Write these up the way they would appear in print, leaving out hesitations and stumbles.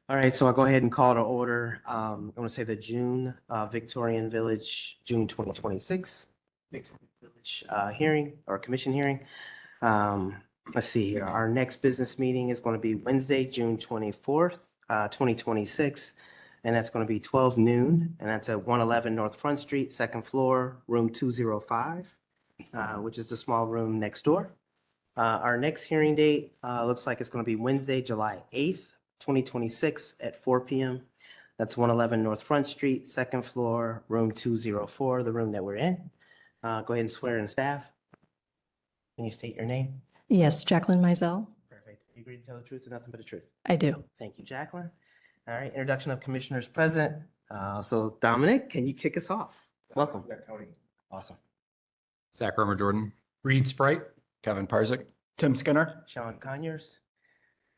All right, so I'll go ahead and call to order. I want to say the June Victorian Village, June 2026 Victorian Village hearing or commission hearing. Let's see here. Our next business meeting is going to be Wednesday, June 24th, 2026. And that's going to be 12 noon. And that's at 111 North Front Street, second floor, room 205, which is the small room next door. Our next hearing date looks like it's going to be Wednesday, July 8th, 2026 at 4 p.m. That's 111 North Front Street, second floor, room 204, the room that we're in. Go ahead and swear in staff. Can you state your name? Yes, Jacqueline Mizell. Perfect. You agree to tell the truth and nothing but the truth? I do. Thank you, Jacqueline. All right, introduction of commissioners present. So Dominic, can you kick us off? Welcome. Awesome. Zach Romer Jordan. Reed Sprite. Kevin Parzik. Tim Skinner. Sean Conyers.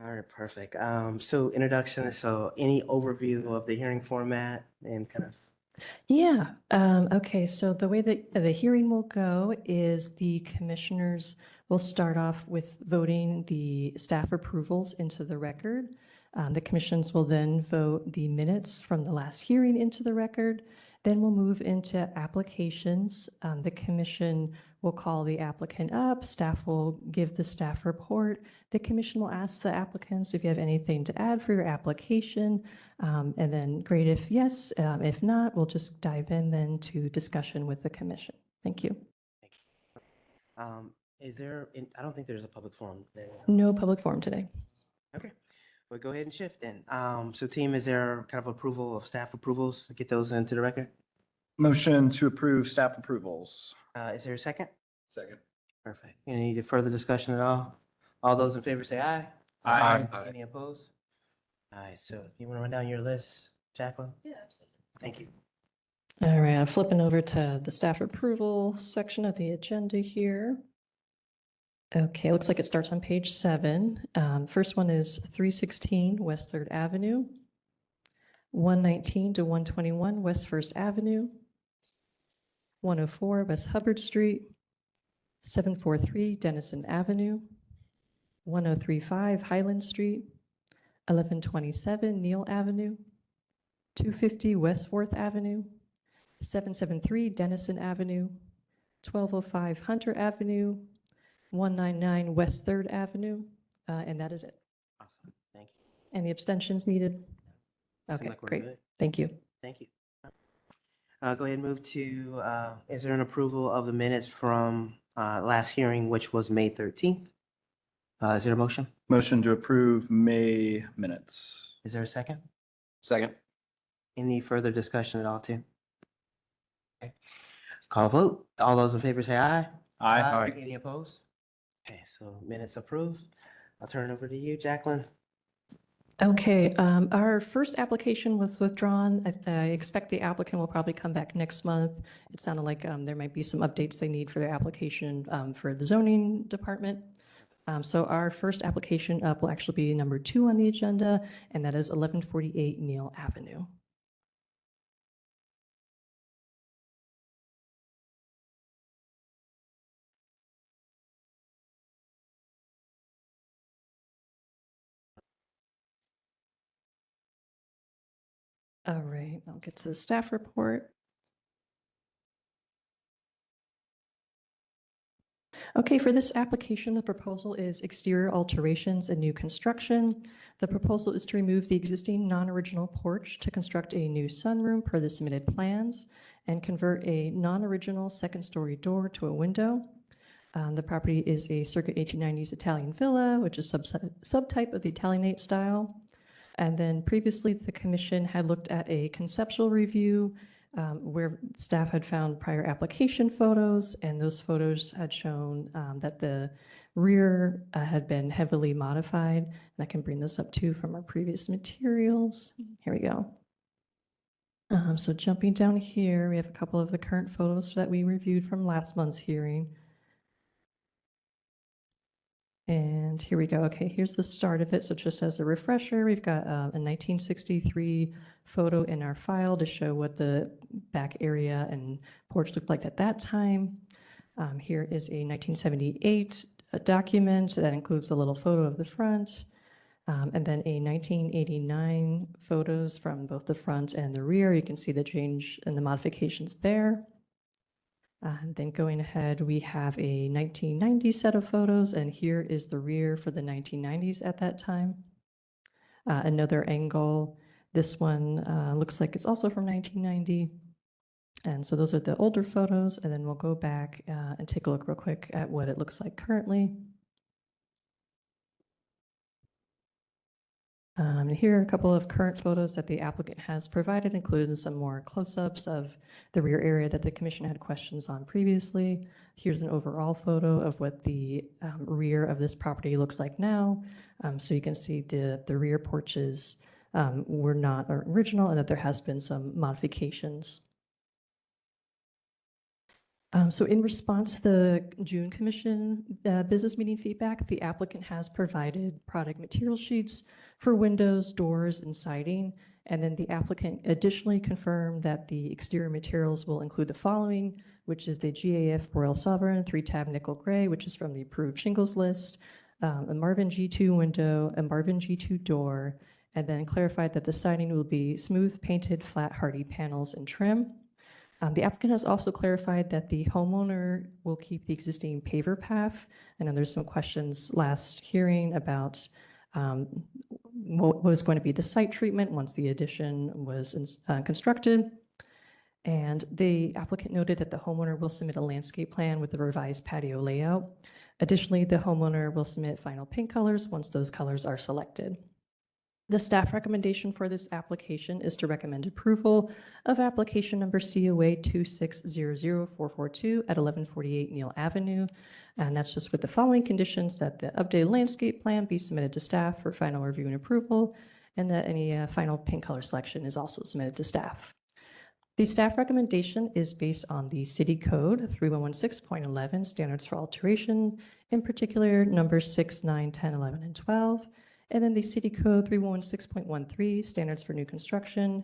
All right, perfect. So introduction, so any overview of the hearing format and kind of. Yeah. Okay. So the way that the hearing will go is the commissioners will start off with voting the staff approvals into the record. The commissions will then vote the minutes from the last hearing into the record. Then we'll move into applications. The commission will call the applicant up. Staff will give the staff report. The commission will ask the applicants if you have anything to add for your application. And then great if yes, if not, we'll just dive in then to discussion with the commission. Thank you. Is there, I don't think there's a public forum today. No public forum today. Okay, we'll go ahead and shift then. So team, is there kind of approval of staff approvals? Get those into the record. Motion to approve staff approvals. Is there a second? Second. Perfect. Any further discussion at all? All those in favor say aye. Aye. Any opposed? All right, so you want to run down your list, Jacqueline? Yeah, absolutely. Thank you. All right, I'm flipping over to the staff approval section of the agenda here. Okay, looks like it starts on page 7. First one is 316 West 3rd Avenue, 119 to 121 West 1st Avenue, 104 West Hubbard Street, 743 Denison Avenue, 1035 Highland Street, 1127 Neal Avenue, 250 West 4th Avenue, 773 Denison Avenue, 1205 Hunter Avenue, 199 West 3rd Avenue, and that is it. Awesome. Thank you. Any abstentions needed? Seem Okay, like we're great. good. Thank you. Thank you. Go ahead and move to, is there an approval of the minutes from last hearing, which was May 13th? Is there a motion? Motion to approve May minutes. Is there a second? Second. Any further discussion at all, Tim? Okay. Call vote. All those in favor say aye. Aye. Any opposed? Okay, so minutes approved. I'll turn it over to you, Jacqueline. Okay, our first application was withdrawn. I expect the applicant will probably come back next month. It sounded like there might be some updates they need for their application for the zoning department. So our first application up will actually be number 2 on the agenda, and that is 1148 Neal Avenue. All right, I'll get to the staff report. Okay, for this application, the proposal is exterior alterations and new construction. The proposal is to remove the existing non-original porch to construct a new sunroom per the submitted plans and convert a non-original second-story door to a window. The property is a circa 1890s Italian villa, which is subtype of the Italianate style. And then previously, the commission had looked at a conceptual review where staff had found prior application photos, and those photos had shown that the rear had been heavily modified. And I can bring this up too from our previous materials. Here we go. So jumping down here, we have a couple of the current photos that we reviewed from last month's hearing. And here we go. Okay, here's the start of it. So just as a refresher, we've got a 1963 photo in our file to show what the back area and porch looked like at that time. Here is a 1978 document. So that includes a little photo of the front. And then a 1989 photos from both the front and the rear. You can see the change and the modifications there. And then going ahead, we have a 1990 set of photos, and here is the rear for the 1990s at that time. Another angle, this one looks like it's also from 1990. And so those are the older photos, and then we'll go back and take a look real quick at what it looks like currently. Here are a couple of current photos that the applicant has provided, including some more close-ups of the rear area that the commission had questions on previously. Here's an overall photo of what the rear of this property looks like now. So you can see the rear porches were not original and that there has been some modifications. So in response to the June Commission business meeting feedback, the applicant has provided product material sheets for windows, doors, and siding. And then the applicant additionally confirmed that the exterior materials will include the following, which is the GAF Royal Sovereign 3-tab nickel gray, which is from the approved shingles list, a Marvin G2 window, a Marvin G2 door, and then clarified that the siding will be smooth painted flat hardy panels and trim. The applicant has also clarified that the homeowner will keep the existing paver path. I know there's some questions last hearing about what was going to be the site treatment once the addition was constructed. And the applicant noted that the homeowner will submit a landscape plan with a revised patio layout. Additionally, the homeowner will submit final paint colors once those colors are selected. The staff recommendation for this application is to recommend approval of application number COA 2600442 at 1148 Neal Avenue. And that's just with the following conditions: that the updated landscape plan be submitted to staff for final review and approval, and that any final paint color selection is also submitted to staff. The staff recommendation is based on the City Code 3116.11 standards for alteration, in particular numbers 6, 9, 10, 11, and 12. And then the City Code 3116.13 standards for new construction,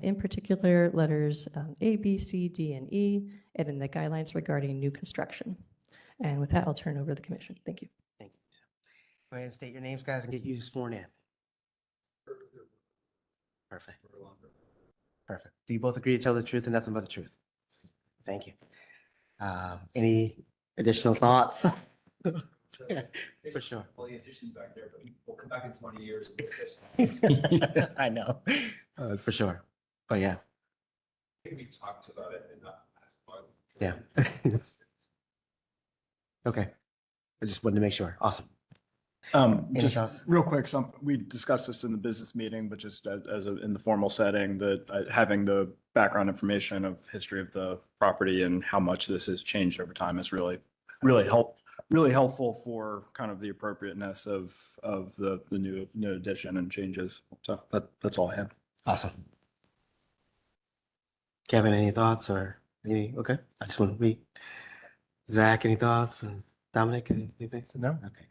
in particular letters A, B, C, D, and E, and then the guidelines regarding new construction. And with that, I'll turn it over to the commission. Thank you. Thank you. Go ahead and state your names, guys, and get you sworn in. Perfect. Perfect. Do you both agree to tell the truth and nothing but the truth? Thank you. Any additional thoughts? Yeah, for sure. All the additions back there, but we'll come back in 20 years. I know, for sure. But yeah, I think we've talked about it in the past month. yeah. Okay. I just wanted to make sure. Awesome. Any Just thoughts? real quick, we discussed this in the business meeting, but just in the formal setting, that having the background information of history of the property and how much this has changed over time is really helpful for kind of the appropriateness of the new addition and changes. So that's all I have. Awesome. Kevin, any thoughts or any? Okay. I just want to read. Zach, any thoughts? And Dominic, anything? No. Okay.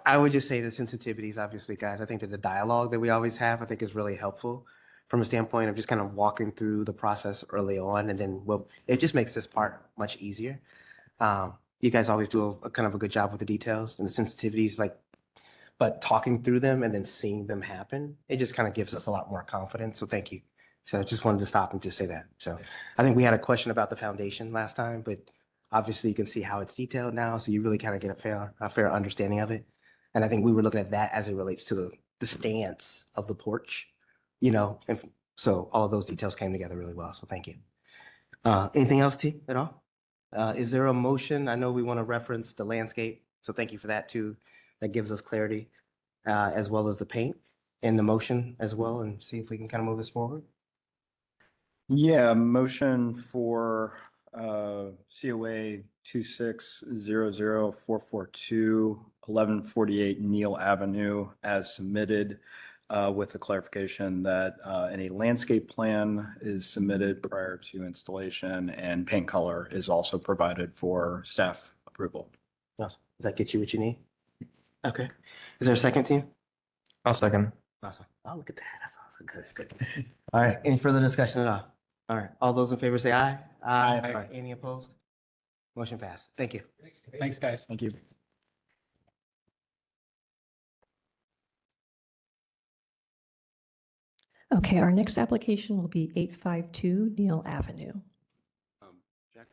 I would just say the sensitivities, obviously, guys. I think that the dialogue that we always have, I think, is really helpful from a standpoint of just kind of walking through the process early on, and then it just makes this part much easier. You guys always do a kind of a good job with the details and the sensitivities, but talking through them and then seeing them happen, it just kind of gives us a lot more confidence. So thank you. So I just wanted to stop and just say that. So I think we had a question about the foundation last time, but obviously you can see how it's detailed now. So you really kind of get a fair understanding of it. And I think we were looking at that as it relates to the stance of the porch, and so all of those details came together really well. So thank you. Anything else, T, at all? Is there a motion? I know we want to reference the landscape, so thank you for that too. That gives us clarity, as well as the paint and the motion as well, and see if we can kind of move this forward. Yeah, motion for COA 2600442 1148 Neal Avenue as submitted, with the clarification that any landscape plan is submitted prior to installation and paint color is also provided for staff approval. Awesome. Does that get you what you need? Okay. Is there a second, team? I'll second. Awesome. Oh, look at that. That's awesome. Good. That's good. All right. Any further discussion at all? All right. All those in favor say aye. Aye. All right. Any opposed? Motion passed. Thank you. Thanks, guys. Thank you. Okay, our next application will be 852 Neal Avenue. Jack,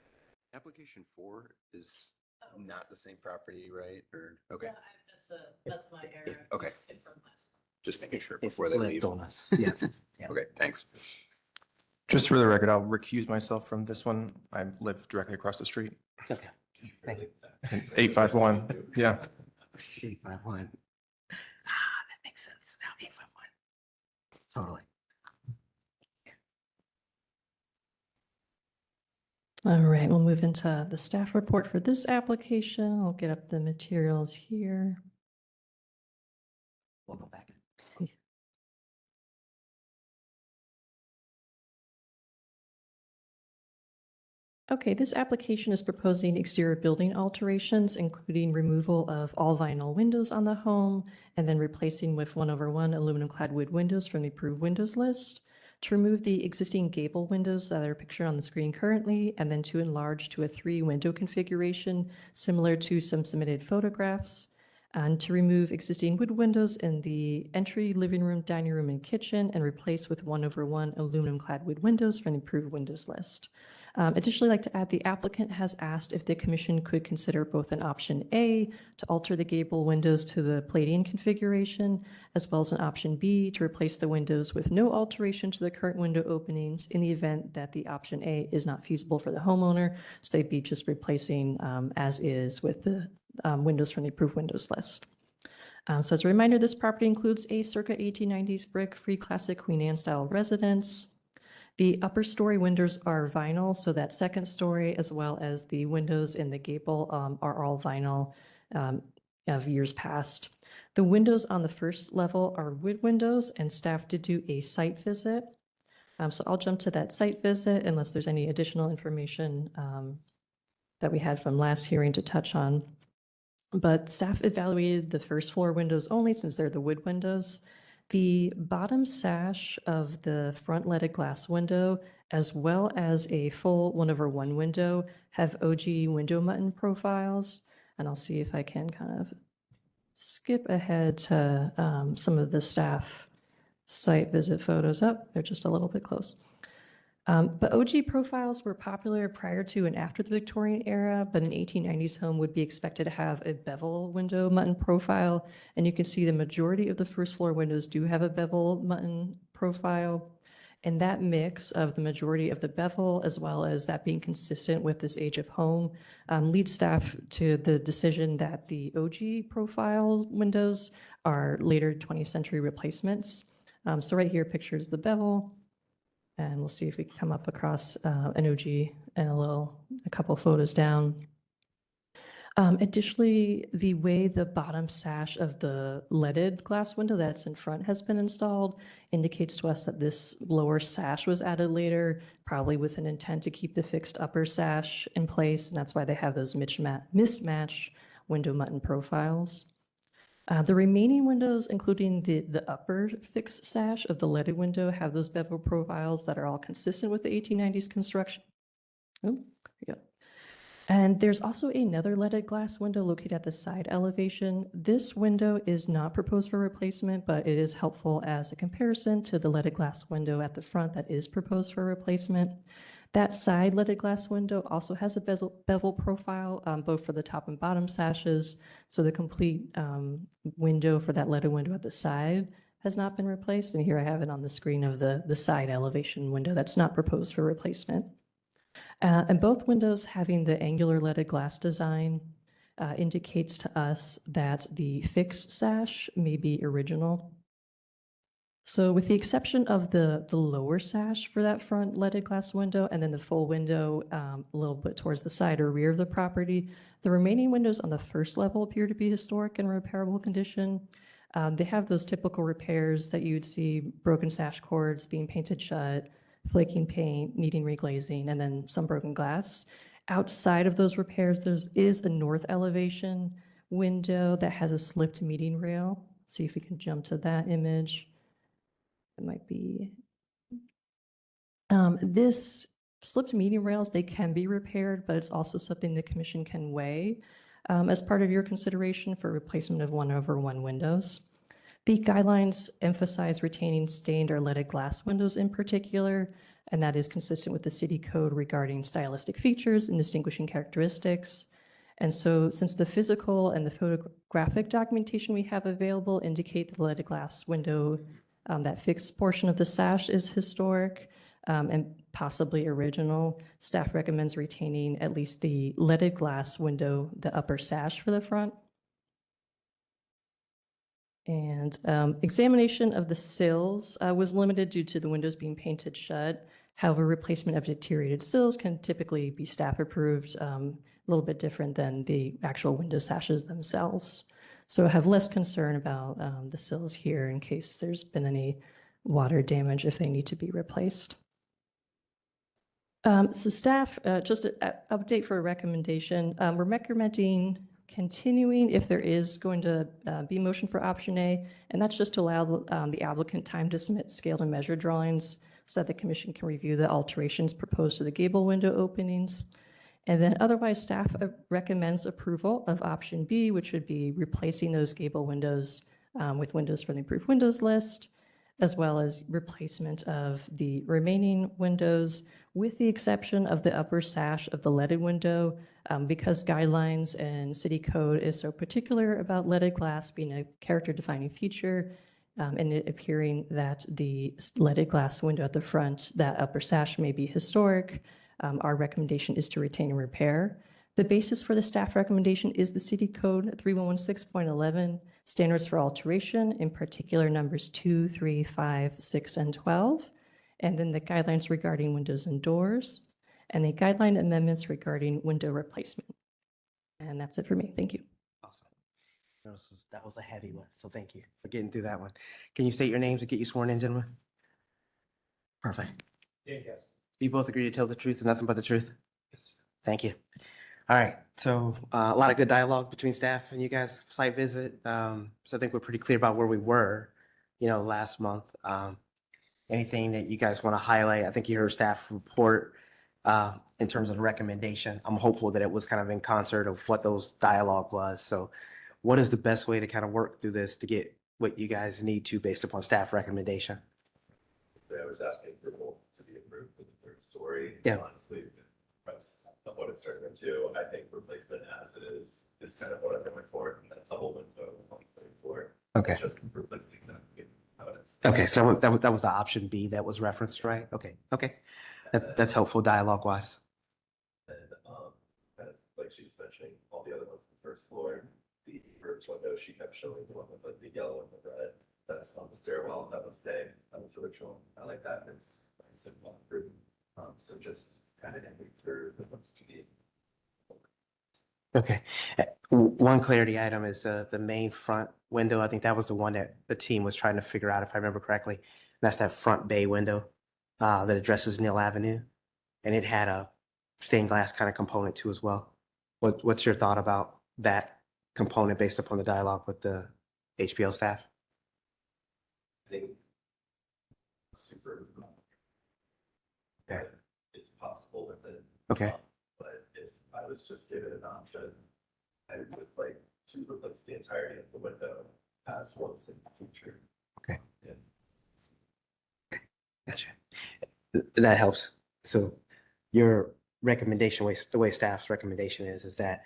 application 4 is not the same property, right? Or, okay, That's my error. okay. Just making sure It before they flipped leave. on us. Yeah. Okay, thanks. Just for the record, I'll recuse myself from this one. I live directly across the street. Okay. Thank you. 851, yeah. 851. That makes sense. Now 851. Totally. All right, we'll move into the staff report for this application. I'll get up the materials here. Welcome back. Okay, this application is proposing exterior building alterations, including removal of all vinyl windows on the home and then replacing with 1/1 aluminum clad wood windows from the approved windows list, to remove the existing gable windows that are pictured on the screen currently, and then to enlarge to a 3-window configuration similar to some submitted photographs, and to remove existing wood windows in the entry, living room, dining room, and kitchen and replace with 1/1 aluminum clad wood windows from the approved windows list. Additionally, I'd like to add the applicant has asked if the commission could consider both an option A to alter the gable windows to the Palladian configuration, as well as an option B to replace the windows with no alteration to the current window openings in the event that the option A is not feasible for the homeowner. So they'd be just replacing as is with the windows from the approved windows list. So as a reminder, this property includes a circa 1890s brick free classic Queen Anne style residence. The upper story windows are vinyl, so that second story as well as the windows in the gable are all vinyl of years past. The windows on the first level are wood windows, and staff did do a site visit. So I'll jump to that site visit unless there's any additional information that we had from last hearing to touch on. But staff evaluated the first floor windows only since they're the wood windows. The bottom sash of the front leaded glass window, as well as a full 1/1 window, have OG window mutton profiles. And I'll see if I can kind of skip ahead to some of the staff site visit photos. They're just a little bit close. But OG profiles were popular prior to and after the Victorian era, but an 1890s home would be expected to have a bevel window mutton profile. And you can see the majority of the first floor windows do have a bevel mutton profile. And that mix of the majority of the bevel, as well as that being consistent with this age of home, leads staff to the decision that the OG profile windows are later 20th century replacements. So right here pictures the bevel. And we'll see if we can come up across an OG and a couple photos down. Additionally, the way the bottom sash of the leaded glass window that's in front has been installed indicates to us that this lower sash was added later, probably with an intent to keep the fixed upper sash in place. And that's why they have those mismatched window mutton profiles. The remaining windows, including the upper fixed sash of the leaded window, have those bevel profiles that are all consistent with the 1890s construction. Oh, there we go. And there's also another leaded glass window located at the side elevation. This window is not proposed for replacement, but it is helpful as a comparison to the leaded glass window at the front that is proposed for replacement. That side leaded glass window also has a bevel profile, both for the top and bottom sashes. So the complete window for that leaded window at the side has not been replaced. And here I have it on the screen of the side elevation window that's not proposed for replacement. And both windows having the angular leaded glass design indicates to us that the fixed sash may be original. So with the exception of the lower sash for that front leaded glass window and then the full window a little bit towards the side or rear of the property, the remaining windows on the first level appear to be historic and repairable condition. They have those typical repairs that you would see: broken sash cords being painted shut, flaking paint, needing reglazing, and then some broken glass. Outside of those repairs, there is a north elevation window that has a slipped meeting rail. See if we can jump to that image. It might be this slipped meeting rails, they can be repaired, but it's also something the commission can weigh as part of your consideration for replacement of 1/1 windows. The guidelines emphasize retaining stained or leaded glass windows in particular, and that is consistent with the city code regarding stylistic features and distinguishing characteristics. And so since the physical and the photographic documentation we have available indicate the leaded glass window, that fixed portion of the sash is historic and possibly original, staff recommends retaining at least the leaded glass window, the upper sash for the front. And examination of the sills was limited due to the windows being painted shut. However, replacement of deteriorated sills can typically be staff approved, a little bit different than the actual window sashes themselves. So I have less concern about the sills here in case there's been any water damage if they need to be replaced. So staff, just an update for a recommendation. We're recommending continuing if there is going to be motion for option A, and that's just to allow the applicant time to submit scaled and measured drawings so that the commission can review the alterations proposed to the gable window openings. And then otherwise, staff recommends approval of option B, which would be replacing those gable windows with windows from the approved windows list, as well as replacement of the remaining windows, with the exception of the upper sash of the leaded window, because guidelines and city code is so particular about leaded glass being a character-defining feature, and it appearing that the leaded glass window at the front, that upper sash may be historic. Our recommendation is to retain and repair. The basis for the staff recommendation is the city code 3116.11, standards for alteration, in particular numbers 2, 3, 5, 6, and 12, and then the guidelines regarding windows and doors, and the guideline amendments regarding window replacement. And that's it for me. Thank you. Awesome. That was a heavy one, so thank you for getting through that one. Can you state your names and get you sworn in, gentlemen? Perfect. Yes. You both agree to tell the truth and nothing but the truth? Yes. Thank you. All right, so a lot of good dialogue between staff and you guys, site visit. So I think we're pretty clear about where we were, last month. Anything that you guys want to highlight? I think you heard staff report in terms of the recommendation. I'm hopeful that it was kind of in concert of what those dialogue was. So what is the best way to kind of work through this to get what you guys need to based upon staff recommendation? I was asking for both to be approved for the third story. Yeah. Honestly, the price of what it's turned into, I think replacement as it is kind of what I'm going for. And then a double window, 2024. Okay. Just replace exactly how it is. Okay, so that was the option B that was referenced, right? Okay. That's helpful dialogue wise. And kind of like she was mentioning, all the other ones on the first floor, the first window, she kept showing the one with like the yellow and the red. That's on the stairwell. That would stay. That was original. I like that. It's simple and prudent. So just kind of aiming for the ones to be. Okay. One clarity item is the main front window. I think that was the one that the team was trying to figure out, if I remember correctly. And that's that front bay window that addresses Neal Avenue. And it had a stained glass kind of component too as well. What's your thought about that component based upon the dialogue with the HPL staff? I think super. Okay. It's possible with it. Okay. But if I was just given an option, I would like to replace the entirety of the window as one single feature. Okay. Yeah. Gotcha. That helps. So your recommendation, the way staff's recommendation is that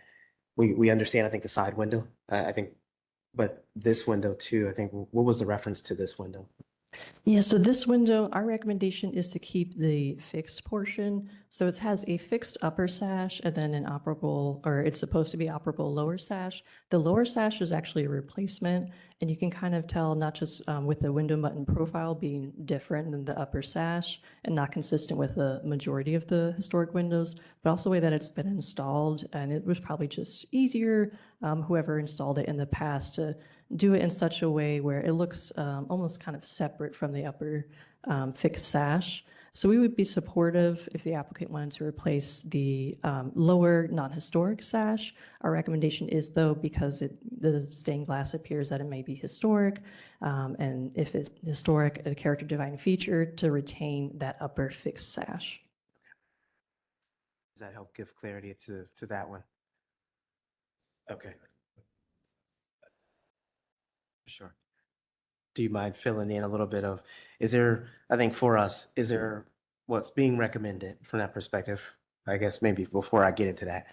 we understand, I think, the side window, I think, but this window too, I think, what was the reference to this window? Yeah, so this window, our recommendation is to keep the fixed portion. So it has a fixed upper sash and then an operable, or it's supposed to be operable lower sash. The lower sash is actually a replacement, and you can kind of tell not just with the window button profile being different than the upper sash and not consistent with the majority of the historic windows, but also the way that it's been installed. And it was probably just easier, whoever installed it in the past, to do it in such a way where it looks almost kind of separate from the upper fixed sash. So we would be supportive if the applicant wanted to replace the lower non-historic sash. Our recommendation is, though, because the stained glass appears that it may be historic, and if it's historic, a character-defining feature, to retain that upper fixed sash. Does that help give clarity to that one? Okay. Sure. do you mind filling in a little bit of, is there, I think for us, is there what's being recommended from that perspective? I guess maybe before I get into that,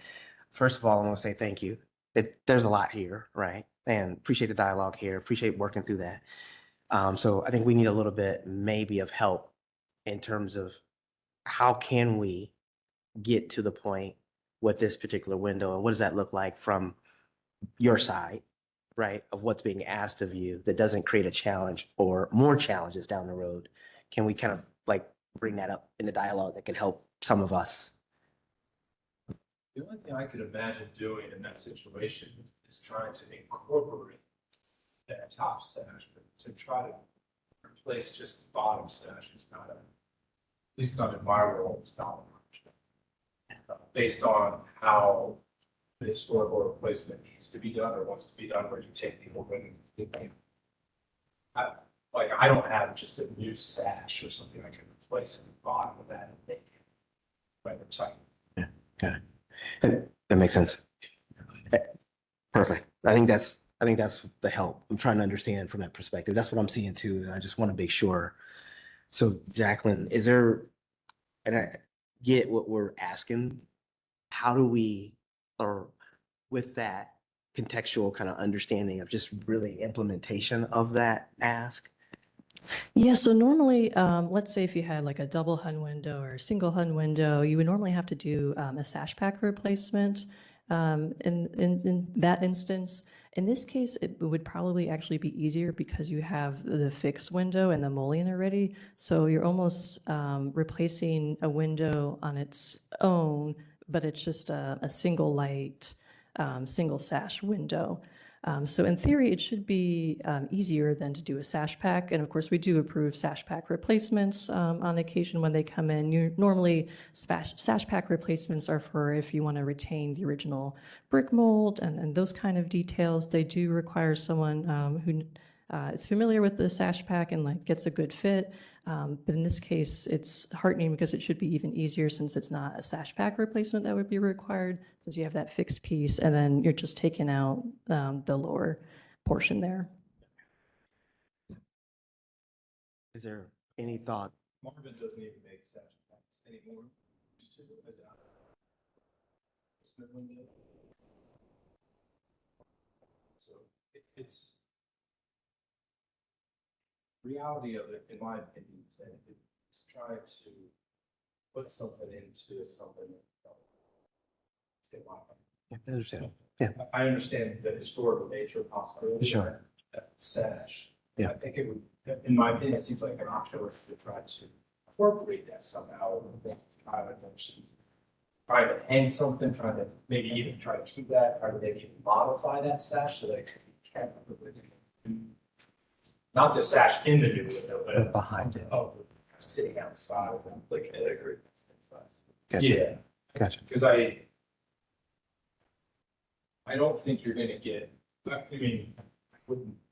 first of all, I want to say thank you. There's a lot here, right? And appreciate the dialogue here, appreciate working through that. So I think we need a little bit maybe of help in terms of how can we get to the point with this particular window and what does that look like from your side, right, of what's being asked of you that doesn't create a challenge or more challenges down the road? Can we kind of like bring that up in the dialogue that could help some of us? The only thing I could imagine doing in that situation is trying to incorporate that top sash, but to try to replace just the bottom sash is not at least not in my role, it's not an option. Based on how the historical replacement needs to be done or wants to be done, where you take the old window. I don't have just a new sash or something I can replace in the bottom of that and make it rather tight. Yeah, got it. That makes sense. Perfect. I think that's the help. I'm trying to understand from that perspective. That's what I'm seeing too. And I just want to make sure. So Jacqueline, is there, and I get what we're asking, how do we, or with that contextual kind of understanding of just really implementation of that ask? Yeah, so normally, let's say if you had like a double hun window or a single hun window, you would normally have to do a sash pack replacement in that instance. In this case, it would probably actually be easier because you have the fixed window and the mullion already. So you're almost replacing a window on its own, but it's just a single light, single sash window. So in theory, it should be easier than to do a sash pack. And of course, we do approve sash pack replacements on occasion when they come in. Normally, sash pack replacements are for if you want to retain the original brick mold and those kind of details. They do require someone who is familiar with the sash pack and like gets a good fit. But in this case, it's heartening because it should be even easier since it's not a sash pack replacement that would be required, since you have that fixed piece and then you're just taking out the lower portion there. Is there any thought? Marvin doesn't even make sash packs anymore. Used to as a window. So it's reality of it, in my opinion, is that it's trying to put something into something that Yeah, I understand. Yeah, I understand the historical nature of possibility. Sure. of that sash. Yeah. I think it would, in my opinion, it seems like an option to try to incorporate that somehow. Trying to hang something, trying to maybe even try to keep that, try to maybe even modify that sash so that it could be kept not the sash in the new window, but behind it. Oh, sitting outside of them, like I agree. Gotcha. Yeah, Gotcha. because I don't think you're gonna get, I mean,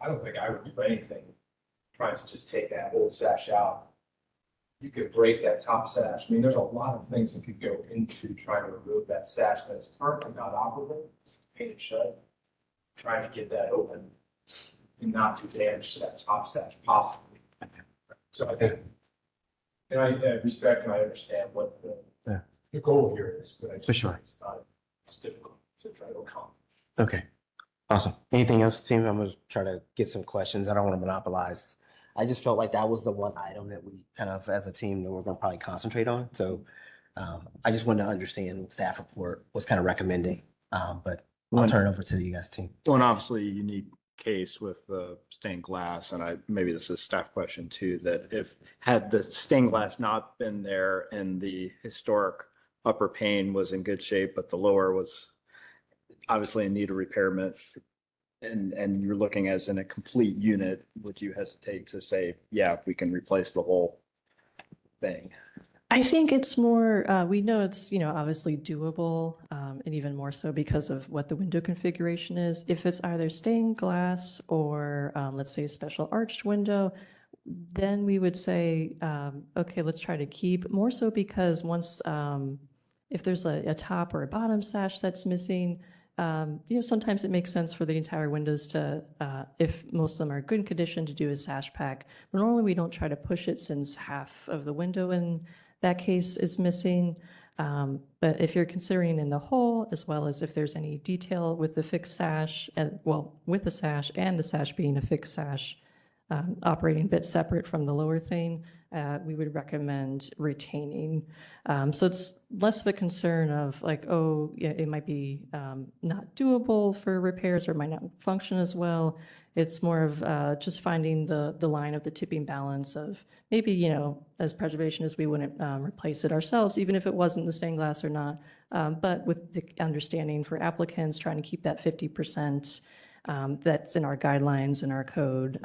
I don't think I would do anything trying to just take that old sash out. You could break that top sash. I mean, there's a lot of things that could go into trying to remove that sash that's currently not operable, painted shut, trying to get that open and not do damage to that top sash possibly. So I think, and I respect and I understand what the goal here is, but I just For sure. think it's difficult to try to accomplish. Okay. Awesome. Anything else, team? I'm gonna try to get some questions. I don't want to monopolize. I just felt like that was the one item that we kind of, as a team, that we're gonna probably concentrate on. So I just wanted to understand what staff report was kind of recommending. But I'll turn it over to you guys, team. One obviously unique case with the stained glass, and maybe this is a staff question too, that if had the stained glass not been there and the historic upper pane was in good shape, but the lower was obviously in need of repairment, and you're looking as in a complete unit, would you hesitate to say, yeah, we can replace the whole thing? I think it's more, we know it's, obviously doable, and even more so because of what the window configuration is. If it's either stained glass or, let's say, a special arched window, then we would say, okay, let's try to keep, more so because once, if there's a top or a bottom sash that's missing, Sometimes it makes sense for the entire windows to, if most of them are good condition, to do a sash pack. But normally we don't try to push it since half of the window in that case is missing. But if you're considering in the whole, as well as if there's any detail with the fixed sash, with the sash and the sash being a fixed sash, operating a bit separate from the lower thing, we would recommend retaining. So it's less of a concern of like, oh, yeah, it might be not doable for repairs or might not function as well. It's more of just finding the line of the tipping balance of maybe, as preservation as we wouldn't replace it ourselves, even if it wasn't the stained glass or not. But with the understanding for applicants, trying to keep that 50% that's in our guidelines and our code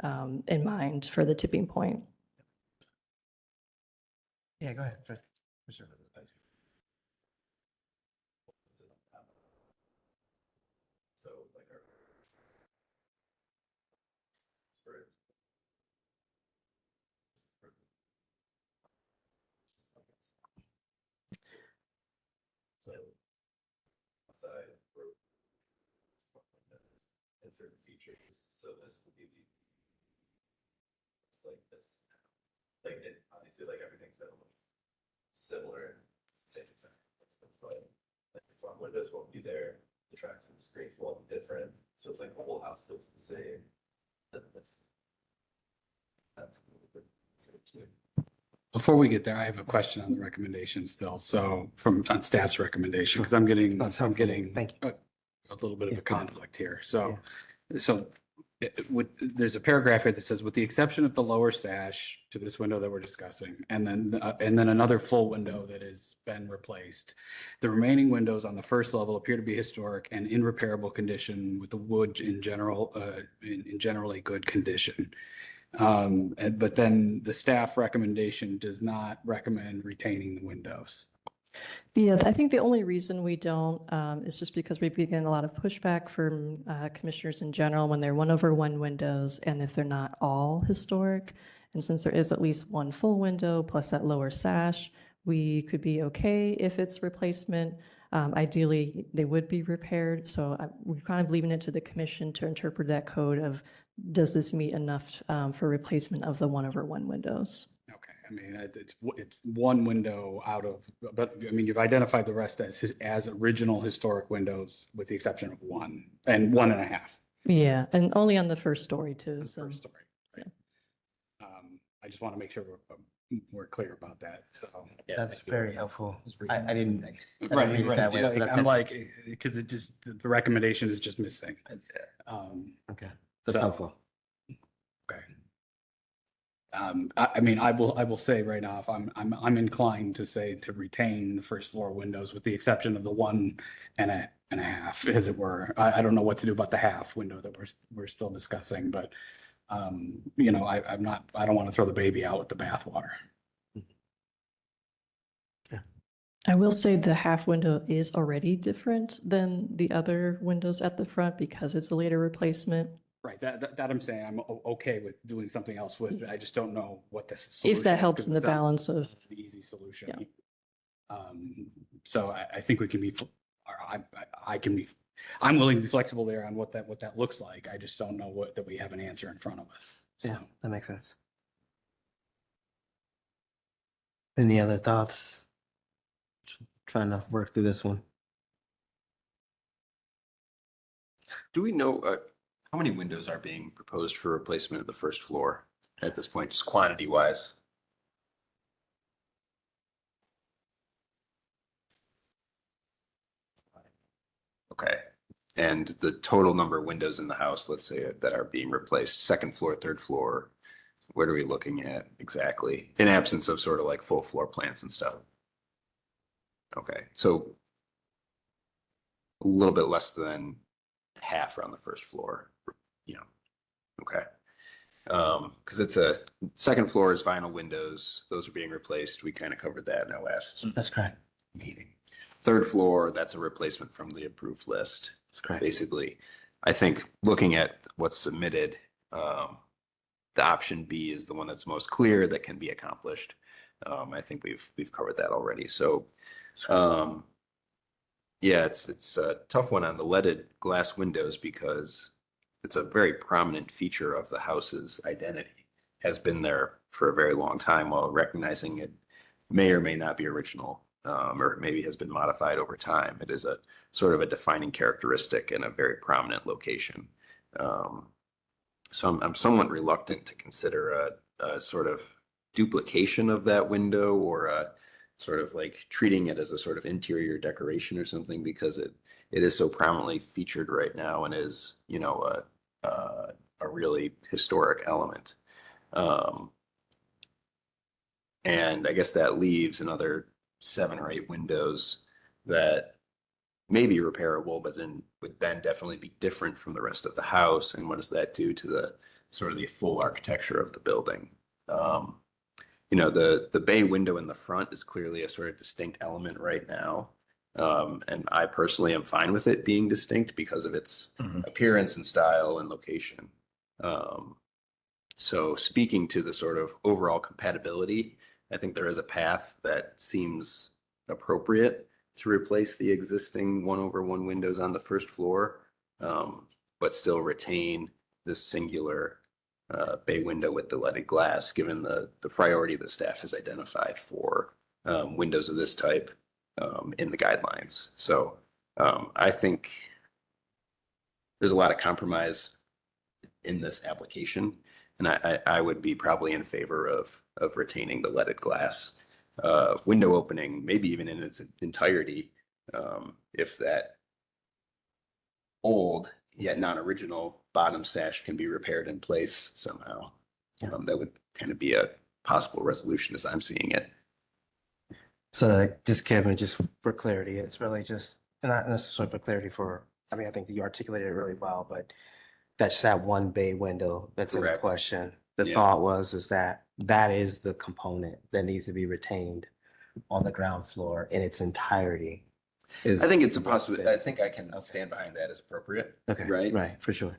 in mind for the tipping point. Yeah, go ahead. For sure. So like our. For. So. Aside for. And certain features, so this would be the. It's like this. Like it, obviously like everything's similar, same exact. But like storm windows won't be there, the tracks and the screens won't be different, so it's like the whole house looks the same. That's a little bit too. Before we get there, I have a question on the recommendation still. So on staff's recommendation, because I'm getting Thank you. a little bit of Yeah. a conflict here. There's a paragraph here that says, with the exception of the lower sash to this window that we're discussing, and then another full window that has been replaced, the remaining windows on the first level appear to be historic and in repairable condition, with the wood in generally good condition. But then the staff recommendation does not recommend retaining the windows. Yeah, I think the only reason we don't is just because we've been getting a lot of pushback from commissioners in general when they're 1/1 windows and if they're not all historic. And since there is at least one full window plus that lower sash, we could be okay if it's replacement. Ideally, they would be repaired. So we're kind of leaving it to the commission to interpret that code of, does this meet enough for replacement of the 1/1 windows? Okay, I mean, it's one window out of, but I mean, you've identified the rest as original historic windows with the exception of one and 1.5. Yeah, and only on the first story too. On the So. first story. Right? I just want to make sure we're clear about that. So That's very helpful. I didn't. right, read it that way, so that's I'm okay. like, because it just the recommendation is just missing. Okay, that's So- helpful. Okay. I mean, I will say right now, if I'm inclined to say to retain the first floor windows with the exception of the 1.5, as it were. I don't know what to do about the half window that we're still discussing, but I don't want to throw the baby out with the bathwater. I will say the half window is already different than the other windows at the front because it's a later replacement. Right, that I'm saying I'm okay with doing something else with. I just don't know what this If solution that is, helps 'cause in the it's not balance of, the easy solution. So I think we can be, I'm willing to be flexible there on what that looks like. I just don't know that we have an answer in front of us. So. Yeah, that makes sense. Any other thoughts? Trying to work through this one. Do we know how many windows are being proposed for replacement of the first floor at this point, just quantity wise? Okay. And the total number of windows in the house, let's say, that are being replaced, second floor, third floor, what are we looking at exactly? In absence of sort of like full floor plans and stuff. Okay, so a little bit less than half are on the first floor, okay. Because it's a second floor is vinyl windows. Those are being replaced. We kind of covered that in our last That's correct. meeting. Third floor, that's a replacement from the approved list. That's correct. Basically, I think looking at what's submitted, the option B is the one that's most clear that can be accomplished. I think we've covered that already. So Yeah, it's a tough one on the leaded glass windows because it's a very prominent feature of the house's identity. Has been there for a very long time while recognizing it may or may not be original, or maybe has been modified over time. It is a sort of a defining characteristic in a very prominent location. Um, so I'm somewhat reluctant to consider a sort of duplication of that window or a sort of like treating it as a sort of interior decoration or something because it is so prominently featured right now and is, you know, a really historic element. Um, and I guess that leaves another 7 or 8 windows that may be repairable, but then would then definitely be different from the rest of the house. And what does that do to the sort of the full architecture of the building? You know, the bay window in the front is clearly a sort of distinct element right now. And I personally am fine with it being distinct because of its appearance and style and location. So speaking to the sort of overall compatibility, I think there is a path that seems appropriate to replace the existing 1/1 windows on the first floor, but still retain this singular bay window with the leaded glass, given the priority that staff has identified for windows of this type in the guidelines. So I think there's a lot of compromise in this application, and I would be probably in favor of retaining the leaded glass window opening, maybe even in its entirety, if that old yet non-original bottom sash can be repaired in place somehow. That would kind of be a possible resolution as I'm seeing it. So like, just Kevin, just for clarity, it's really just, not necessarily for clarity for, I mean, I think that you articulated it really well, but that's that one bay window that's in Correct. question. The Yeah. thought is that is the component that needs to be retained on the ground floor in its entirety. I think it's a possibility. I think I can stand behind that as appropriate. Okay, right, for sure.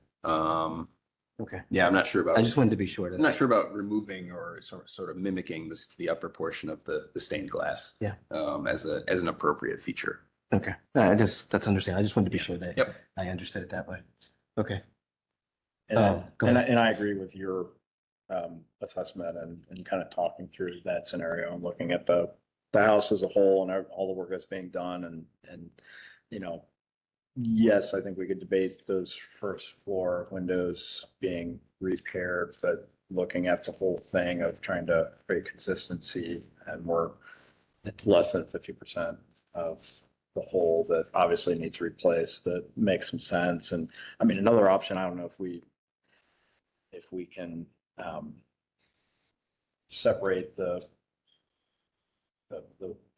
Okay. Yeah, I'm not sure about. I just wanted to be sure I'm not sure about removing or sort of mimicking the upper portion of the stained glass. Yeah. As an appropriate feature. Okay, that's understandable. I just wanted to be sure that Yep. I understood it that way. Okay. And Go and ahead. I agree with your assessment and kind of talking through that scenario and looking at the house as a whole and all the work that's being done and, you know, yes, I think we could debate those first floor windows being repaired, but looking at the whole thing of trying to create consistency and it's less than 50% of the whole that obviously needs replaced, that makes some sense. And I mean, another option, I don't know if we can separate the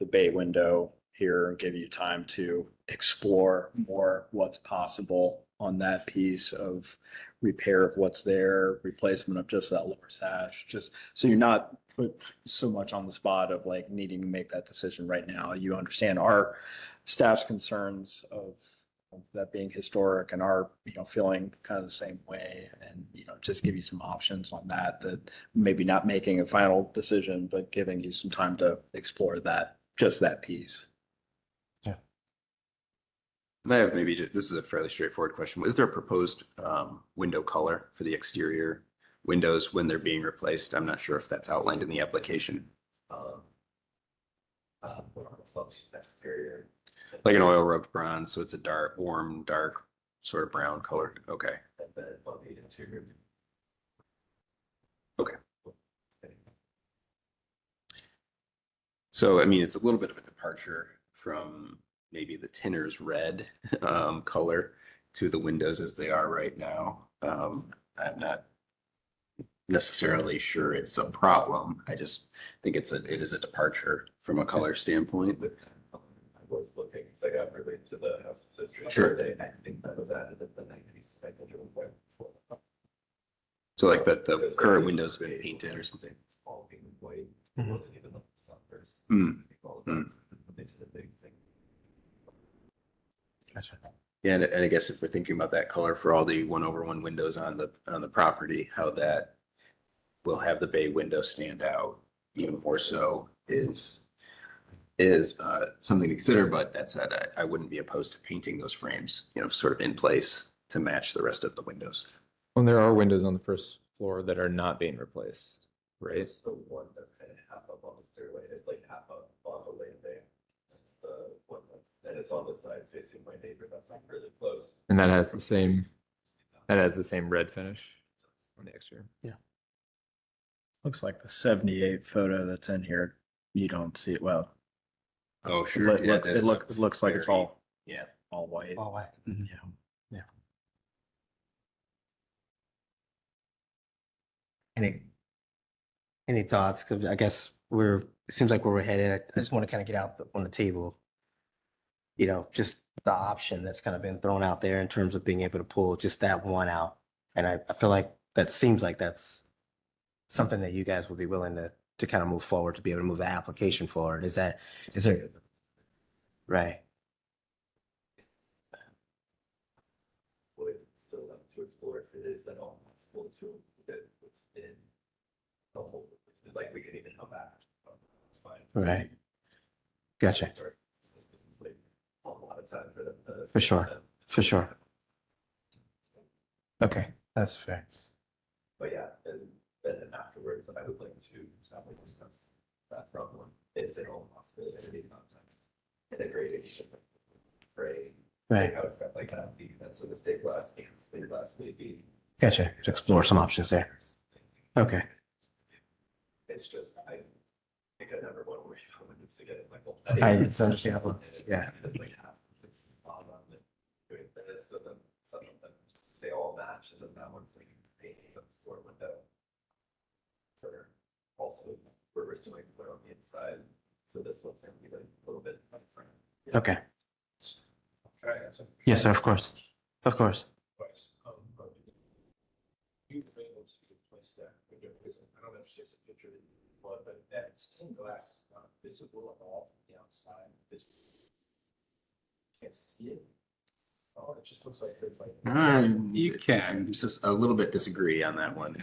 bay window here and give you time to explore more what's possible on that piece of repair of what's there, replacement of just that lower sash, just so you're not put so much on the spot of like needing to make that decision right now. You understand our staff's concerns of that being historic and our, you know, feeling kind of the same way, and, you know, just give you some options on that maybe not making a final decision, but giving you some time to explore just that piece. I have maybe this is a fairly straightforward question. Is there a proposed window color for the exterior windows when they're being replaced? I'm not sure if that's outlined in the application. Exterior. Like an oil rubbed bronze, so it's a dark, warm, dark, sort of brown color. Okay. And then on the interior. Okay. So, I mean, it's a little bit of a departure from maybe the tinner's red color to the windows as they are right now. I'm not necessarily sure it's a problem. I just think it is a departure from a color standpoint. I was looking, because I got related to the house's history. Sure. I think that was added in the 90s. I think it was right before. So like the current windows have been painted or something. It's all being white. Mhm. It wasn't even like the sunburst. Mm. I think all of that, they did a big thing. Gotcha. Yeah, and I guess if we're thinking about that color for all the 1/1 windows on the property, how that will have the bay window stand out even more so is is something to consider, but that said, I wouldn't be opposed to painting those frames, sort of in place to match the rest of the windows. Well, there are windows on the first floor that are not being replaced, right? It's the one that's kind of half up on the stairway. It's like half up on the landing. It's the one and it's on the side facing my neighbor. That's like really close. And that has the same red finish on the exterior. Looks like the 78 photo that's in here, you don't see it well. Oh, It sure. Yeah, that is a looks like it's very- all Yeah. all white. All right. Yeah. Any thoughts? 'Cause I guess it seems like where we're headed. I just want to kind of get out on the table, just the option that's kind of been thrown out there in terms of being able to pull just that one out. And I feel like that seems like that's something that you guys would be willing to kind of move forward, to be able to move the application forward. Is there, right? Would still like to explore if it is at all possible to fit within the whole. Like we could even come back. It's fine. Right. Gotcha. This is like a lot of time for them. For sure. For sure. Okay, that's fair. But yeah, and then afterwards, I would like to discuss that problem if at all possible in any context. Integration frame. Right. How it's got like half the events of the state glass and state glass maybe. Gotcha. To explore some options there. Okay. It's just, I think I never want to worry about windows again. It's understandable. Yeah. Like half of this bottom and doing this, so then some of them, they all match, and then that one's like painting the store window. For also, we're still going to put on the inside, so this one's going to be like a little bit different. Okay. Okay. Yes, sir, of course. Of course. You've been able to replace that window, because I don't know if she has a picture that you want, but that stained glass is not visible at all from the outside. Can't see it. Oh, it just looks like there's like. You can. Just a little bit disagree on that one.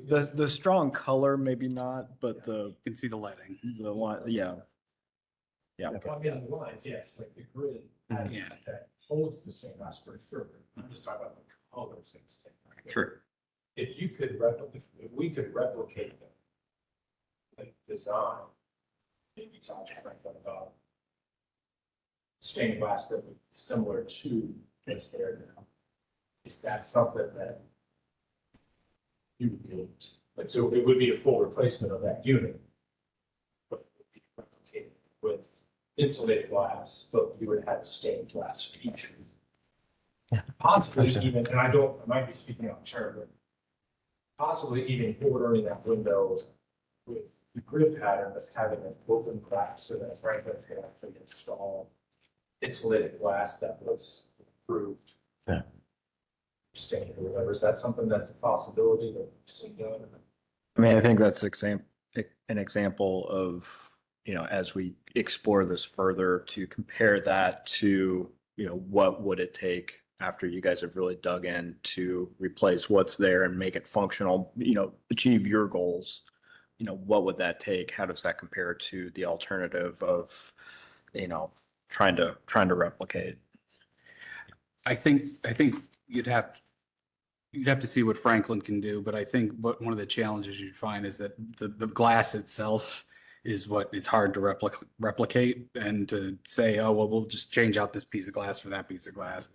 The strong color, maybe not, but You can see the lighting. the line, yeah. Yeah. Well, I mean, the lines, yes, like the grid. Yeah. That holds the stained glass for sure. I'm just talking about the colors and stuff. Sure. If you could if we could replicate the like design, maybe talk to Franklin about stained glass that would be similar to what's there now. Is that something that you would be able to, like, so it would be a full replacement of that unit, but it would be replicated with insulated glass, but you would have a stained glass feature. Yeah. Possibly Absolutely. even, and I might be speaking out of turn, but possibly even bordering that window with the grid pattern that's having an open glass, so that Franklin could actually install insulated glass that was approved. Yeah. Stained or whatever. Is that something that's a possibility that we've seen done? I mean, I think that's an example of, as we explore this further, to compare that to, what would it take after you guys have really dug in to replace what's there and make it functional, achieve your goals. What would that take? How does that compare to the alternative of, trying to replicate? I think you'd have to see what Franklin can do, but I think one of the challenges you'd find is that the glass itself is what is hard to replicate, and to say, oh, well, we'll just change out this piece of glass for that piece of glass.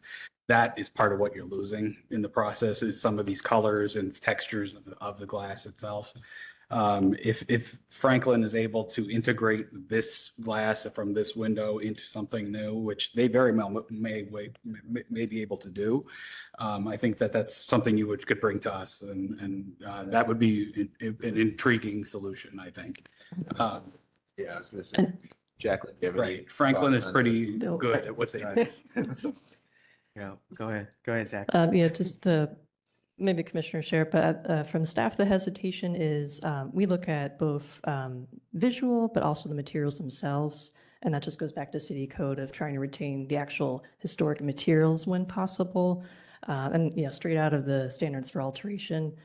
That is part of what you're losing in the process, is some of these colors and textures of the glass itself. If Franklin is able to integrate this glass from this window into something new, which they very well may be able to do, I think that's something you could bring to us, and that would be an intriguing solution, I think. Yeah, I was gonna say, Jacqueline, do you have any Right, Franklin is thoughts on- pretty No. good at what they do. Yeah, go ahead, Jack. Just maybe Commissioner share, but from staff, the hesitation is we look at both visual, but also the materials themselves. And that just goes back to city code of trying to retain the actual historic materials when possible. And straight out of the standards for alteration.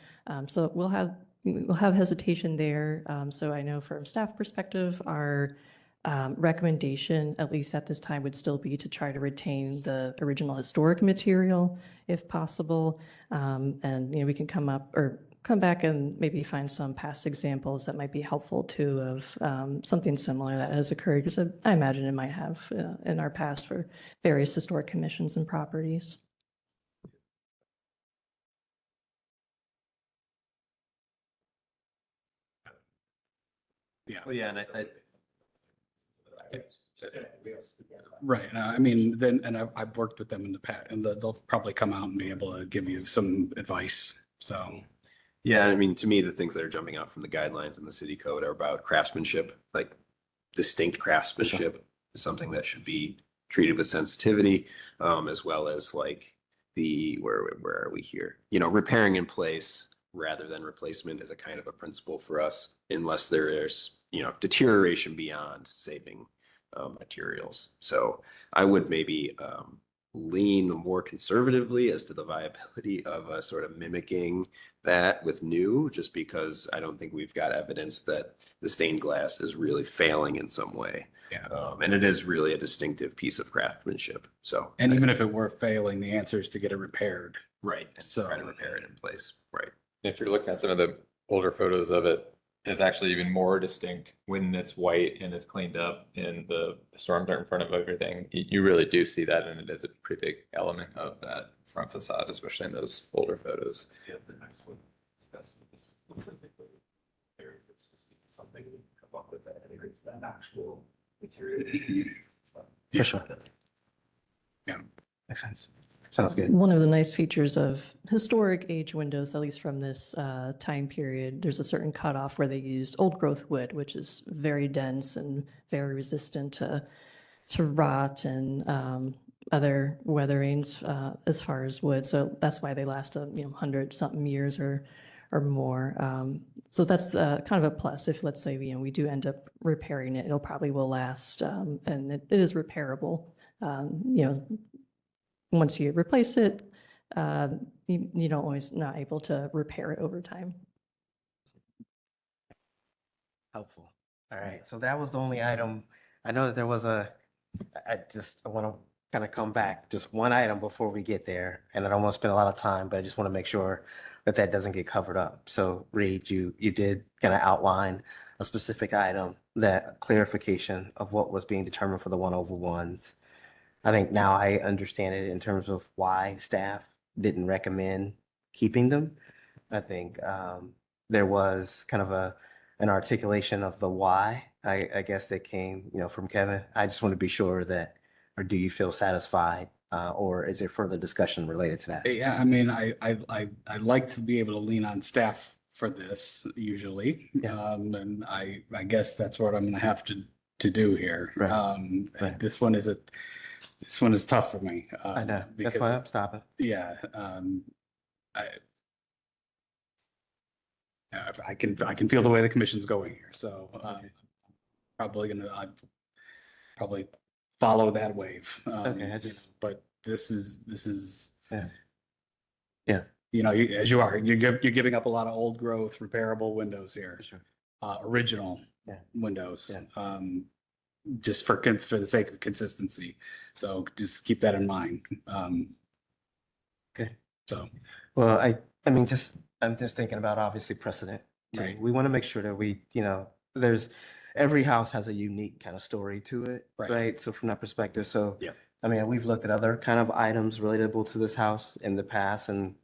So we'll have, we'll have hesitation there. So I know from staff perspective, our recommendation, at least at this time, would still be to try to retain the original historic material if possible. And, we can come back and maybe find some past examples that might be helpful too of something similar that has occurred, because I imagine it might have in our past for various historic commissions and properties. Yeah. Well, yeah, and Right. I mean, and I've worked with them in the past, and they'll probably come out and be able to give you some advice. So, yeah, I mean, to me, the things that are jumping out from the guidelines in the city code are about craftsmanship, like distinct craftsmanship is something that should be treated with sensitivity, as well as like where are we here? Repairing in place rather than replacement is a kind of a principle for us, unless there is, deterioration beyond saving materials. So I would maybe lean more conservatively as to the viability of sort of mimicking that with new, just because I don't think we've got evidence that the stained glass is really failing in some way. yeah. And it is really a distinctive piece of craftsmanship. So, And even if it were failing, the answer is to get it repaired. right, and So- try to repair it in place. Right. If you're looking at some of the older photos of it, it's actually even more distinct when it's white and it's cleaned up and the storms aren't in front of everything. You really do see that, and it is a pretty big element of that front facade, especially in those older photos. Yeah, the next one, discuss with this specifically. There is just something we come up with that integrates that actual material. For sure. Yeah. Makes sense. Sounds good. One of the nice features of historic age windows, at least from this time period, there's a certain cutoff where they used old growth wood, which is very dense and very resistant to rot and other weatherings as far as wood. So that's why they last 100-something years or more. So that's kind of a plus. If, let's say, we do end up repairing it, it'll probably will last, and it is repairable. Once you replace it, you don't always not able to repair it over time. Helpful. All right, so that was the only item. I know that there was I want to kind of come back, just one item before we get there, and I don't want to spend a lot of time, but I just want to make sure that that doesn't get covered up. So Reed, you did kind of outline a specific item, that clarification of what was being determined for the 1/1s. I think now I understand it in terms of why staff didn't recommend keeping them. I think there was kind of an articulation of the why, I guess, that came, from Kevin. I just want to be sure that, or do you feel satisfied, or is there further discussion related to that? Yeah, I mean, I like to be able to lean on staff for this usually. Yeah. And I guess that's what I'm gonna have to do here. Right. Right. This one is tough for me. I know, that's because why I'm stopping. Yeah, I can feel the way the commission's going here, so I'd probably follow that wave. Okay, But this is. Yeah. Yeah. You're giving up a lot of old growth, repairable windows here. For sure. Original Yeah. windows. Yeah. Just for the sake of consistency. So just keep that in mind. Okay. So. Well, I mean, I'm just thinking about obviously precedent too. Right. We want to make sure that we, every house has a unique kind of story to it, Right. right? So from that perspective, Yeah. I mean, we've looked at other kind of items relatable to this house in the past and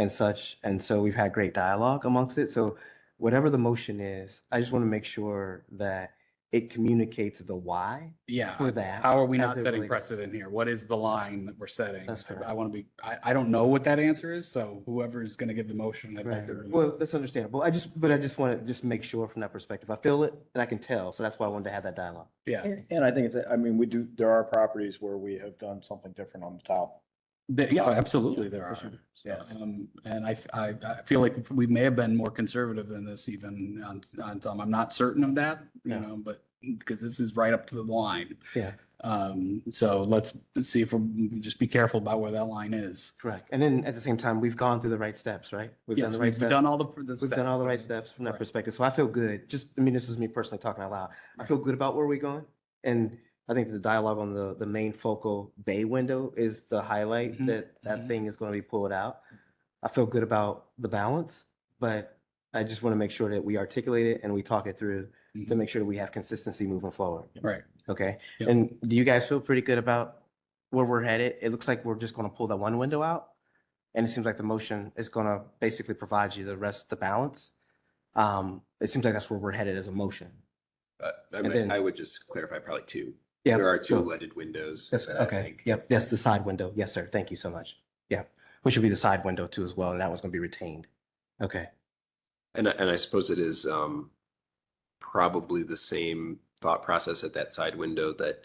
such, and so we've had great dialogue amongst it. So whatever the motion is, I just want to make sure that it communicates the why Yeah. for that. How are we as not it setting relates- precedent here? What is the line that we're setting? That's correct. I want to I don't know what that answer is. So whoever is going to give the motion, I'd like Right. to. Well, that's understandable. I just want to just make sure from that perspective. I feel it and I can tell. So that's why I wanted to have that dialogue. Yeah. And I think there are properties where we have done something different on the top. Yeah, absolutely there are. sure. Yeah. And I feel like we may have been more conservative than this even on some. I'm not certain of that, Yeah. but because this is right up to the line. Yeah. So let's see if we just be careful about where that line is. Correct. And then at the same time, we've gone through the right steps, right? We've done Yes, the right we've steps. done all the We've done all the right steps from that Right. perspective. So I feel good. Just, I mean, this is me personally talking out loud. I feel good about where we're going. And I think the dialogue on the main focal bay window is the highlight Mhm. that Mhm. thing is going to be pulled out. I feel good about the balance, but I just want to make sure that we articulate it and we talk it through to Mhm. make sure that we have consistency moving forward. Right. Okay. Yep. And do you guys feel pretty good about where we're headed? It looks like we're just going to pull that one window out. And it seems like the motion is going to basically provide you the rest, the balance. It seems like that's where we're headed as a motion. And then- I would just clarify probably two. Yeah. There are two sure. leaded windows That's that I okay. think. Yep. That's the side window. Yes, sir. Thank you so much. Yeah. Which would be the side window too as well. And that one's going to be retained. Okay. And I suppose it is probably the same thought process at that side window, that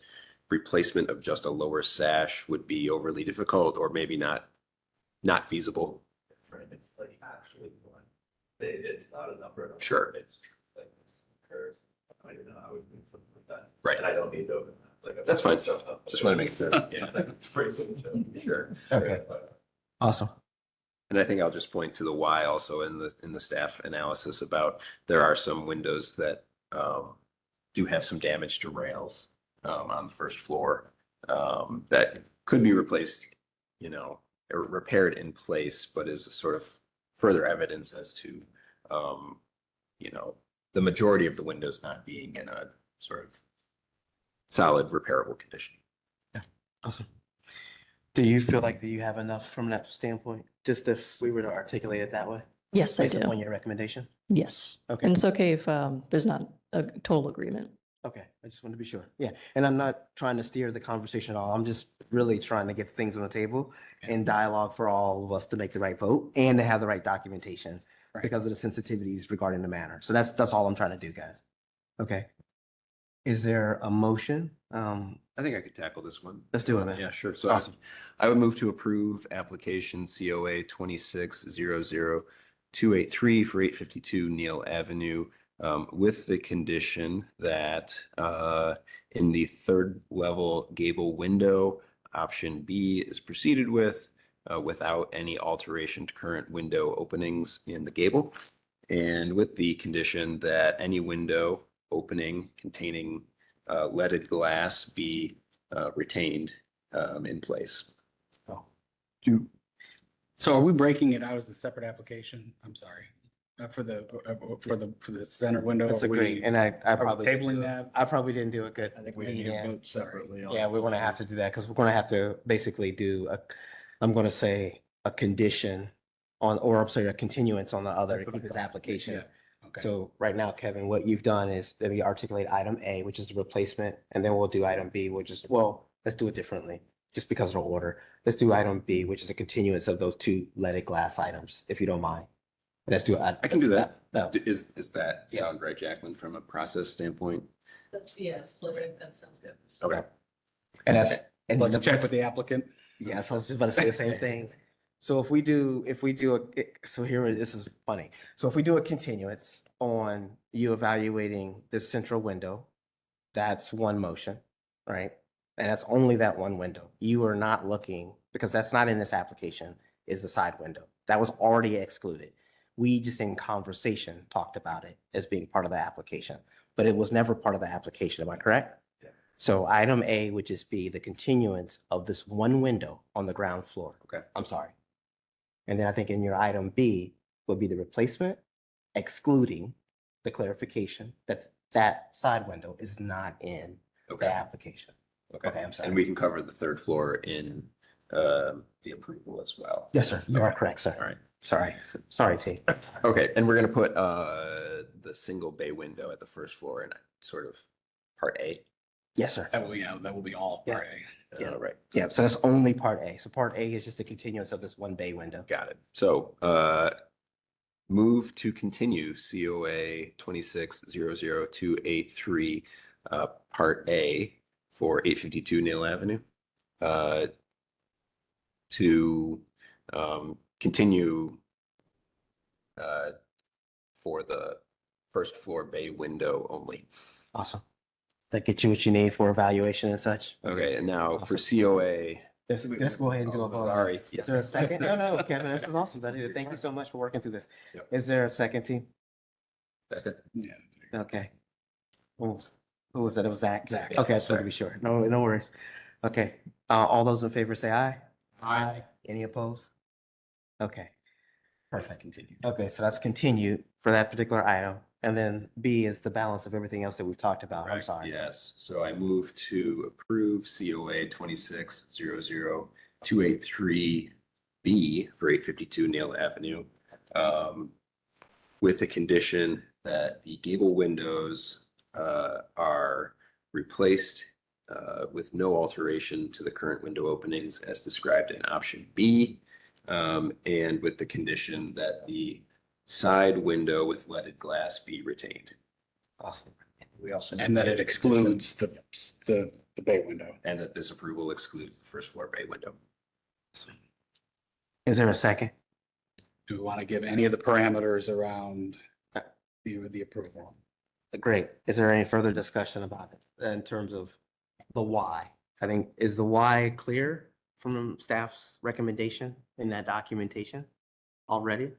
replacement of just a lower sash would be overly difficult or maybe not feasible. Frame, it's like actually one. It's not a number. Sure. It's like this curves. I don't know, I would do something like that. Right. And I don't need to open that. Like, That's fine. Just want to make sure. Yeah, it's like it's pretty simple. Sure. Okay. Awesome. And I think I'll just point to the why also in the staff analysis about there are some windows that do have some damage to rails on the first floor that could be replaced, or repaired in place, but is a sort of further evidence as to, the majority of the windows not being in a sort of solid repairable condition. Awesome. Do you feel like that you have enough from that standpoint? Just if we were to articulate it that way, Yes, I based upon do. your recommendation? Yes. Okay. And it's okay if there's not a total agreement. Okay, I just wanted to be sure. Yeah, and I'm not trying to steer the conversation at all. I'm just really trying to get things on the table and dialogue for all of us to make the right vote and to have the right documentation Right. because of the sensitivities regarding the matter. So that's all I'm trying to do, guys. Okay. Is there a motion? I think I could tackle this one. Let's do it, man. Yeah, sure. So Awesome. I would move to approve application COA 2600-283 for 852 Neal Avenue, with the condition that in the third level gable window, option B is proceeded with without any alteration to current window openings in the gable, and with the condition that any window opening containing leaded glass be retained in place. So are we breaking it out as a separate application? I'm sorry. For the center window? That's a are we- great, and I Are we probably tabling that? I probably didn't do a good. I think we lead need to in. vote separately. on Yeah, we're going to have to do that because we're going to have to basically do I'm going to say a condition on, or I'm sorry, a continuance on the other to keep his application. Yeah. Okay. So right now, Kevin, what you've done is that we articulate item A, which is the replacement, and then we'll do item B, which is, well, let's do it differently, just because of the order. Let's do item B, which is a continuance of those two leaded glass items, if you don't mind. Let's do it. I can do that. No. Is that Yeah. sound right, Jacqueline, from a process standpoint? That's, yeah, splitting, that sounds good. Okay. And that's, and Let's check with the applicant. yes, I was just about to say the same thing. So if we do so here, this is funny. So if we do a continuance on you evaluating this central window, that's one motion, right? And that's only that one window. You are not looking, because that's not in this application, is the side window. That was already excluded. We just in conversation talked about it as being part of the application, but it was never part of the application. Am I correct? Yeah. So item A would just be the continuance of this one window on the ground floor. Okay. I'm sorry. And then I think in your item B would be the replacement, excluding the clarification that that side window is not in the Okay. application. Okay, I'm sorry. And we can cover the third floor in the approval as well. Yes, sir. You are correct, sir. All right. Sorry, T. Okay, and we're gonna put the single bay window at the first floor in sort of part A. Yes, sir. That will be all part A. Yeah. Right. Yeah, so that's only part A. So part A is just a continuance of this one bay window. Got it. So move to continue COA 2600-283 part A for 852 Neal Avenue to continue for the first floor bay window only. Awesome. that get you what you need for evaluation and such. Okay, and now for COA. Let's go ahead and go. Sorry. Is there a second? No, Kevin, this is awesome, buddy. Thank you so much for working through this. Yep. Is there a second, team? Yeah. Okay. Who was that? It was Zach. Zach. Okay, I just wanted to be sure. No worries. Okay, all those in favor say aye. Aye. Any opposed? Okay, perfect. Continue. Okay, so that's continued for that particular item. And then B is the balance of everything else that we've talked about. I'm Correct, sorry. yes. So I move to approve COA 26-00-283B for 852 Neil Avenue. With the condition that the gable windows are replaced with no alteration to the current window openings as described in option B. And with the condition that the side window with leaded glass be retained. Awesome. We also. And that it excludes the bay window. And that this approval excludes the first floor bay window. Is there a second? Do we want to give any of the parameters around the approval? Great. Is there any further discussion about it in terms of the why? I think, is the why clear from staff's recommendation in that documentation already?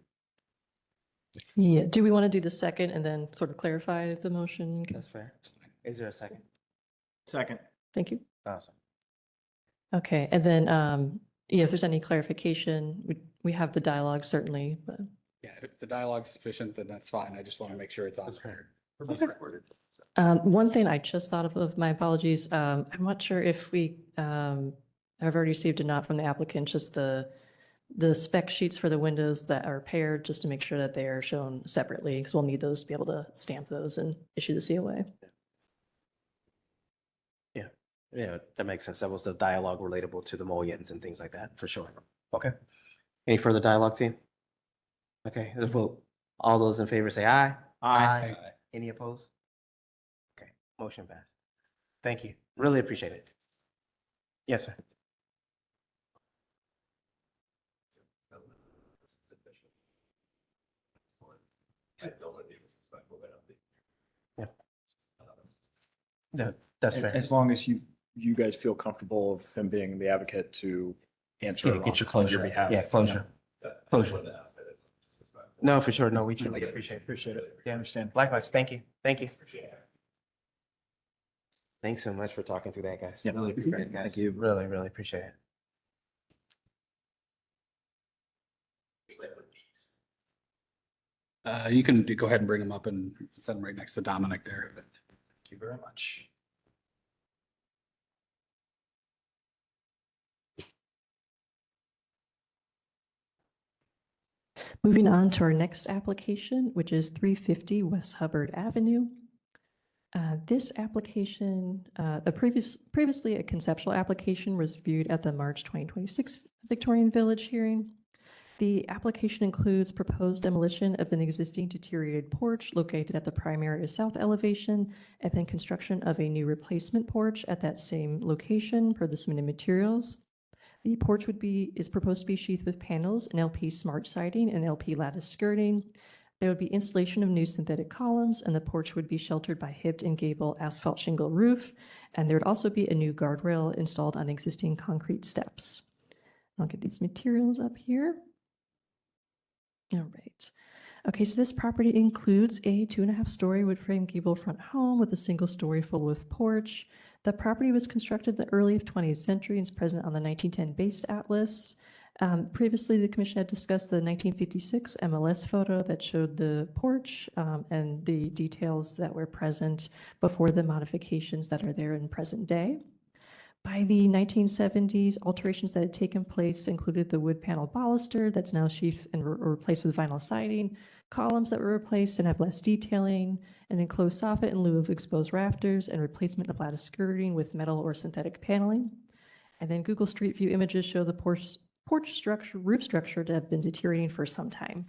Yeah, do we want to do the second and then sort of clarify the motion? That's fair. Is there a second? Second. Thank you. Awesome. Okay, and then, yeah, if there's any clarification, we have the dialogue certainly, but. Yeah, if the dialogue's sufficient, then that's fine. I just want to make sure it's on That's record. Recorded. One thing I just thought of my apologies, I'm not sure if we have already received a note from the applicant, just the spec sheets for the windows that are paired, just to make sure that they are shown separately, because we'll need those to be able to stamp those and issue the COA. Yeah, that makes sense. That was the dialogue relatable to the mullions and things like that, for sure. Okay. Any further dialogue, team? Okay, let's vote. All those in favor say aye. Aye. Any opposed? Okay, motion passed. Thank you. Really appreciate it. Yes, sir. I don't want to be disrespectful, but I'll be. Yeah. That's fair. As long as you guys feel comfortable of him being the advocate to answer. Yeah, get your on closure. behalf. Yeah, closure. I Closure. just wanted to ask that it's disrespectful. No, for sure. No, we truly appreciate it. Appreciate it. Yeah. Understand. Likewise. Thank you. Thank you. Appreciate it. Thanks so much for talking through that, guys. Yeah. Really appreciate it, guys. Thank you. Really, really appreciate it. You can go ahead and bring them up and set them right next to Dominic there. Thank you very much. Moving on to our next application, which is 350 West Hubbard Avenue. This application, previously a conceptual application, was viewed at the March 2026 Victorian Village hearing. The application includes proposed demolition of an existing deteriorated porch located at the primary south elevation, and then construction of a new replacement porch at that same location per the submitted materials. The porch is proposed to be sheathed with panels and LP smart siding and LP lattice skirting. There would be installation of new synthetic columns, and the porch would be sheltered by hipped and gable asphalt shingle roof. And there would also be a new guardrail installed on existing concrete steps. I'll get these materials up here. All right. Okay, so this property includes a 2.5-story wood frame gable front home with a single story full width porch. The property was constructed in the early 20th century and is present on the 1910 based atlas. Previously, the commission had discussed the 1956 MLS photo that showed the porch and the details that were present before the modifications that are there in present day. By the 1970s, alterations that had taken place included the wood panel baluster that's now sheathed and replaced with vinyl siding, columns that were replaced and have less detailing, an enclosed soffit in lieu of exposed rafters, and replacement of lattice skirting with metal or synthetic paneling. And then Google Street View images show the roof structure to have been deteriorating for some time.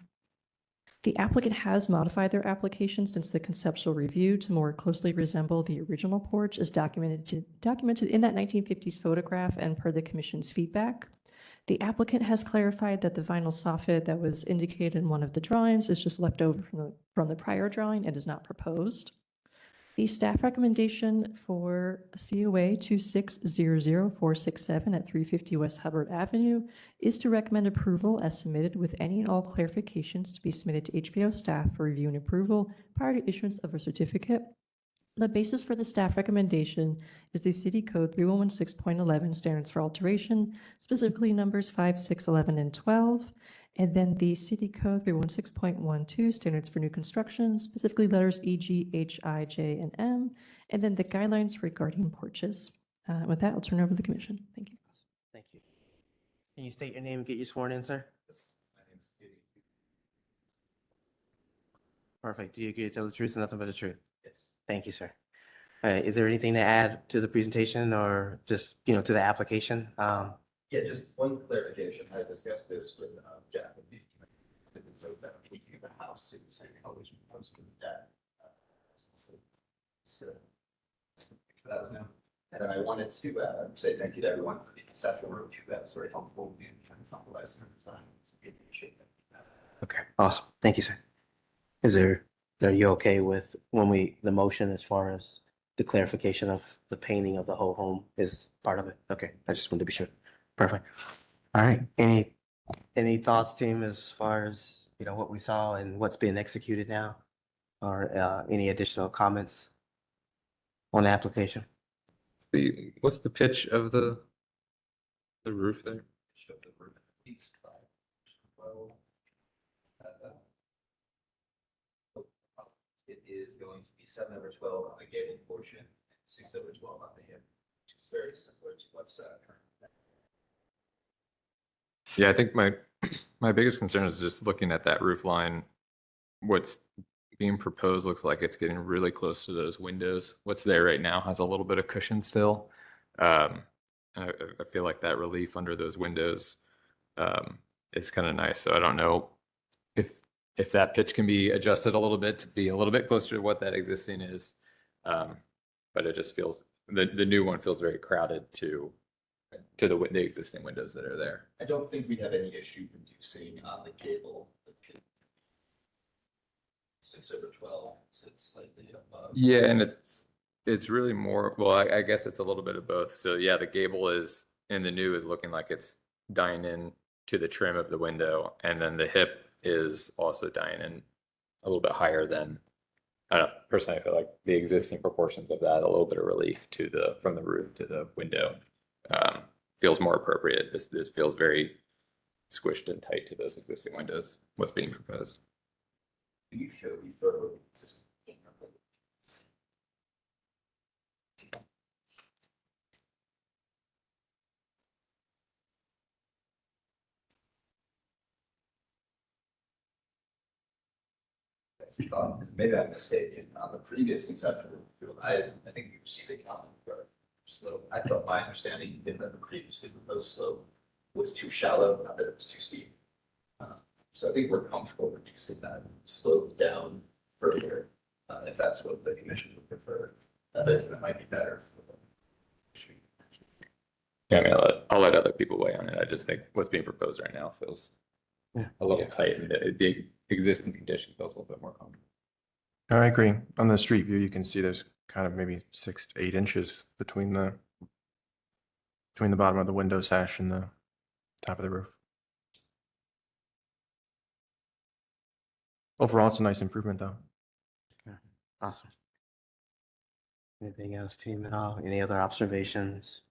The applicant has modified their application since the conceptual review to more closely resemble the original porch as documented in that 1950s photograph and per the commission's feedback. The applicant has clarified that the vinyl soffit that was indicated in one of the drawings is just left over from the prior drawing and is not proposed. The staff recommendation for COA 2600467 at 350 West Hubbard Avenue is to recommend approval as submitted with any and all clarifications to be submitted to HBO staff for review and approval prior to issuance of a certificate. The basis for the staff recommendation is the City Code 3116.11 standards for alteration, specifically numbers 5, 6, 11, and 12. And then the City Code 316.12 standards for new construction, specifically letters E, G, H, I, J, and M. And then the guidelines regarding porches. With that, I'll turn it over to the commission. Thank you. Thank you. Can you state your name and get you sworn in, sir? My name is Kitty. Perfect. Do you agree to tell the truth and nothing but the truth? Yes. Thank you, sir. Is there anything to add to the presentation or just, to the application? Yeah, just one clarification. I discussed this with Jack. We keep the house in the same colors we post with the deck. So that was now. And then I wanted to say thank you to everyone for the conceptual review. That was very helpful in kind of finalizing our design. So we appreciate that. Okay, awesome. Thank you, sir. Are you okay with the motion as far as the clarification of the painting of the whole home is part of it? Okay, I just wanted to be sure. Perfect. All right. Any thoughts, team, as far as, what we saw and what's being executed now? Or any additional comments on the application? What's the pitch of the roof there? Show the roof at least 5, 12. It is going to be 7/12 on the gabled portion, and 6/12 on the hip, which is very similar to what's current. Yeah, I think my biggest concern is just looking at that roof line. What's being proposed looks like it's getting really close to those windows. What's there right now has a little bit of cushion still. I feel like that relief under those windows is kind of nice. So I don't know if that pitch can be adjusted a little bit to be a little bit closer to what that existing is. But it just feels, the new one feels very crowded to the existing windows that are there. I don't think we'd have any issue reducing on the gable. 6/12, so it's slightly above. Yeah, and it's really more, well, I guess it's a little bit of both. So yeah, the gable is, in the new, is looking like it's dying in to the trim of the window, and then the hip is also dying in a little bit higher than, I don't know, personally, I feel like the existing proportions of that, a little bit of relief from the roof to the window feels more appropriate. This feels very squished and tight to those existing windows, what's being proposed. Can you show me further? Maybe I'm mistaken. On the previous conceptual review, I think we received a comment for slope. I thought my understanding had been that the previously proposed slope was too shallow, not that it was too steep. So I think we're comfortable reducing that slope down further, if that's what the commission would prefer. I think that might be better. Yeah, I mean, I'll let other people weigh on it. I just think what's being proposed right now feels a little tight, and the existing condition feels a little bit more comfortable. I agree. On the street view, you can see there's kind of maybe 6 to 8 inches between the bottom of the window sash and the top of the roof. Overall, it's a nice improvement, though. Yeah. Awesome. Anything else, team, at all? Any other observations?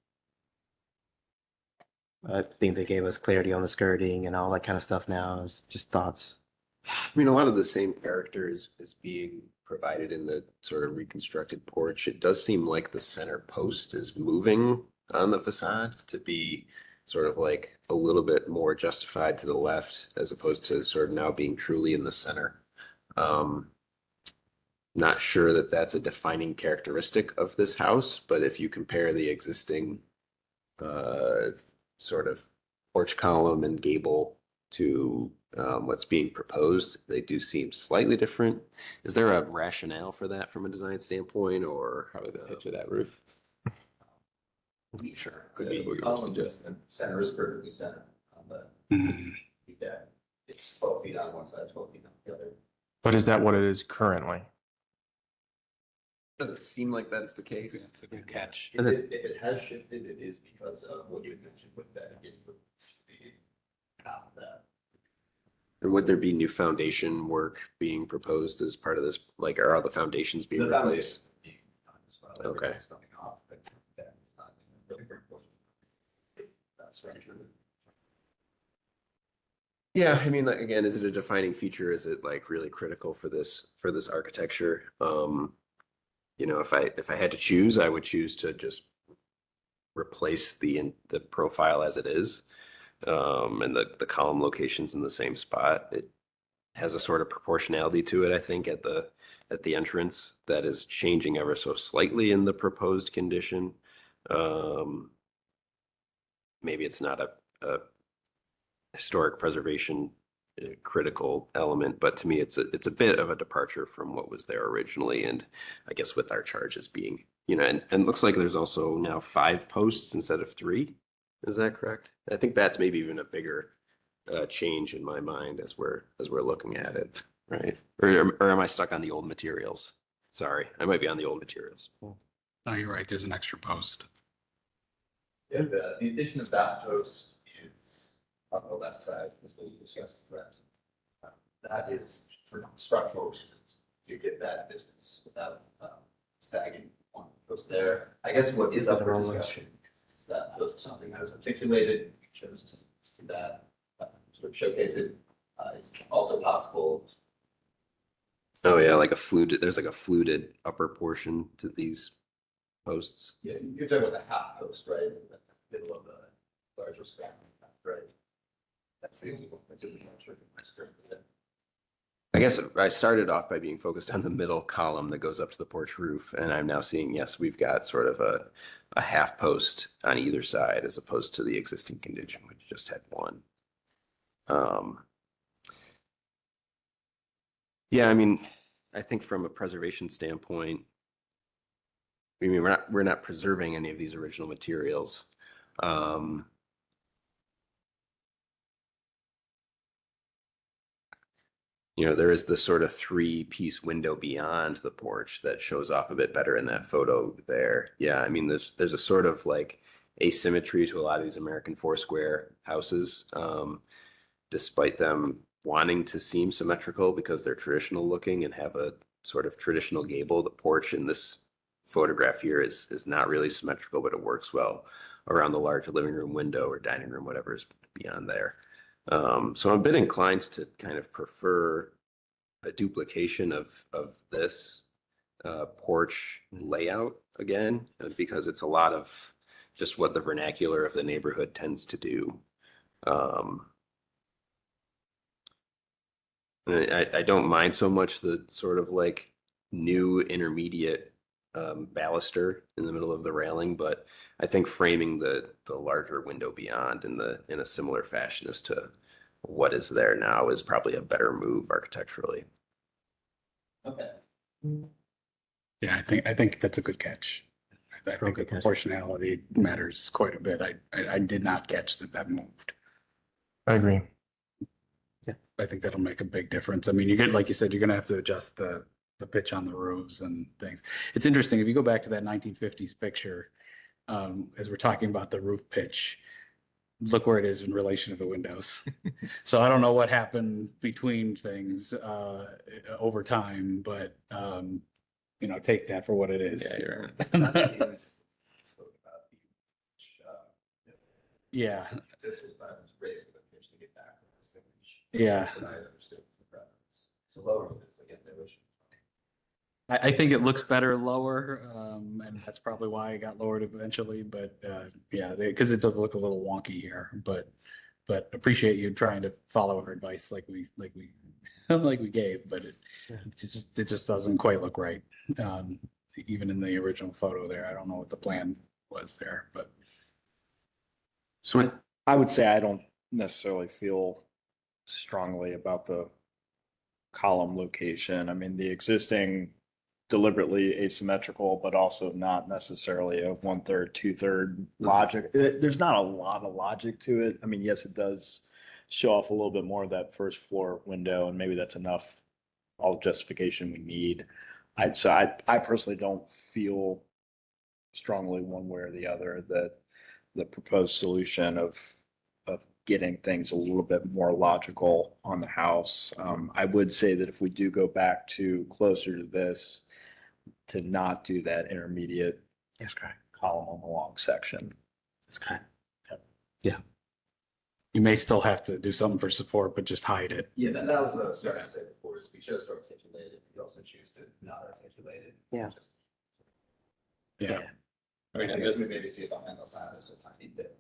I think they gave us clarity on the skirting and all that kind of stuff now. It's just thoughts. I mean, a lot of the same character is being provided in the sort of reconstructed porch. It does seem like the center post is moving on the facade to be sort of like a little bit more justified to the left, as opposed to sort of now being truly in the center. Not sure that that's a defining characteristic of this house, but if you compare the existing sort of porch column and gable to what's being proposed, they do seem slightly different. Is there a rationale for that from a design standpoint, or Probably the pitch of that roof. sure, could be. Center is perfectly centered on the deck. It's 12 feet on one side, 12 feet on the other. But is that what it is currently? Doesn't seem like that's the case. That's a good catch. If it has shifted, it is because of what you mentioned with that getting removed to be half of that. And would there be new foundation work being proposed as part of this? Like, are all the foundations being The replaced? foundation being done as well, Okay. everything's coming off, but that's not really very close. That's right. Yeah, I mean, like, again, is it a defining feature? Is it like really critical for this architecture? You know, if I had to choose, I would choose to just replace the profile as it is, and the column locations in the same spot. It has a sort of proportionality to it, I think, at the entrance that is changing ever so slightly in the proposed condition. Maybe it's not a historic preservation critical element, but to me, it's a bit of a departure from what was there originally. And I guess with our charges being, you know, and it looks like there's also now 5 posts instead of 3. Is that correct? I think that's maybe even a bigger change in my mind as we're looking at it, right? Or am I stuck on the old materials? Sorry, I might be on the old materials. No, you're right. There's an extra post. Yeah, the addition of that post is on the left side, as they discussed, correct? That is for structural reasons, to get that distance without sagging one post there. I guess what is up for discussion is that post something that was articulated, we chose to do that, sort of showcase it. It's also possible. Oh yeah, like there's like a fluted upper portion to these posts. Yeah, you're talking about the half post, right? In the middle of the larger span, right? That's the only one that's in the picture. I guess I started off by being focused on the middle column that goes up to the porch roof, and I'm now seeing, yes, we've got sort of a half post on either side as opposed to the existing condition, which just had one. Yeah, I mean, I think from a preservation standpoint, I mean, we're not preserving any of these original materials. You know, there is this sort of 3-piece window beyond the porch that shows off a bit better in that photo there. Yeah, I mean, there's a sort of like asymmetry to a lot of these American four-square houses, despite them wanting to seem symmetrical because they're traditional looking and have a sort of traditional gable. The porch in this photograph here is not really symmetrical, but it works well around the large living room window or dining room, whatever is beyond there. So I'm a bit inclined to kind of prefer a duplication of this porch layout again, because it's a lot of just what the vernacular of the neighborhood tends to do. I don't mind so much the sort of like new intermediate baluster in the middle of the railing, but I think framing the larger window beyond in a similar fashion as to what is there now is probably a better move architecturally. Okay. Yeah, I think that's a good catch. I think the proportionality matters quite a bit. I did not catch that moved. I agree. I think that'll make a big difference. I mean, like you said, you're gonna have to adjust the pitch on the roofs and things. It's interesting, if you go back to that 1950s picture, as we're talking about the roof pitch, look where it is in relation to the windows. So I don't know what happened between things over time, but you know, take that for what it is. Yeah, you're Yeah. This was about raising the pitch to get back to this image. Yeah. What I understood was the preference. So lower is again, the original. I think it looks better lower, and that's probably why it got lowered eventually. But yeah, because it does look a little wonky here. But appreciate you trying to follow our advice like we like we gave. But it just doesn't quite look right. Even in the original photo there, I don't know what the plan was there, but So I would say I don't necessarily feel strongly about the column location. I mean, the existing deliberately asymmetrical, but also not necessarily a 1/3, 2/3 logic. There's not a lot of logic to it. I mean, yes, it does show off a little bit more of that first floor window, and maybe that's enough, all justification we need. I personally don't feel strongly one way or the other that the proposed solution of getting things a little bit more logical on the house. I would say that if we do go back to closer to this, to not do that intermediate That's correct. column on the long section. That's correct. You may still have to do something for support, but just hide it. Yeah, that was what I was starting to say before, is we chose to articulate it, we also choose to not articulate it. Yeah. Just- Yeah. I mean, I and guess this, we maybe see it behind those ladders, so tiny bit.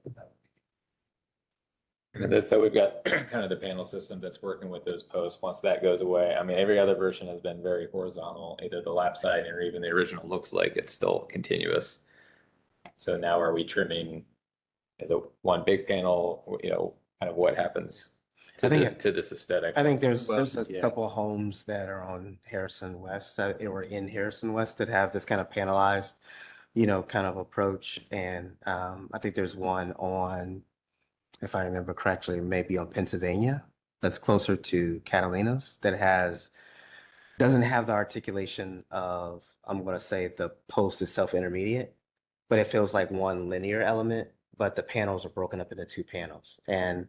and this, that we've got kind of the panel system that's working with those posts. Once that goes away, I mean, every other version has been very horizontal, either the lap side or even the original looks like it's still continuous. So now are we trimming as a one big panel, you know, kind of what happens to I think to this aesthetic? I think there's a yeah. couple of homes that are on Harrison West or in Harrison West that have this kind of panelized, kind of approach. And I think there's one on, if I remember correctly, maybe on Pennsylvania that's closer to Catalina's that doesn't have the articulation of, I'm going to say, the post is self-intermediate, but it feels like one linear element, but the panels are broken up into two panels. And,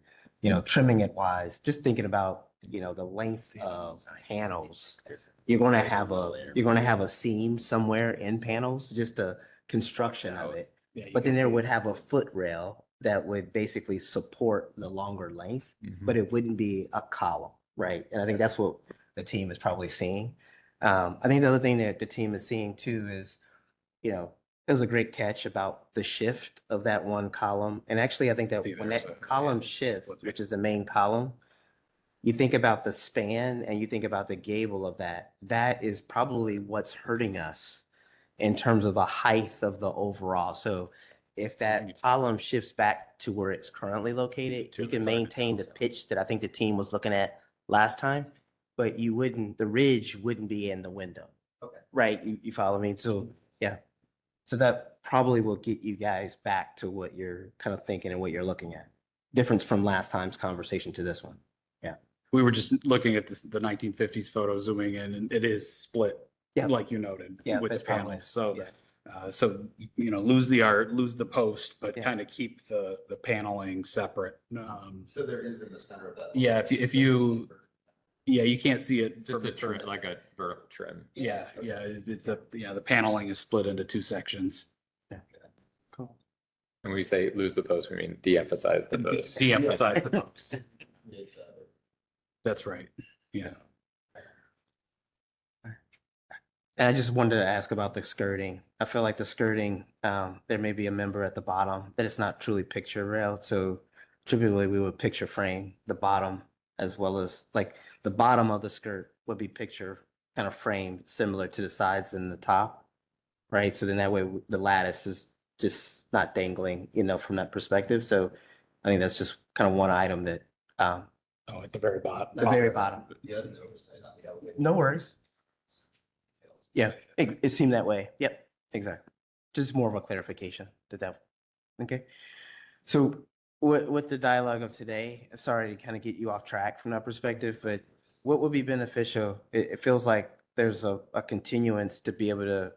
trimming it wise, just thinking about, the length of panels, you're going to have a seam somewhere in panels, just a construction of it. Yeah, you But then can there see would it's- have a foot rail that would basically support the longer length, but it wouldn't be a column, right? And I think that's what the team is probably seeing. I think the other thing that the team is seeing too is, it was a great catch about the shift of that one column. And actually, I think that See, when there's that a- column shift, which is the main column, you think about the span and you think about the gable of that, that is probably what's hurting us in terms of the height of the overall. So if that column shifts back to where it's currently located, you can maintain the pitch that I think the team was looking at last time, but the ridge wouldn't be in the window. Okay. Right? You follow me? So, yeah. So that probably will get you guys back to what you're kind of thinking and what you're looking at. Difference from last time's conversation to this one. We were just looking at the 1950s photo, zooming in, and it is split, Yeah. like you noted, Yeah, with the that's probably- panels. So, yeah. lose the art, lose the post, but Yeah. kind of keep the paneling separate. So there is in the center of that. Yeah, if you- Yeah, you can't see it. Just from- a trim, like a vertical trim. Yeah, the paneling is split into two sections. Cool. And when we say lose the post, we mean de-emphasize the post. De-emphasize the post. That's right. Yeah. And I just wanted to ask about the skirting. I feel like the skirting, there may be a member at the bottom that it's not truly picture rail. So typically we would picture frame the bottom as well as like the bottom of the skirt would be picture kind of framed similar to the sides and the top. Right. So then that way the lattice is just not dangling, from that perspective. So I think that's just kind of one item that, Oh, at the very bottom. the very bottom. Yeah, there's an oversight on the elevation. No worries. Yeah, it seemed that way. Yep, exactly. Just more of a clarification okay. So with the dialogue of today, sorry to kind of get you off track from that perspective, but what would be beneficial? It feels like there's a continuance to be able to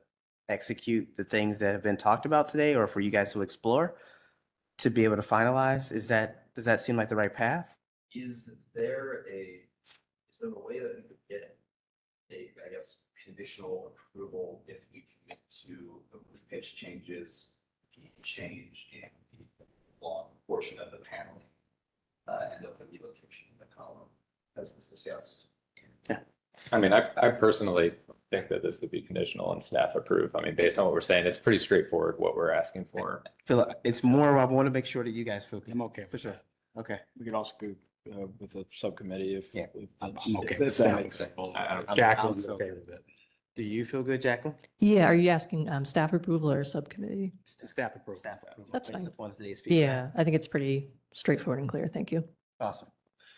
execute the things that have been talked about today, or for you guys to explore, to be able to finalize. Does that seem like the right path? Is there a way that we could get I guess, conditional approval if we commit to the roof pitch changes, change in the long portion of the paneling, and of the relocation of the column, as was discussed? I mean, I personally think that this could be conditional and staff approve. I mean, based on what we're saying, it's pretty straightforward what we're asking for. Feel like it's more, I want to make sure that you guys feel good. I'm okay For sure. Okay. We could also go with a subcommittee if. Yeah. I'm okay If with that that. makes sense. Jacqueline's I'm- okay with it. Do you feel good, Jacqueline? Yeah, are you asking staff approval or subcommittee? Staff approval. Staff approval That's based fine. upon today's feedback. Yeah, I think it's pretty straightforward and clear. Thank you. Awesome.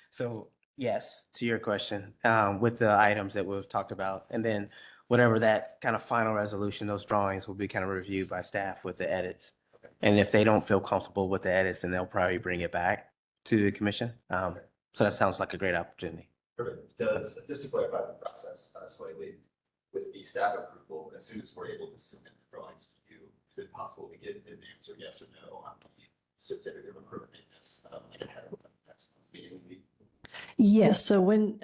So yes, to your question, with the items that we've talked about, and then whatever that kind of final resolution, those drawings will be kind of reviewed by staff with the edits. And if they don't feel comfortable with the edits, then they'll probably bring it back to the commission. So that sounds like a great opportunity. Perfect. Does, just to clarify the process slightly, with the staff approval, as soon as we're able to submit the drawings to you, is it possible to get an answer, yes or no, on the certificate of appropriateness, like ahead of next month's meeting? Yes, so when,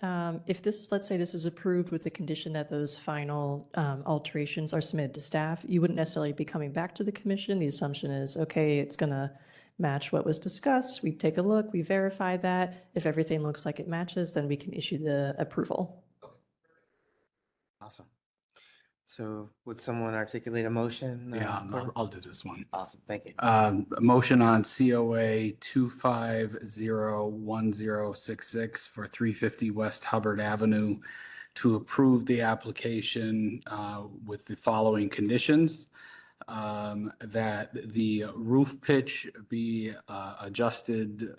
if this, let's say this is approved with the condition that those final alterations are submitted to staff, you wouldn't necessarily be coming back to the commission. The assumption is, okay, it's going to match what was discussed. We take a look, we verify that. If everything looks like it matches, then we can issue the approval. Awesome. So would someone articulate a motion? Yeah, Courtney? I'll do this one. Awesome, thank you. A motion on COA 2501066 for 350 West Hubbard Avenue to approve the application with the following conditions. That the roof pitch be adjusted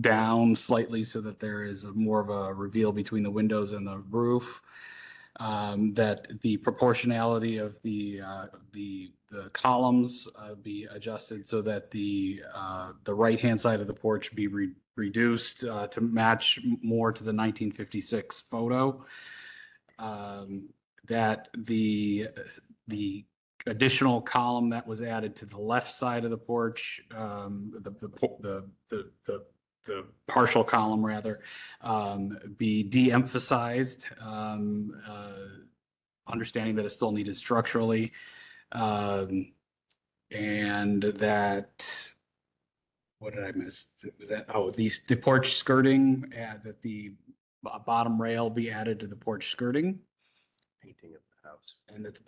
down slightly so that there is more of a reveal between the windows and the roof. That the proportionality of the columns be adjusted so that the right-hand side of the porch be reduced to match more to the 1956 photo. That the additional column that was added to the left side of the porch, the partial column rather, be de-emphasized, understanding that it's still needed structurally. And that, what did I miss? Was that, oh, the porch skirting, that the bottom rail be added to the porch skirting. Painting of the house. And that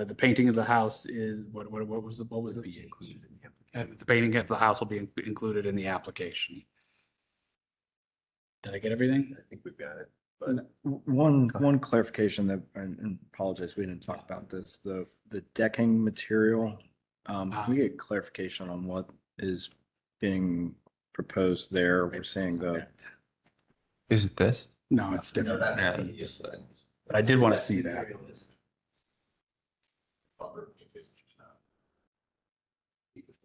the painting of the house is, what was it? Be included in the application. The painting of the house will be included in the application. Did I get everything? I think we've got it, but One clarification that, and apologize, we didn't talk about this, the decking material. Can we get clarification on what is being proposed there? We're seeing the, Is it this? No, it's no, different. that's Yeah. the easiest side. But I did want to see that.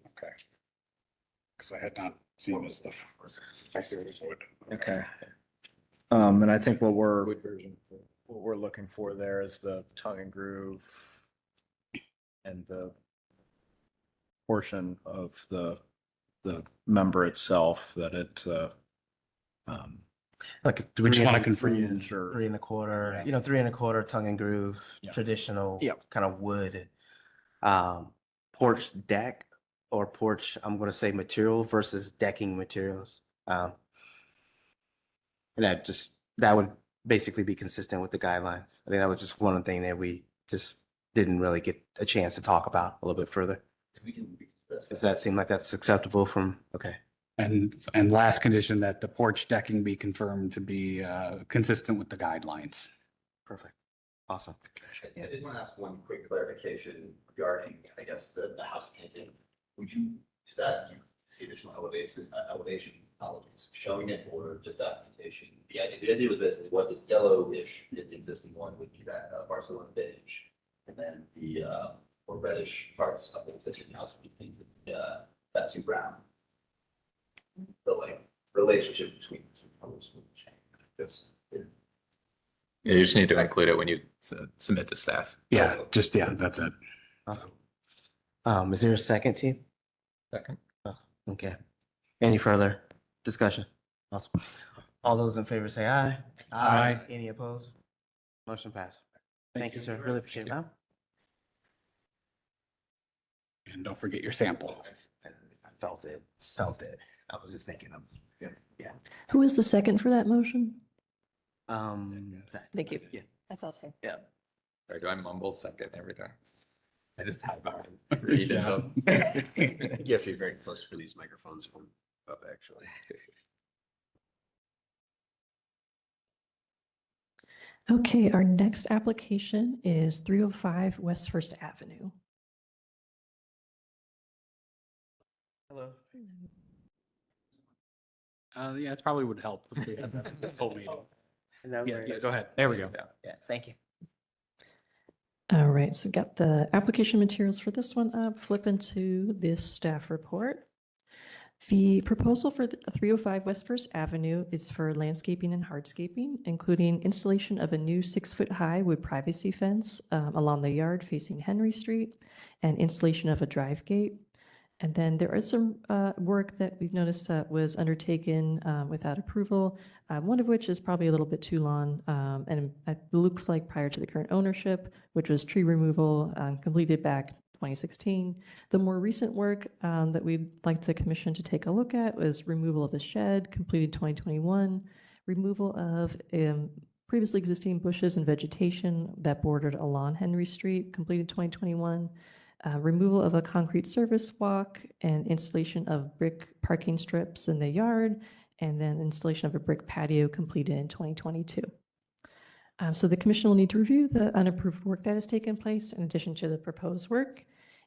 Okay. Because I had not seen this stuff. I see what it's wood. okay. And I think what we're looking for there is the tongue and groove and the portion of the member itself that it, Like, Do we just want to 3 confirm? inch or 3 1/4, Yeah. you know, 3 1/4 tongue and groove, Yeah. traditional Yep. kind of wood. Porch deck or porch, I'm going to say material versus decking materials. And that would basically be consistent with the guidelines. I think that was just one thing that we just didn't really get a chance to talk about a little bit further. We can address Does that seem like that's acceptable from, okay. And last condition that the porch decking be confirmed to be consistent with the guidelines. Perfect. Awesome. I did want to ask one quick clarification regarding, I guess, the house painting. Is that, you see additional elevation elements showing it or just documentation? The idea was basically what is yellowish in the existing one would be that Barcelona beige. And then the more reddish parts of the existing house would be painted that to brown. The like relationship between the two colors would change. You just need to include it when you submit to staff. Yeah, that's it. Awesome. Is there a second, team? Second. Okay. Any further discussion? Awesome. All those in favor say aye. Aye. Any opposed? Motion passed. Thank you, sir. Really appreciate it. And don't forget your sample. I felt it. I was just thinking of, yeah. Who was the second for that motion? Zach. Thank you. Yeah. I thought so. Or do I mumble second every time? I just have about it. Read it up. You have to be very close for these microphones from up, actually. Okay, our next application is 305 West First Avenue. Hello. Yeah, it probably would help if we had that whole meeting. No, Yeah, very- go ahead. There we go. Yeah, thank you. All right, so got the application materials for this one up, flip into this staff report. The proposal for the 305 West First Avenue is for landscaping and hardscaping, including installation of a new 6-foot-high wood privacy fence along the yard facing Henry Street and installation of a drive gate. And then there is some work that we've noticed that was undertaken without approval, one of which is probably a little bit too long, and it looks like prior to the current ownership, which was tree removal completed back 2016. The more recent work that we'd like the commission to take a look at was removal of a shed completed 2021, removal of previously existing bushes and vegetation that bordered along Henry Street completed 2021, removal of a concrete service walk and installation of brick parking strips in the yard, and then installation of a brick patio completed in 2022. So the commission will need to review the unapproved work that has taken place in addition to the proposed work.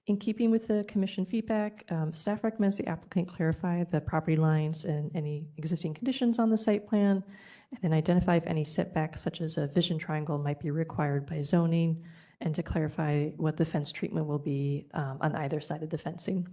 In keeping with the commission feedback, staff recommends the applicant clarify the property lines and any existing conditions on the site plan, and then identify if any setbacks such as a vision triangle might be required by zoning, and to clarify what the fence treatment will be on either side of the fencing.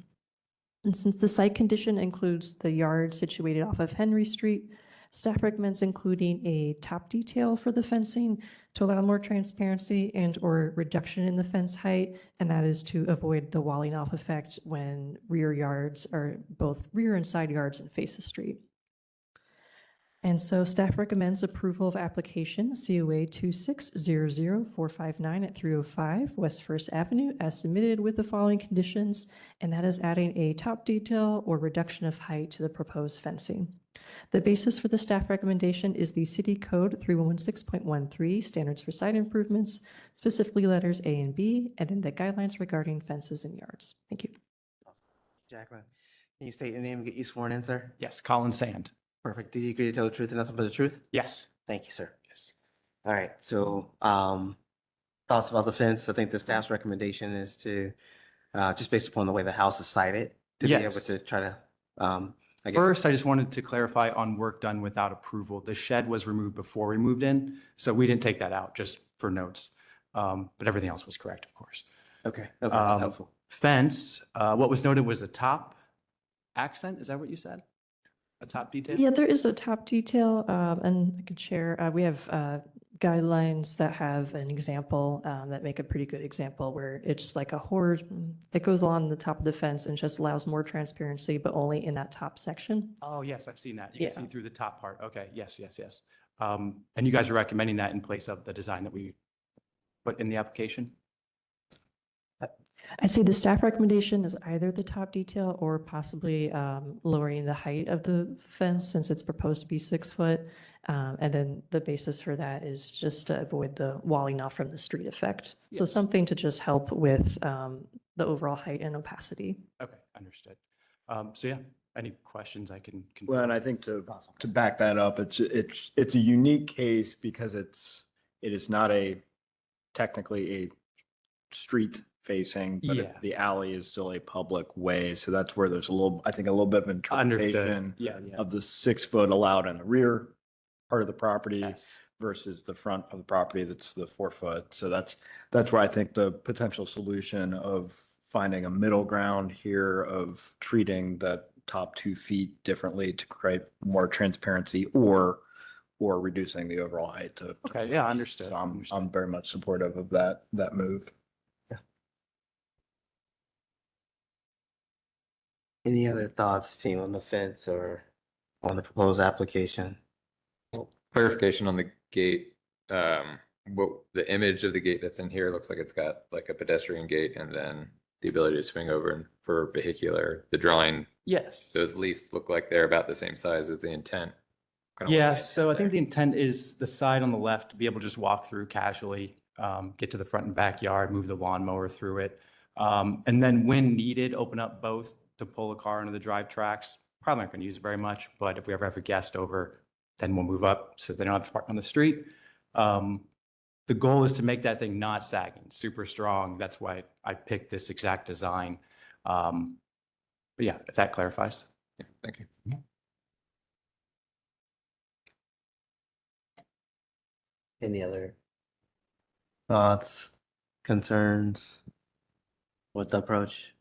And since the site condition includes the yard situated off of Henry Street, staff recommends including a top detail for the fencing to allow more transparency and or reduction in the fence height, and that is to avoid the walling off effect when rear yards are both rear and side yards and face the street. And so staff recommends approval of application COA 2600459 at 305 West First Avenue as submitted with the following conditions, and that is adding a top detail or reduction of height to the proposed fencing. The basis for the staff recommendation is the City Code 3116.13 Standards for Site Improvements, specifically letters A and B, and then the guidelines regarding fences and yards. Thank you. Jacqueline, can you state your name and get you sworn in, sir? Yes, Colin Sand. Perfect. Do you agree to tell the truth and nothing but the truth? Yes. Thank you, sir. Yes. All right, so thoughts about the fence? I think the staff's recommendation is to, just based upon the way the house is sited, to be able Yes. to try to, I guess. First, I just wanted to clarify on work done without approval. The shed was removed before we moved in, so we didn't take that out, just for notes. But everything else was correct, of course. Okay, that's helpful. Fence, what was noted was a top accent. Is that what you said? A top detail? Yeah, there is a top detail, and I could share, we have guidelines that have an example that make a pretty good example where it's like a horse, it goes along the top of the fence and just allows more transparency, but only in that top section. Oh, yes, I've seen that. You can Yeah. see through the top part. Okay, yes, yes, yes. And you guys are recommending that in place of the design that we put in the application? I'd say the staff recommendation is either the top detail or possibly lowering the height of the fence since it's proposed to be 6 foot. And then the basis for that is just to avoid the walling off from the street effect. So Yes. something to just help with the overall height and opacity. Okay, understood. So yeah, any questions I can? Well, and I think to back that up, it's a unique case because it is not technically a street facing, but Yeah. the alley is still a public way. So that's where there's I think a little bit of Understood. interpretation Yeah, yeah. of the 6 foot allowed in the rear part of the property Yes. versus the front of the property that's the 4 foot. So that's where I think the potential solution of finding a middle ground here of treating that top 2 feet differently to create more transparency or reducing the overall height to. Okay, yeah, understood. So I'm Understood. very much supportive of that move. Any other thoughts, team, on the fence or on the proposed application? Clarification on the gate. What the image of the gate that's in here looks like it's got like a pedestrian gate and then the ability to swing over and for vehicular. The drawing, Yes. those leaves look like they're about the same size as the intent. Kinda Yeah, what's the so I intent think the there? intent is the side on the left to be able to just walk through casually, get to the front and backyard, move the lawnmower through it. And then when needed, open up both to pull a car into the drive tracks. Probably not going to use it very much, but if we ever have a guest over, then we'll move up so they don't have to park on the street. The goal is to make that thing not sagging, super strong. That's why I picked this exact design. But yeah, if that clarifies. Yeah, thank you. Any other thoughts, concerns with the approach?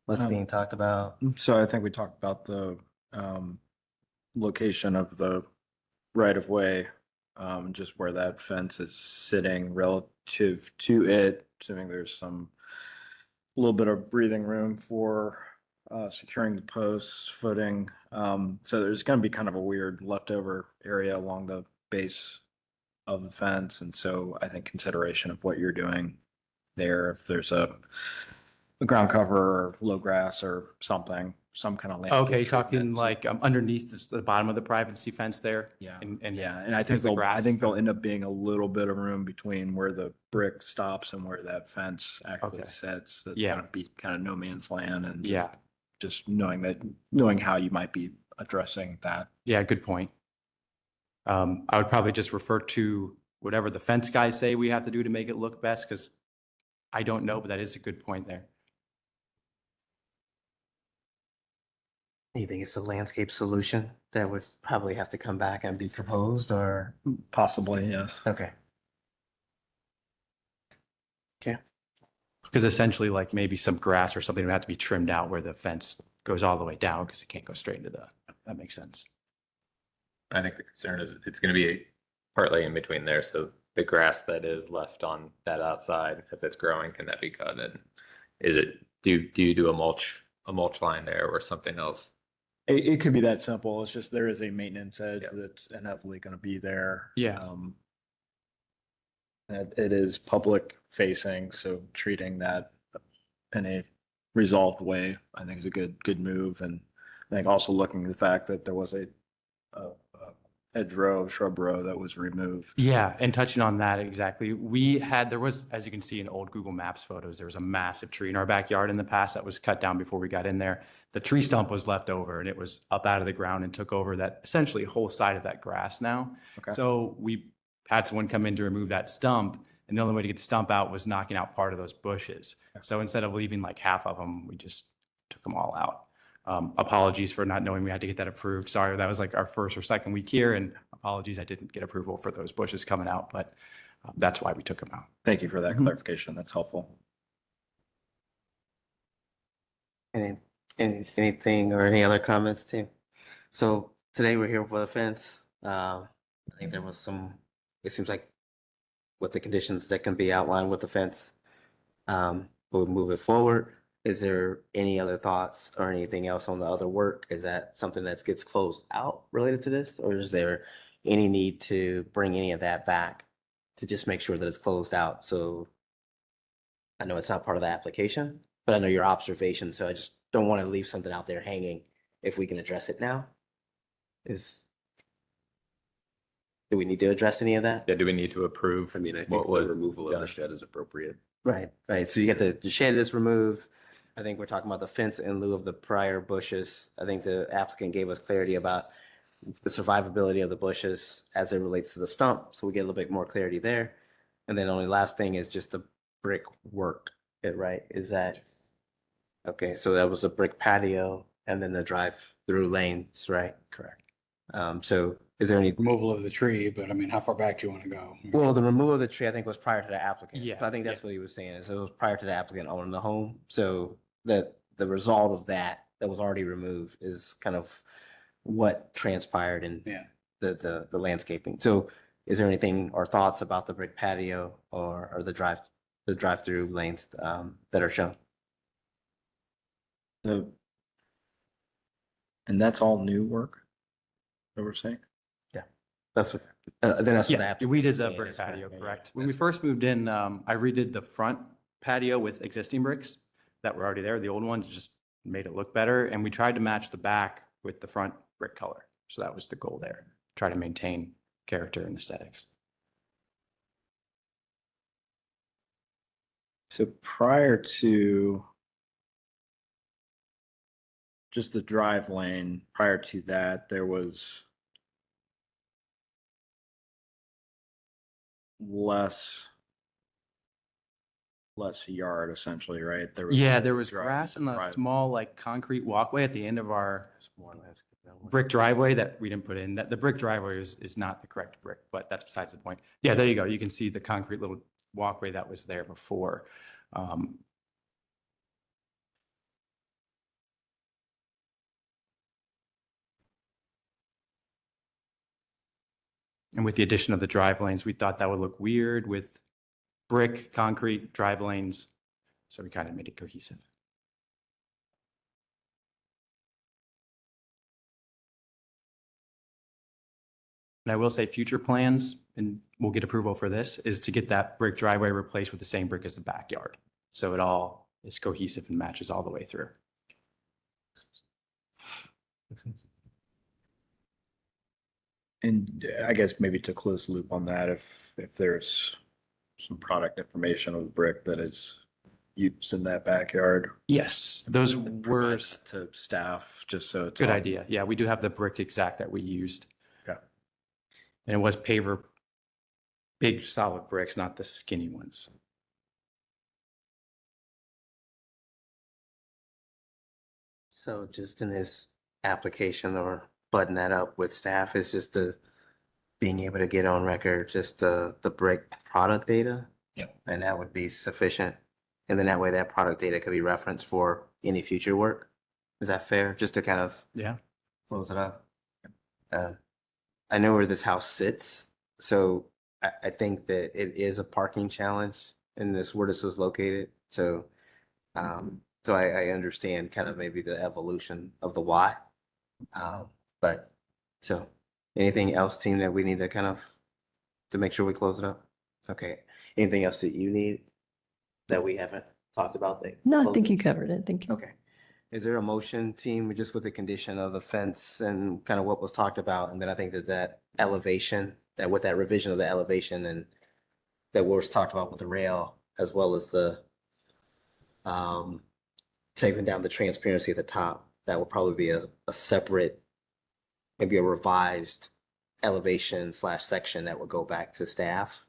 What's being talked about? So I think we talked about the location of the right of way, just where that fence is sitting relative to it, assuming there's some little bit of breathing room for securing the posts, footing. So there's going to be kind of a weird leftover area along the base of the fence. And so I think consideration of what you're doing there, if there's a ground cover or low grass or something, some kind of landscape Okay, talking treatment. like underneath the bottom of the privacy fence there? Yeah. And Yeah, and I think there's the I grass. think there'll end up being a little bit of room between where the brick stops and where that fence actually Okay. sits. That Yeah. kind of be kind of no man's land, and Yeah, just knowing how you might be addressing that. yeah, good point. I would probably just refer to whatever the fence guys say we have to do to make it look best, because I don't know, but that is a good point there. You think it's a landscape solution that would probably have to come back and be proposed, or? Possibly, yes. Okay. Okay. Because essentially, like maybe some grass or something would have to be trimmed out where the fence goes all the way down, because it can't go straight into that makes sense. I think the concern is it's going to be partly in between there. So the grass that is left on that outside as it's growing, can that be cut? And is it, do you do a mulch line there or something else? It could be that simple. It's just there is a maintenance edge Yeah. that's inevitably going to be there. Yeah. It is public facing, so treating that in a resolved way, I think is a good move. And I think also looking at the fact that there was a hedgerow, shrub row that was removed. Yeah, and touching on that exactly, there was, as you can see in old Google Maps photos, there was a massive tree in our backyard in the past that was cut down before we got in there. The tree stump was left over and it was up out of the ground and took over that essentially whole side of that grass now. Okay. So we had someone come in to remove that stump, and the only way to get the stump out was knocking out part of those bushes. So instead of leaving like half of them, we just took them all out. Apologies for not knowing we had to get that approved. Sorry, that was like our first or second week here, and apologies I didn't get approval for those bushes coming out, but that's why we took them out. Thank you for that clarification. That's helpful. Anything or any other comments, too? So today we're here for the fence. I think there was it seems like with the conditions that can be outlined with the fence, we'll move it forward. Is there any other thoughts or anything else on the other work? Is that something that gets closed out related to this? Or is there any need to bring any of that back to just make sure that it's closed out? So I know it's not part of the application, but I know your observation, so I just don't want to leave something out there hanging if we can address it now. Do we need to address any of that? Yeah, do we need to approve? I mean, I think what the was removal of done? the shed is appropriate. Right. So you get the shed is removed. I think we're talking about the fence in lieu of the prior bushes. I think the applicant gave us clarity about the survivability of the bushes as it relates to the stump. So we get a little bit more clarity there. And then only last thing is just the brick work, right? Is that, okay, so that was a brick patio and then the drive-through lanes, right? Correct. So is there any, Removal of the tree, but I mean, how far back do you want to go? well, the removal of the tree, I think was prior to the applicant. Yeah, So I think that's what he was saying, is it was prior to the applicant owning the home. So that the result of that was already removed is kind of what transpired in Yeah. the landscaping. So is there anything or thoughts about the brick patio or the drive-through lanes that are shown? And that's all new work that we're saying? That's what, then that's what the Yeah, applicant we did was the saying brick is correct. patio, Yeah, correct. yeah. When we first moved in, I redid the front patio with existing bricks that were already there. The old ones just made it look better. And we tried to match the back with the front brick color. So that was the goal there, try to maintain character and aesthetics. So prior to just the drive lane, prior to that, there was less yard essentially, right? Yeah, there was drive- grass and a drive. small like concrete walkway at the end of our brick driveway that we didn't put in. That the brick driveway is not the correct brick, but that's besides the point. Yeah, there you go. You can see the concrete little walkway that was there before. And with the addition of the drive lanes, we thought that would look weird with brick, concrete, drive lanes. So we kind of made it cohesive. And I will say future plans, and we'll get approval for this, is to get that brick driveway replaced with the same brick as the backyard. So it all is cohesive and matches all the way through. And I guess maybe to close the loop on that, if there's some product information of the brick that is used in that backyard. Yes, those were Provides to staff, just so it's. good all- idea. Yeah, we do have the brick exact that we used. Okay. And it was paver, big solid bricks, not the skinny ones. So just in this application or button that up with staff is just the being able to get on record, just the brick product data. Yep. And that would be sufficient. And then that way that product data could be referenced for any future work. Is that fair? Just to kind of Yeah. close it up. I know where this house sits, so I think that it is a parking challenge in this where this is located. So, so I understand kind of maybe the evolution of the why. But so anything else, team, that we need to kind of to make sure we close it up? Okay. Anything else that you need that we haven't talked about? No, I think you covered it. Thank you. Okay. Is there a motion, team, just with the condition of the fence and kind of what was talked about? And then I think that elevation, that with that revision of the elevation and that was talked about with the rail, as well as the taking down the transparency at the top, that will probably be a separate, maybe a revised elevation / section that would go back to staff.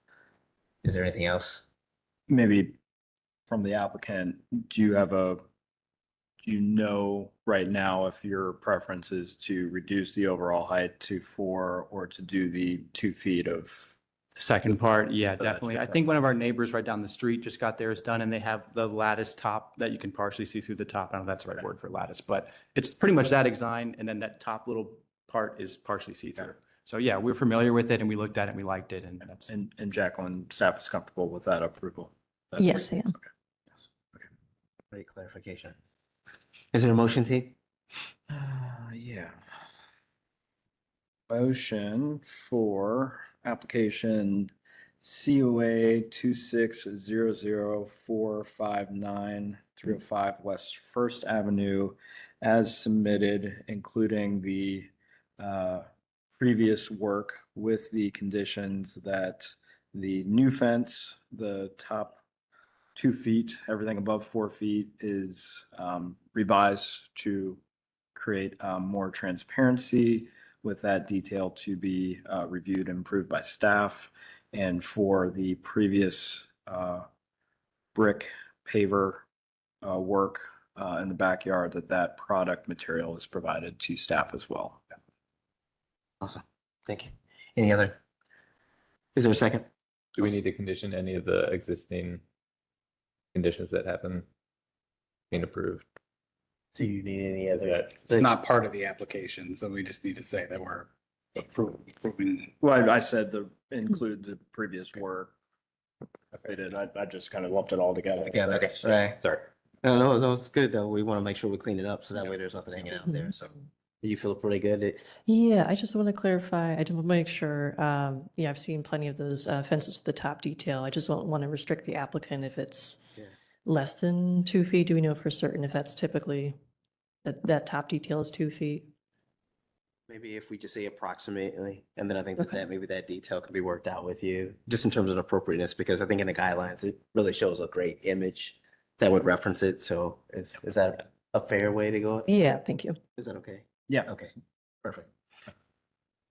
Is there anything else? Maybe from the applicant, do you know right now if your preference is to reduce the overall height to 4 or to do the 2 feet of? The second part, yeah, that's definitely. I okay. think one of our neighbors right down the street just got theirs done and they have the lattice top that you can partially see through the top. I don't know if that's the right word for lattice, but it's pretty much that design. And then that top little part is partially see-through. So yeah, we're familiar with it and we looked at it and we liked it and that's. And Jacqueline, staff is comfortable with that approval? That's Yes, I am. Great clarification. Is there a motion, team? Yeah. Motion for application COA 2600459 West First Avenue as submitted, including the previous work with the conditions that the new fence, the top 2 feet, everything above 4 feet is revised to create more transparency, with that detail to be reviewed and approved by staff. And for the previous brick paver work in the backyard, that product material is provided to staff as well. Awesome. Thank you. Any other? Is there a second? Do we need to condition any of the existing conditions that happen being approved? Do you need any Is other? that It's not part of the application, so we just need to say that we're approving. Well, I said include the previous work. They did. I just kind of lumped it all together. Together, right? Sorry. No, it's good though. We want to make sure we clean it up so that way there's nothing hanging out there. So you feel pretty good? Yeah, I just want to clarify. I just want to make sure. Yeah, I've seen plenty of those fences with the top detail. I just don't want to restrict the applicant if it's less than 2 feet. Do we know for certain if that's typically that top detail is 2 feet? Maybe if we just say approximately, and then I think that, Okay. maybe that detail can be worked out with you, just in terms of appropriateness, because I think in the guidelines, it really shows a great image that would reference it. So is that a fair way to go? Yeah, thank you. Is that okay? Yeah. Okay, perfect.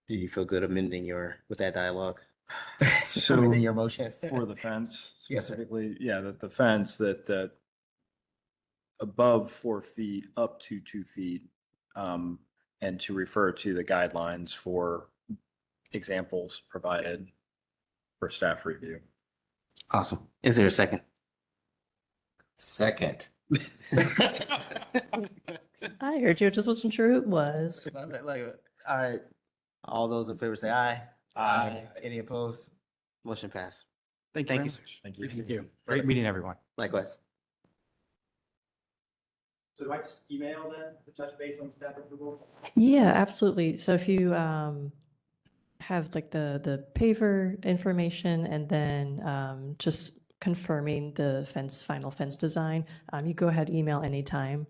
Do you feel good amending with that dialogue? So Amending your motion? for the fence Yes, sir. specifically, yeah, that the fence that above 4 feet up to 2 feet, and to refer to the guidelines for examples provided for staff review. Awesome. Is there a second? Second. I heard you. I just wasn't sure who it was. All right. All those in favor say aye. Any opposed? Motion passed. Thank Thank very you, much. sir. Thank you. Thank you. Great meeting, everyone. Likewise. So do I just email them to touch base on staff approval? Yeah, absolutely. So if you have like the paver information and then just confirming the final fence design, you go ahead, email anytime.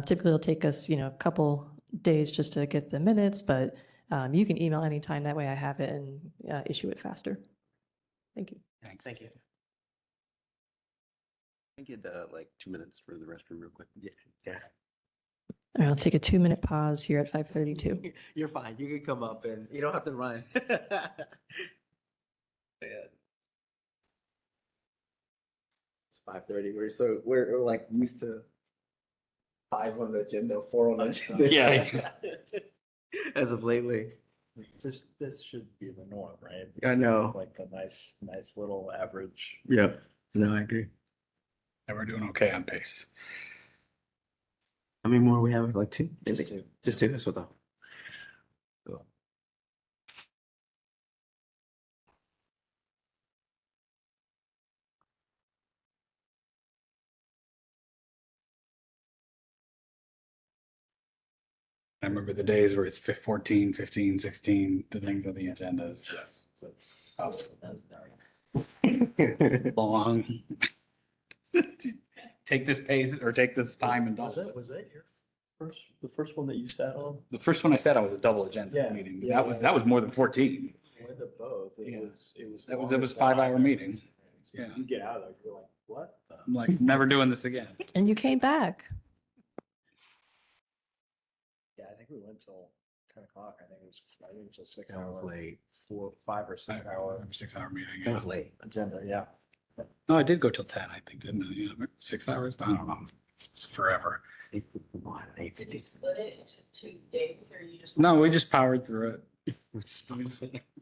Typically it'll take us, a couple days just to get the minutes, but you can email anytime. That way I have it and issue it faster. Thank you. Thanks. Thank you. I get like 2 minutes for the restroom real quick. Yeah. All right, I'll take a 2-minute pause here at 5:32. You're fine. You can come up and you don't have to run. Yeah. It's 5:30. We're like used to 5 on the agenda, 4 on the agenda. Yeah. As of lately. This should be the norm, right? I know. Like a nice little average. Yep. No, I agree. And we're doing okay on pace. How many more we have? Like 2? Just Maybe. 2. Just 2. That's what though. Cool. I remember the days where it's 14, 15, 16, the things on the agendas. Yes. So it's. Long. Take this pace or take this time and double it. Was that your the first one that you sat on? The first one I said I was a double agenda Yeah, meeting, but yeah, that was more than 14. Went to both. Yeah. It was. It was a 5-hour meeting. Yeah. You get out of there, you're like, what? I'm like, never doing this again. And you came back. Yeah, I think we went till 10 o'clock. I think it was a 6 That was hour, late. 5 or 6 hour 6-hour meeting. That Yeah. was late. agenda. Yeah. No, I did go till 10, I think, didn't I? Yeah, 6 hours. I don't know. It's forever. 8:50. Did you split it into 2 days or you just? No, we just powered through it. It's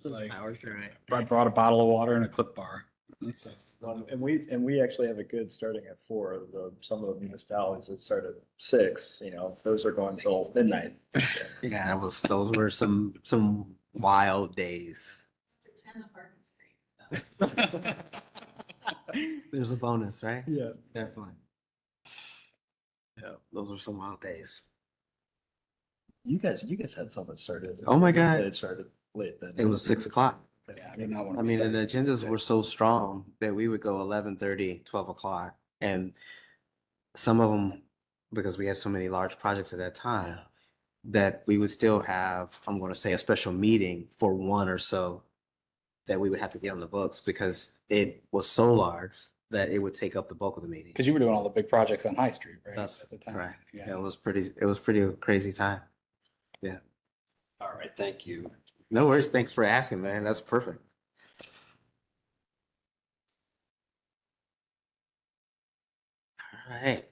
like- hours, right? I brought a bottle of water and a clip bar. That's it. And we actually have a good starting at 4. Some of the municipalities that start at 6, those are going till midnight. Yeah, those were some wild days. 10 apartment street. There's a bonus, right? Yeah. Definitely. Yeah, those were some wild days. You guys had something started. Oh my God. It started late then. It was 6 o'clock. Yeah, I did not want I to. mean, and the agendas were so strong that we would go 11:30, 12 o'clock. And some of them, because we had so many large projects at that time, that we would still have, I'm going to say, a special meeting for one or so that we would have to get on the books because it was so large that it would take up the bulk of the meeting. Because you were doing all the big projects on High Street, right? That's At the time. right. Yeah. Yeah, it was pretty crazy time. All right, thank you. No worries. Thanks for asking, man. That's perfect. All right.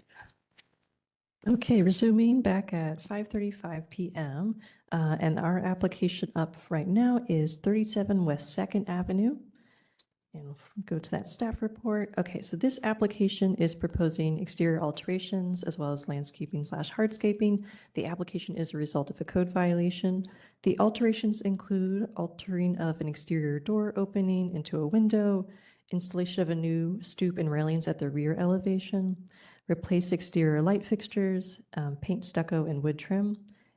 Okay, resuming back at 5:35 PM. And our application up right now is 37 West 2nd Avenue. And we'll go to that staff report. Okay, so this application is proposing exterior alterations as well as landscaping/hardscaping. The application is a result of a code violation. The alterations include altering of an exterior door opening into a window, installation of a new stoop and railings at the rear elevation, replace exterior light fixtures, paint stucco and wood trim.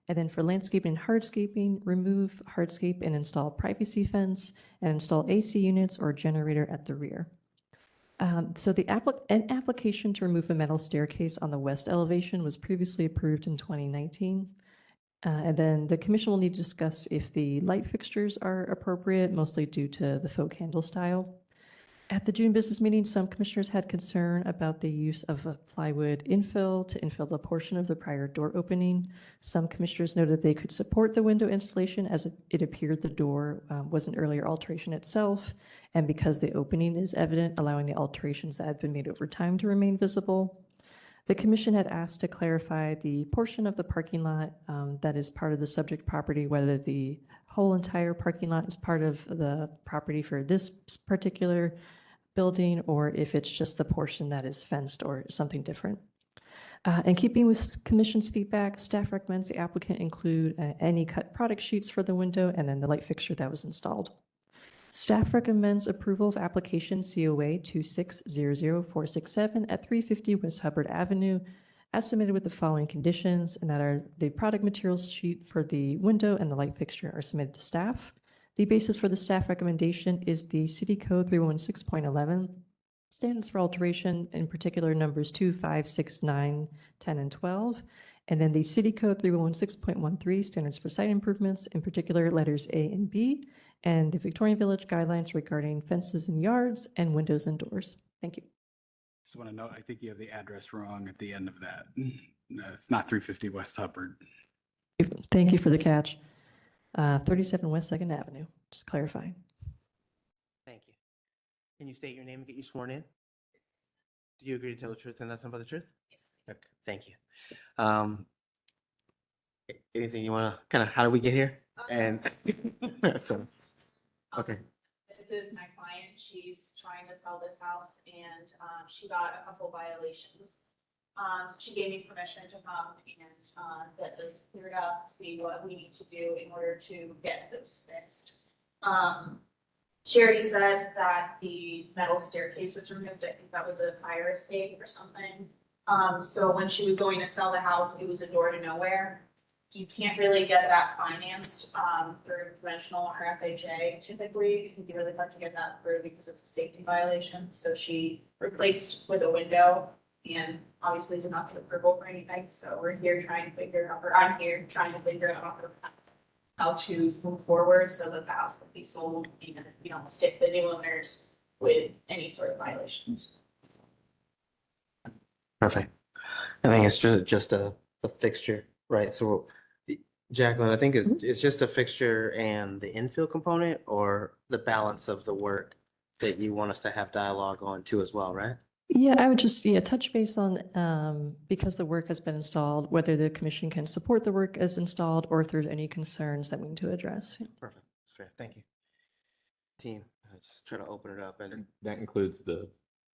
And then for landscaping and hardscaping, remove hardscape and install privacy fence and install AC units or generator at the rear. So an application to remove a metal staircase on the west elevation was previously approved in 2019. And then the commission will need to discuss if the light fixtures are appropriate, mostly due to the faux candle style. At the June business meeting, some commissioners had concern about the use of a plywood infill to infill a portion of the prior door opening. Some commissioners noted they could support the window installation as it appeared the door was an earlier alteration itself, and because the opening is evident, allowing the alterations that have been made over time to remain visible. The commission had asked to clarify the portion of the parking lot that is part of the subject property, whether the whole entire parking lot is part of the property for this particular building, or if it's just the portion that is fenced or something different. In keeping with commission's feedback, staff recommends the applicant include any cut product sheets for the window and then the light fixture that was installed. Staff recommends approval of application COA 2600467 at 350 West Hubbard Avenue as submitted with the following conditions, and that are the product materials sheet for the window and the light fixture are submitted to staff. The basis for the staff recommendation is the City Code 316.11 standards for alteration, in particular numbers 2, 5, 6, 9, 10, and 12. And then the City Code 3116.13 standards for site improvements, in particular letters A and B, and the Victorian Village guidelines regarding fences and yards and windows and doors. Thank you. Just want to note, I think you have the address wrong at the end of that. No, it's not 350 West Hubbard. Thank you for the catch. 37 West Second Avenue, just clarifying. Thank you. Can you state your name and get you sworn in? Do you agree to tell the truth and nothing but the truth? Yes. Okay, thank you. Anything you want to kind of, how do we get here? And so, okay. This is my client. She's trying to sell this house and she got a couple violations. So she gave me permission to come and get those cleared up, see what we need to do in order to get those fixed. She already said that the metal staircase was removed. I think that was a fire escape or something. So when she was going to sell the house, it was a door to nowhere. You can't really get that financed through conventional or FHA typically. You'd really like to get that through because it's a safety violation. So she replaced with a window and obviously did not get approval for anything. So we're here trying to figure out, or I'm here trying to figure out how to move forward so that the house can be sold and we don't stick the new owners with any sort of violations. Perfect. I think it's just a fixture, right? So Jacqueline, I think it's just a fixture and the infill component or the balance of the work that you want us to have dialogue on too as well, right? Yeah, I would just, touch base on, because the work has been installed, whether the commission can support the work as installed or if there's any concerns that we need to address. Perfect. That's fair. Thank you. Team, let's try to open it up and That includes the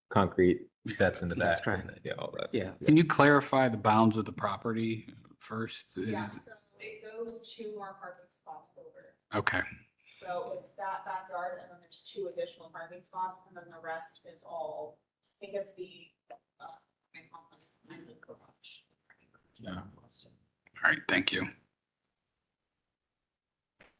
concrete steps in the That's back. correct. And yeah, all that. yeah. Can you clarify the bounds of the property first? Yeah, so it goes 2 more parking spots over. Okay, So it's that backyard and then there's 2 additional parking spots and then the rest is all, I think it's the complex behind the garage. Yeah. all right, thank you.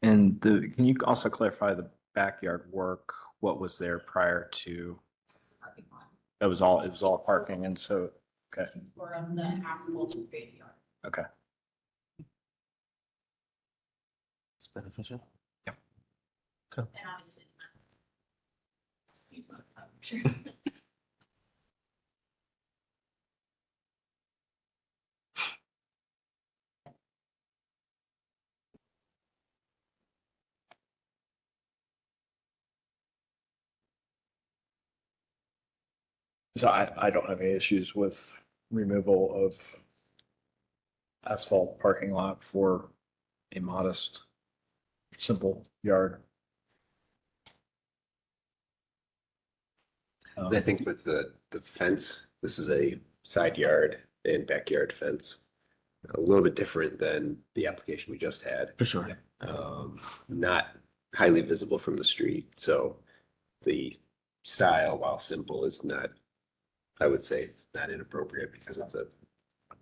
And can you also clarify the backyard work? What was there prior to? It's a parking lot. It was all parking, and so, okay, Or on the asphalt to create the yard. okay. It's beneficial. And obviously. Excuse me. So I don't have any issues with removal of asphalt parking lot for a modest, simple yard. I think with the fence, this is a side yard and backyard fence. A little bit different than the application we just had. For sure. Not highly visible from the street, so the style, while simple, is not, I would say, not inappropriate because it's a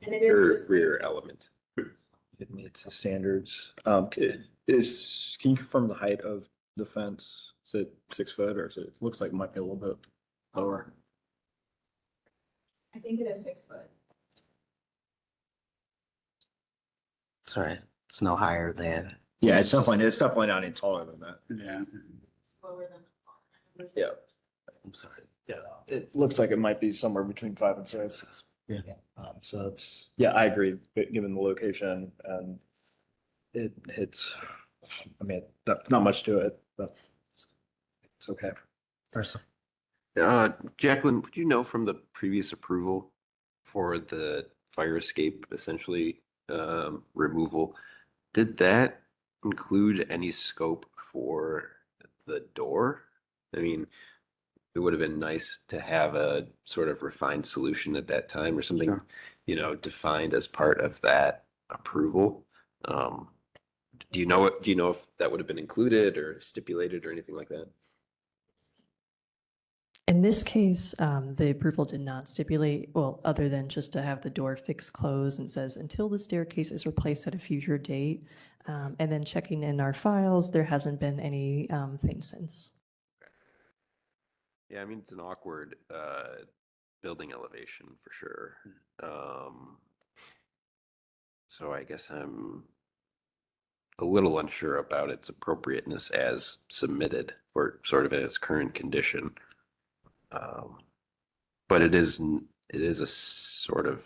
And it is the rear element. It meets the standards. Can you confirm the height of the fence? Is it 6 foot or it looks like it might be a little bit lower? I think it is 6 foot. Sorry, it's no higher than. Yeah, it's definitely not any taller than that. Yeah, It's lower than the. Yeah. I'm sorry. Yeah, it looks like it might be somewhere between 5 and 6. Yeah. So it's, yeah, I agree, but given the location and it hits, I mean, not much to it, but it's okay. Person. Jacqueline, would you know from the previous approval for the fire escape, essentially, removal, did that include any scope for the door? I mean, it would have been nice to have a sort of refined solution at that time or something, Sure. defined as part of that approval. Do you know what, do you know if that would have been included or stipulated or anything like that? In this case, the approval did not stipulate, well, other than just to have the door fixed closed and says until the staircase is replaced at a future date. And then checking in our files, there hasn't been any thing since. Yeah, I mean, it's an awkward building elevation for sure. So I guess I'm a little unsure about its appropriateness as submitted or sort of in its current condition. But it is a sort of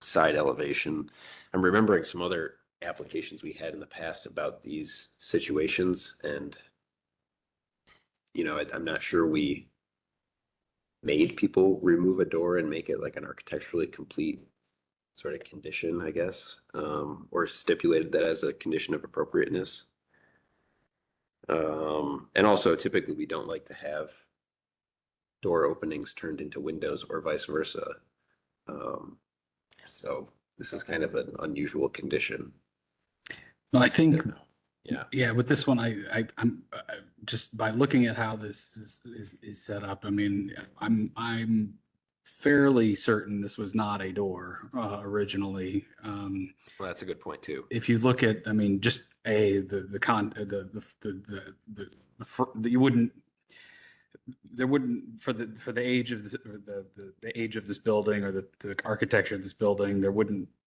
side elevation. I'm remembering some other applications we had in the past about these situations, and I'm not sure we made people remove a door and make it like an architecturally complete sort of condition, I guess, or stipulated that as a condition of appropriateness. And also typically we don't like to have door openings turned into windows or vice versa. So this is kind of an unusual condition. Well, I think, Yeah. yeah, with this one, I'm just by looking at how this is set up. I mean, I'm fairly certain this was not a door originally. Well, that's a good point too. If you look at, I mean, just you wouldn't. There wouldn't for the age of the age of this building or the architecture of this building,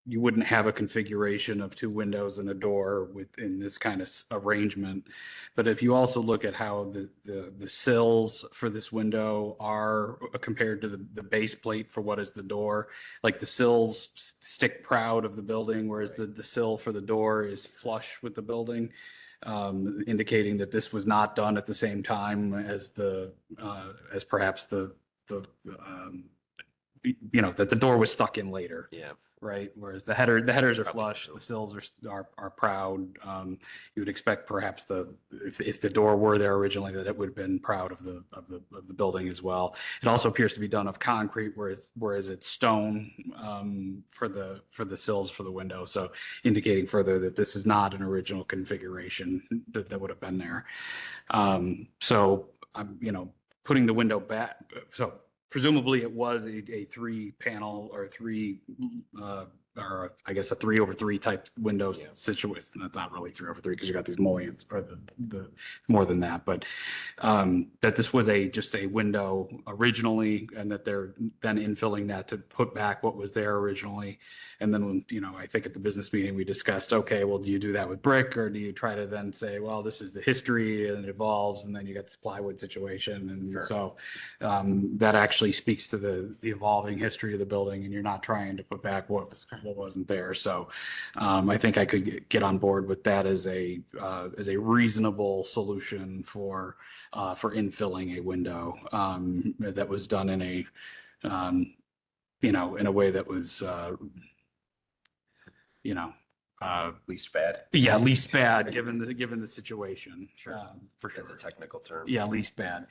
you wouldn't have a configuration of two windows and a door within this kind of arrangement. But if you also look at how the sills for this window are compared to the base plate for what is the door, like the sills stick proud of the building, whereas the sill for the door is flush with the building. Indicating that this was not done at the same time as perhaps that the door was stuck in later. Yeah. Right. Whereas the headers are flush, the sills are proud. You would expect perhaps if the door were there originally, that it would have been proud of the building as well. It also appears to be done of concrete, whereas it's stone for the sills for the window. So indicating further that this is not an original configuration that would have been there. So putting the window back. So presumably it was a 3-panel or or I guess a 3/3 type window situation. That's not really 3/3 because you got these mullions or the more than that, but that this was just a window originally, and that they're then infilling that to put back what was there originally. And then when, I think at the business meeting, we discussed, okay, well, do you do that with brick, or do you try to then say, well, this is the history and it evolves, and then you got this plywood situation. And so that actually speaks to the evolving history of the building, and you're not trying to put back what wasn't there. So I think I could get on board with that as a reasonable solution for infilling a window that was done in a in a way that was Least bad. Yeah, least bad given the situation. Sure. For sure. That's a technical term. Yeah, least bad.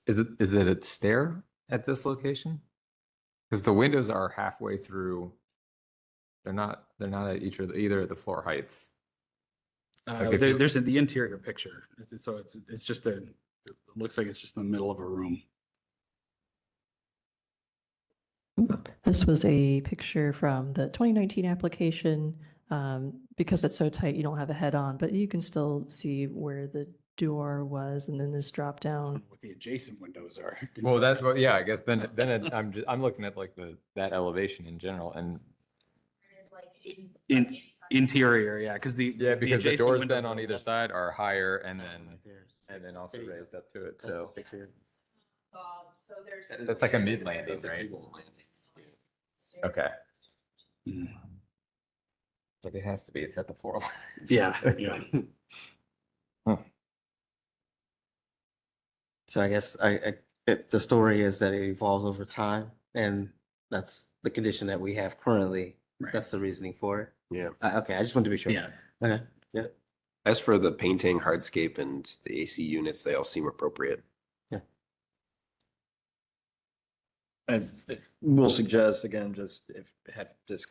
Is it a stair at this location? Because the windows are halfway through. They're not at either of the floor heights. Like if There's the interior picture. It's just it looks like it's just in the middle of a room. This was a picture from the 2019 application. Because it's so tight, you don't have a head on, but you can still see where the door was, and then this drop down. What the adjacent windows are. Yeah, I guess I'm looking at like that elevation in general, and It's like Interior, yeah, because because the adjacent doors windows then on are either less- side are higher and then also raised up to it. So So there's. that's like a mid landing, right? Okay. Mm. It's like it has to be. It's at the floor line. Yeah, yeah. So I guess the story is that it evolves over time, and that's the condition that we have currently. Right. That's the reasoning for it. Yeah. Okay, I just wanted to be sure. Yeah. Okay, yeah. As for the painting, hardscape, and the AC units, they all seem appropriate. And we'll suggest, again, just if had this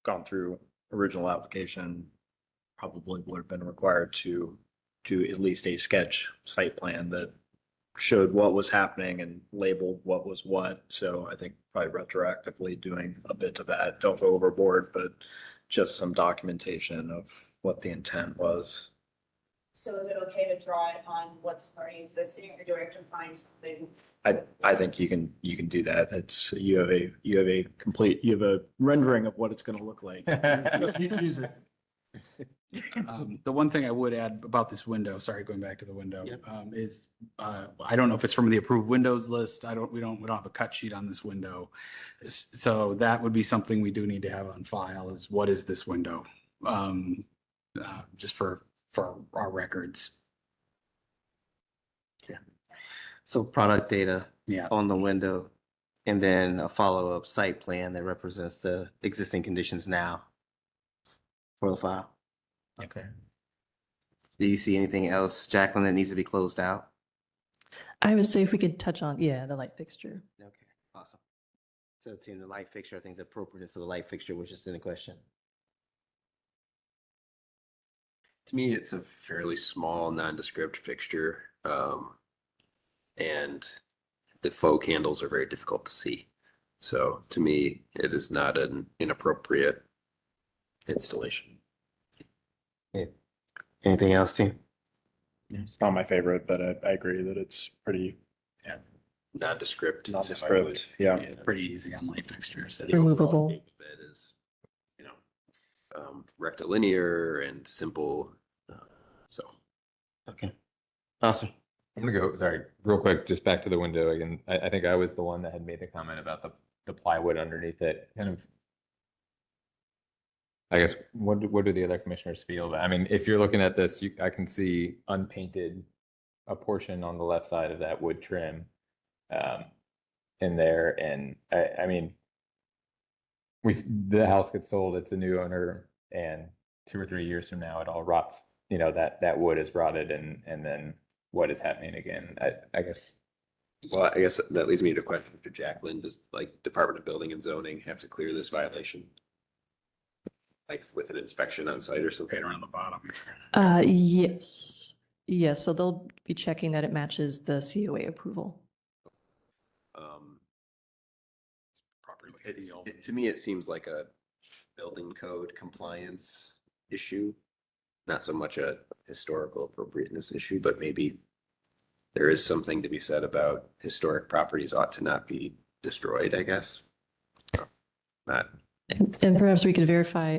gone through original application, probably would have been required to do at least a sketch site plan that showed what was happening and labeled what was what. So I think probably retroactively doing a bit of that, don't go overboard, but just some documentation of what the intent was. So is it okay to draw it on what's already existing, or do I have to find something? I think you can do that. It's, you have a rendering of what it's going to look like. Use it. The one thing I would add about this window, sorry, going back to the window, Yep. is I don't know if it's from the approved windows list. We don't have a cut sheet on this window. So that would be something we do need to have on file, is what is this window? Just for our records. So product data Yeah. on the window, and then a follow-up site plan that represents the existing conditions now for the file. Okay. Do you see anything else, Jacqueline, that needs to be closed out? I would say if we could touch on, yeah, the light fixture. Okay, awesome. So team, the light fixture, I think the appropriateness of the light fixture was just in the question. To me, it's a fairly small nondescript fixture. And the faux candles are very difficult to see. So to me, it is not an inappropriate installation. Anything else, team? It's not my favorite, but I agree that it's pretty Nondescript. nondescript. Yeah. Pretty easy on light fixtures. The overall Removable. shape of it is, rectilinear and simple. So. Okay, awesome. I'm gonna go, sorry, real quick, just back to the window again. I think I was the one that had made the comment about the plywood underneath it. Kind of, I guess, what do the other commissioners feel? I mean, if you're looking at this, I can see unpainted, a portion on the left side of that wood trim in there. And I mean, the house gets sold, it's a new owner, and 2 or 3 years from now, it all rots, that wood is rotted, and then what is happening again? I guess. Well, I guess that leads me to a question for Jacqueline. Does Department of Building and Zoning have to clear this violation? Like with an inspection on site or something? Right around the bottom. Yes. Yes, so they'll be checking that it matches the COA approval. To me, it seems like a building code compliance issue, not so much a historical appropriateness issue, but maybe there is something to be said about historic properties ought to not be destroyed, I guess. Not. And perhaps we could verify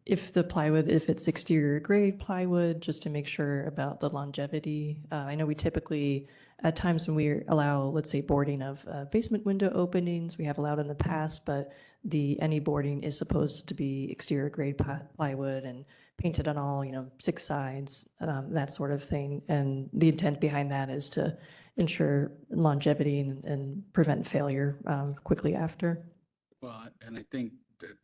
if the plywood, if it's exterior grade plywood, just to make sure about the longevity. I know we typically, at times when we allow, let's say, boarding of basement window openings, we have allowed in the past, but any boarding is supposed to be exterior grade plywood and painted on all, 6 sides, that sort of thing. And the intent behind that is to ensure longevity and prevent failure quickly after. Well, and I think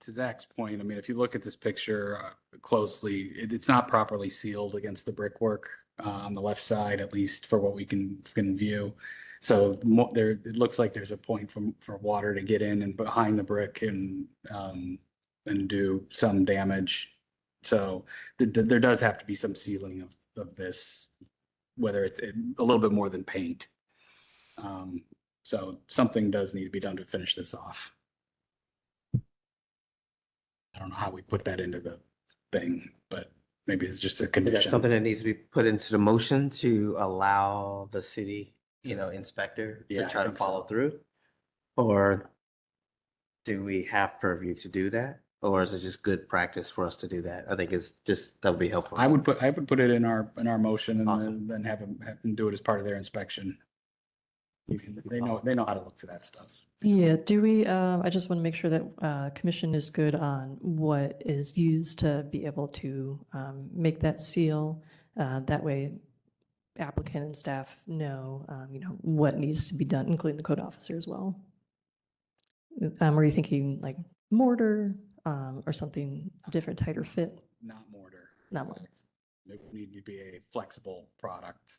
to Zach's point, I mean, if you look at this picture closely, it's not properly sealed against the brickwork on the left side, at least for what we can view. So it looks like there's a point for water to get in and behind the brick and do some damage. So there does have to be some sealing of this, whether it's a little bit more than paint. So something does need to be done to finish this off. I don't know how we put that into the thing, but maybe it's just a Is condition. that something that needs to be put into the motion to allow the city, inspector Yeah, to I try to think so. follow through? Or do we have purview to do that? Or is it just good practice for us to do that? I think that would be helpful. I would put it in our motion and Awesome. then have them do it as part of their inspection. They know how to look for that stuff. Yeah, I just want to make sure that commission is good on what is used to be able to make that seal. That way applicant and staff know, what needs to be done, including the code officer as well. Are you thinking like mortar or something different, tighter fit? Not mortar. Not mortar. It would need to be a flexible product.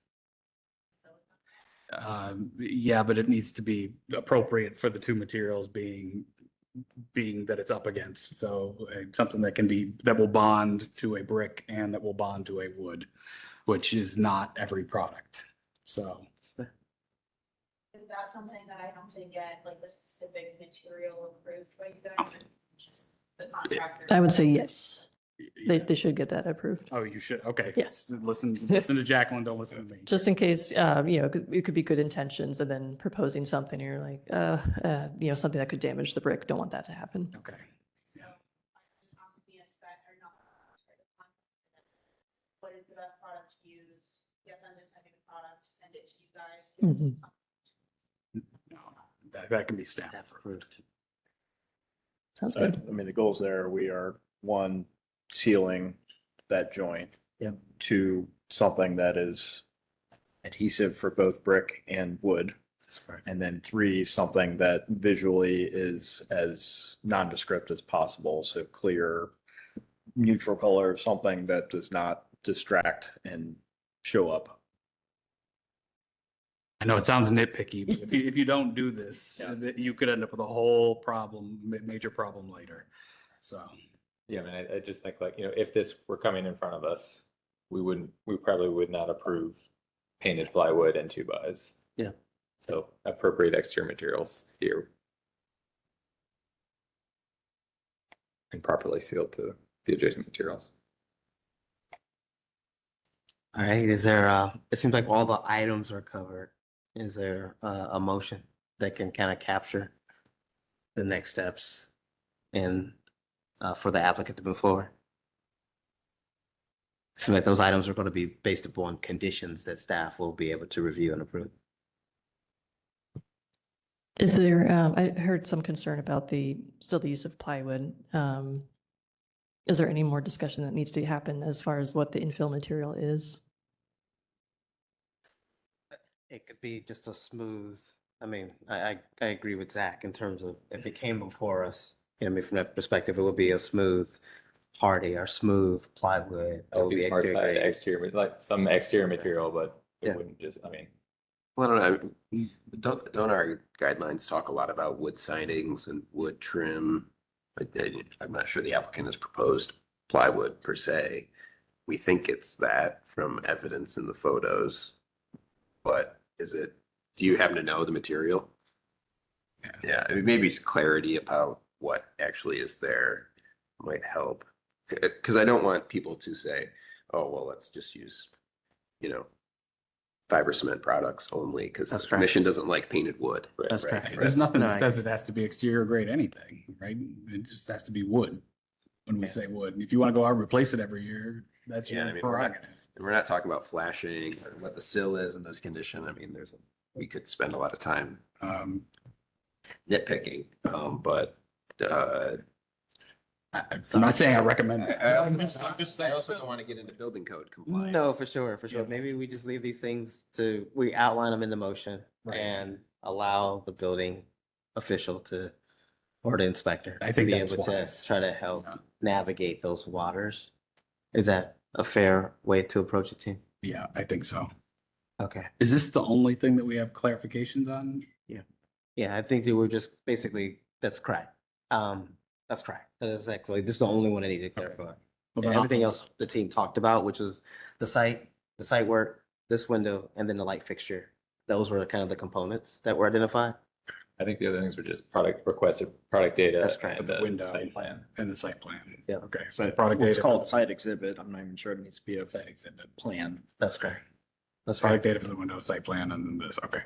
Yeah, but it needs to be appropriate for the two materials being being that it's up against. So something that can be, that will bond to a brick and that will bond to a wood, which is not every product. So Is that something that I have to get like the specific material approved by you guys or just the contractor? I would say yes. They should get that approved. oh, you should, okay. Yes. Listen to Jacqueline, don't listen to me. Just in case, it could be good intentions and then proposing something, you're like, something that could damage the brick. Don't want that to happen. Okay. So I just asked the inspector, not the contractor, what is the best product to use? Get them to send me the product, send it to you guys. Mhm. That can be staff approved. Sounds I good. mean, the goals there, we are, one, sealing that joint. Yep. Two, something that is adhesive for both brick and wood. And then three, something that visually is as nondescript as possible. So clear, neutral color, something that does not distract and show up. I know it sounds nitpicky, but if you don't do this, Yeah. you could end up with a whole problem, major problem later. So. Yeah, I mean, I just think like, if this were coming in front of us, we probably would not approve painted plywood and 2x. Yeah. So appropriate exterior materials here. And properly sealed to the adjacent materials. All right, is there, it seems like all the items are covered. Is there a motion that can kind of capture the next steps and for the applicant to move forward? Seems like those items are going to be based upon conditions that staff will be able to review and approve. Is there, I heard some concern about still the use of plywood. Is there any more discussion that needs to happen as far as what the infill material is? It could be just a smooth, I mean, I agree with Zach in terms of if it came before us, I mean, from that perspective, it would be a smooth hardy or smooth plywood. It would be Smart exterior side, grade. exterior, like some exterior material, but it Yeah. wouldn't just, I mean. Well, I don't know. Don't our guidelines talk a lot about wood sidings and wood trim? I'm not sure the applicant has proposed plywood per se. We think it's that from evidence in the photos. But do you happen to know the material? Yeah, I mean, maybe clarity about what actually is there might help. Because I don't want people to say, oh, well, let's just use, fiber cement products only because the That's correct. commission doesn't like painted wood. That's right? correct. There's nothing No, that says it has to be exterior grade anything, right? It just has to be wood. When we say wood, if you want to go out and replace it every year, that's Yeah, I your mean, prerogative. And we're not talking about flashing or what the sill is in this condition. I mean, we could spend a lot of time nitpicking, but I'm not saying I recommend it. I also don't want to get into building code compliance. No, for sure, for sure. Maybe we just leave these things we outline them in the motion Right. and allow the building official or the inspector I to think be that's able to wise. try to help Yeah. navigate those waters. Is that a fair way to approach it, team? Yeah, I think so. Okay. Is this the only thing that we have clarifications on? Yeah, I think that we're just basically, that's correct. That's correct. That is actually, this is the only one I need to clarify. Well, And then everything else the team talked about, which was the site work, this window, and then the light fixture. Those were kind of the components that were identified. I think the other things were just requested product data. That's correct. And The the window. site plan. And the site plan. Yeah. Okay, so the product Well, it's data. called site exhibit. I'm not even sure it needs to be a Site exhibit. plan. That's correct. That's Product right. data for the window site plan and then this, okay.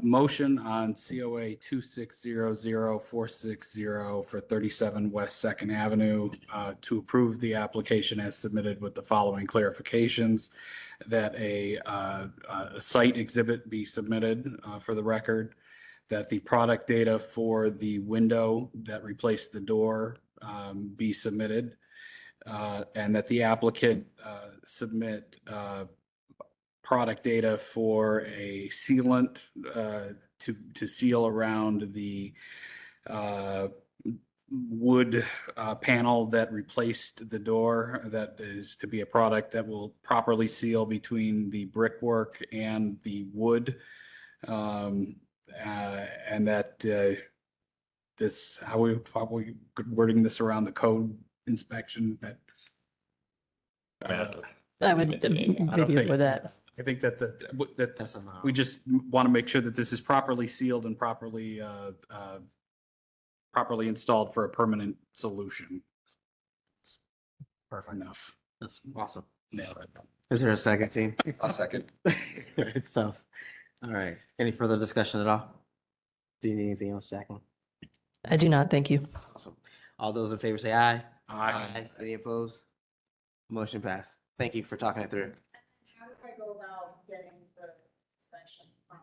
Motion on COA 2600460 for 37 West Second Avenue to approve the application as submitted with the following clarifications. That a site exhibit be submitted for the record. That the product data for the window that replaced the door be submitted. And that the applicant submit product data for a sealant to seal around the wood panel that replaced the door. That is to be a product that will properly seal between the brickwork and the wood. And that this, how we probably wording this around the code inspection that. I would I don't maybe think- with that. I think that, that That's enough. we just want to make sure that this is properly sealed and properly installed for a permanent solution. Perfect. Enough. That's awesome. Nailed it. Is there a second, team? I'll second. It's tough. All right. Any further discussion at all? Do you need anything else, Jacqueline? I do not, thank you. Awesome. All those in favor say aye. Aye. Any opposed? Motion passed. Thank you for talking it through. How do I go about getting the inspection from?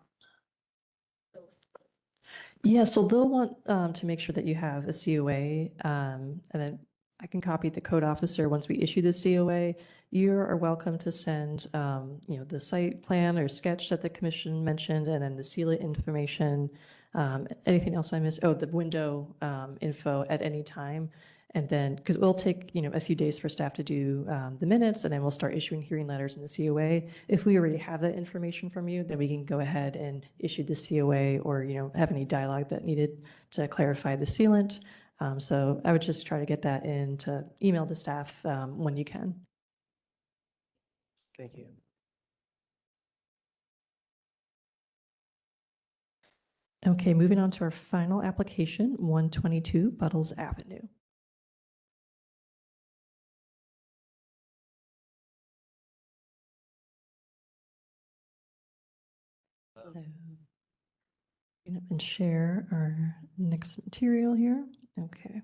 Yeah, so they'll want to make sure that you have a COA, and then I can copy the code officer once we issue the COA. You are welcome to send, the site plan or sketch that the commission mentioned, and then the seal information. Anything else I missed? Oh, the window info at any time. And then, because it will take, a few days for staff to do the minutes, and then we'll start issuing hearing letters in the COA. If we already have that information from you, then we can go ahead and issue the COA or, have any dialogue that needed to clarify the sealant. So I would just try to get that in to email to staff when you can. Thank you. Okay, moving on to our final application, 122 Buttles Avenue. Hello. Open up and share our next material here. Okay.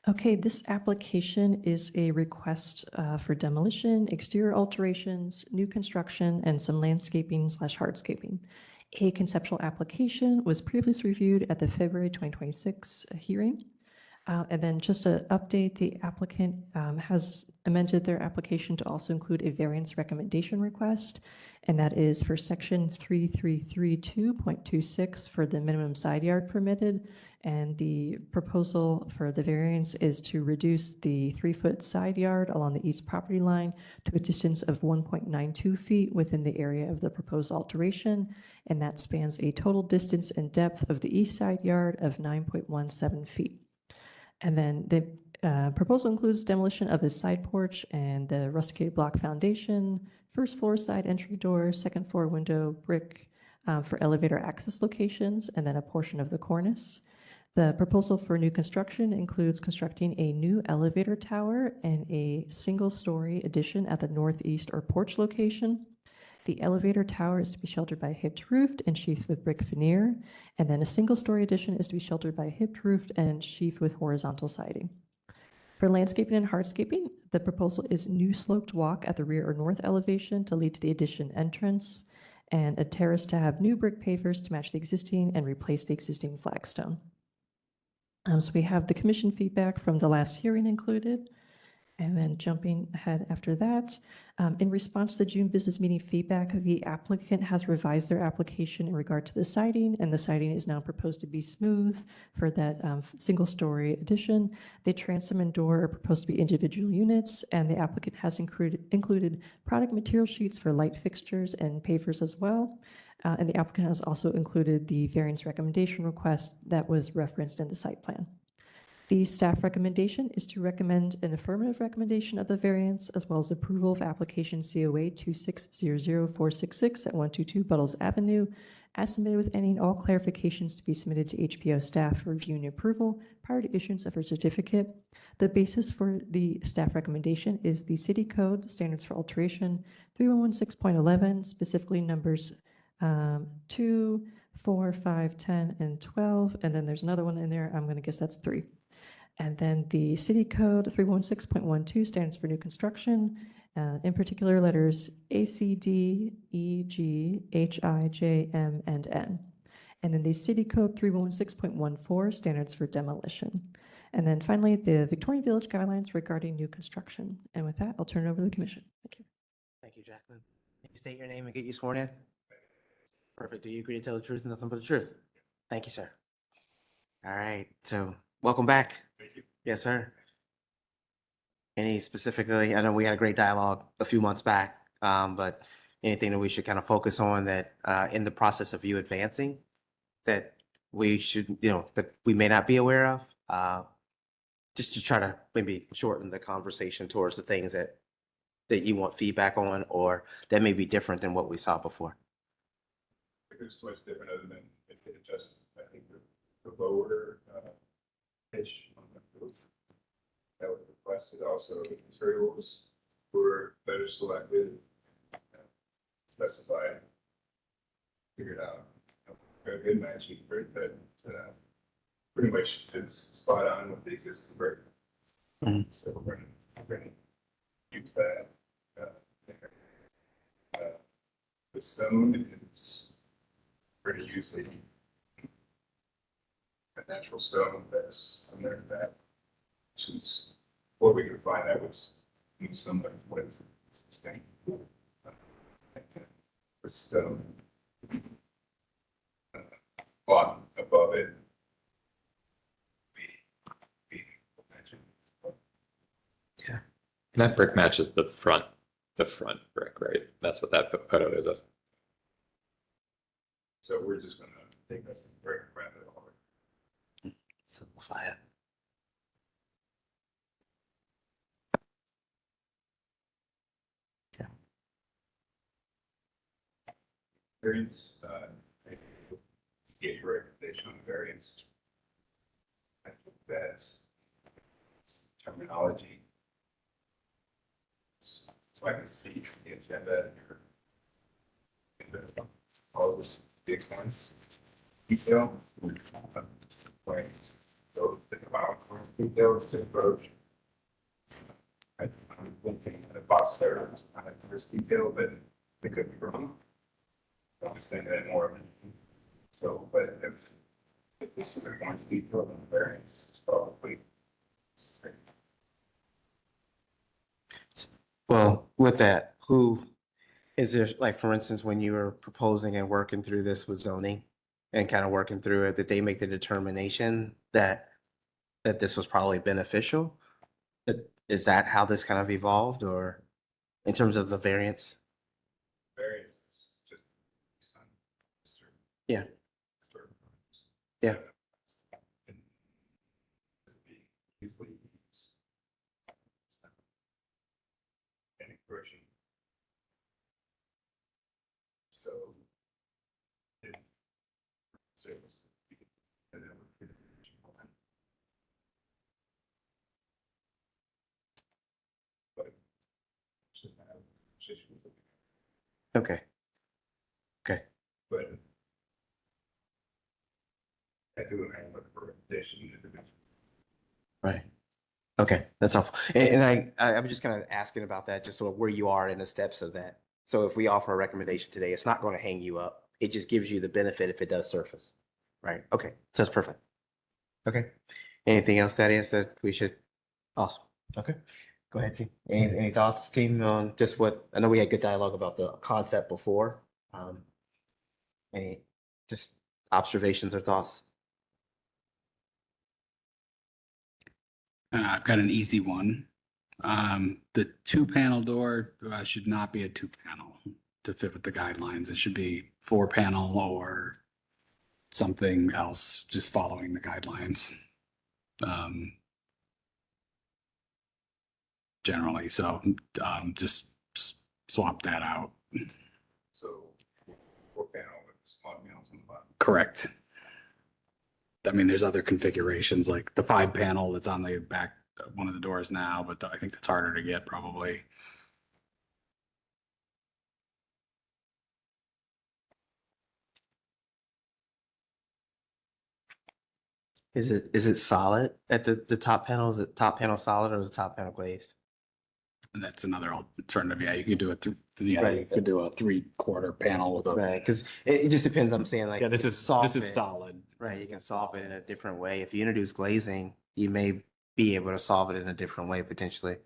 Okay, this application is a request for demolition, exterior alterations, new construction, and some landscaping/hardscaping. A conceptual application was previously reviewed at the February 2026 hearing. And then just to update, the applicant has amended their application to also include a variance recommendation request, and that is for section 3332.26 for the minimum side yard permitted. And the proposal for the variance is to reduce the 3-foot side yard along the east property line to a distance of 1.92 feet within the area of the proposed alteration. And that spans a total distance and depth of the east side yard of 9.17 feet. And then the proposal includes demolition of a side porch and the rusticated block foundation, first floor side entry door, second floor window, brick for elevator access locations, and then a portion of the cornice. The proposal for new construction includes constructing a new elevator tower and a single-story addition at the northeast or porch location. The elevator tower is to be sheltered by a hipped roof and sheathed with brick veneer, and then a single-story addition is to be sheltered by a hipped roof and sheathed with horizontal siding. For landscaping and hardscaping, the proposal is new sloped walk at the rear or north elevation to lead to the addition entrance, and a terrace to have new brick pavers to match the existing and replace the existing flagstone. So we have the commission feedback from the last hearing included. And then jumping ahead after that, in response to the June business meeting feedback, the applicant has revised their application in regard to the siding, and the siding is now proposed to be smooth for that single-story addition. The transom and door are proposed to be individual units, and the applicant has included product material sheets for light fixtures and pavers as well. And the applicant has also included the variance recommendation request that was referenced in the site plan. The staff recommendation is to recommend an affirmative recommendation of the variance as well as approval of application COA 2600466 at 122 Buttles Avenue, as submitted with any and all clarifications to be submitted to HPO staff for review and approval prior to issuance of a certificate. The basis for the staff recommendation is the City Code Standards for Alteration 3116.11, specifically numbers 2, 4, 5, 10, and 12. And then there's another one in there. I'm going to guess that's 3. And then the City Code 316.12 standards for new construction, in particular letters A, C, D, E, G, H, I, J, M, and N. And then the City Code 316.14 standards for demolition. And then finally, the Victorian Village guidelines regarding new construction. And with that, I'll turn it over to the commission. Thank you. Thank you, Jacqueline. Can you state your name and get you sworn in? Perfect. Do you agree to tell the truth and nothing but the truth? Thank you, sir. All right. So welcome back. Thank you. Yes, sir. Any specifically, I know we had a great dialogue a few months back, but anything that we should kind of focus on that in the process of you advancing that we should, that we may not be aware of? Just to try to maybe shorten the conversation towards the things that you want feedback on, or that may be different than what we saw before. There's so much different other than it could adjust, I think, the lower pitch on the roof. That was requested also, the materials were better selected, specified, figured out. A good matching brick that pretty much is spot on with the existing brick. So we're gonna use that. The stone is pretty use a natural stone that's on there that, which is what we could find that was similar to what is existing. The stone block above it. And that brick matches the front brick, right? That's what that photo is of. So we're just gonna take this and break around it all. Simplify it. Variance, get your recommendation on the variance. I think that's terminology. So I can see the agenda here. All this big ones. Detail. Right. So think about details to approach. I'm thinking the box there is not a first detail, but it could be wrong. I understand that more. So, but if this is a more detailed than the variance, it's probably. Well, with that, who is there, like, for instance, when you were proposing and working through this with zoning and kind of working through it, that they make the determination that this was probably beneficial? Is that how this kind of evolved, or in terms of the variance? Variance is just. Yeah. Yeah. Usually use. Any correction. So. Service. And then we're. But. Should have. Okay. Okay. But. I do have a recommendation. Right. Okay, that's helpful. And I'm just kind of asking about that, just sort of where you are in the steps of that. So if we offer a recommendation today, it's not going to hang you up. It just gives you the benefit if it does surface. Right. Okay. That's perfect. Okay. Anything else that is that we should? Awesome. Okay. Go ahead, team. Any thoughts, team, on just what, I know we had good dialogue about the concept before. Any just observations or thoughts? I've got an easy one. The 2-panel door should not be a 2-panel to fit with the guidelines. It should be 4-panel or something else, just following the guidelines. Generally, so just swap that out. So. 4-panel with small panels on the bottom. Correct. I mean, there's other configurations like the 5-panel that's on the back of one of the doors now, but I think that's harder to get probably. Is it solid at the top panel? Is the top panel solid or is the top panel glazed? And that's another alternative. Yeah, you could do you Right. could do a 3/4 panel with a. Right, because it just depends. I'm saying, like, Yeah, this you is can solve this is it. solid. Right, you can solve it in a different way. If you introduce glazing, you may be able to solve it in a different way potentially.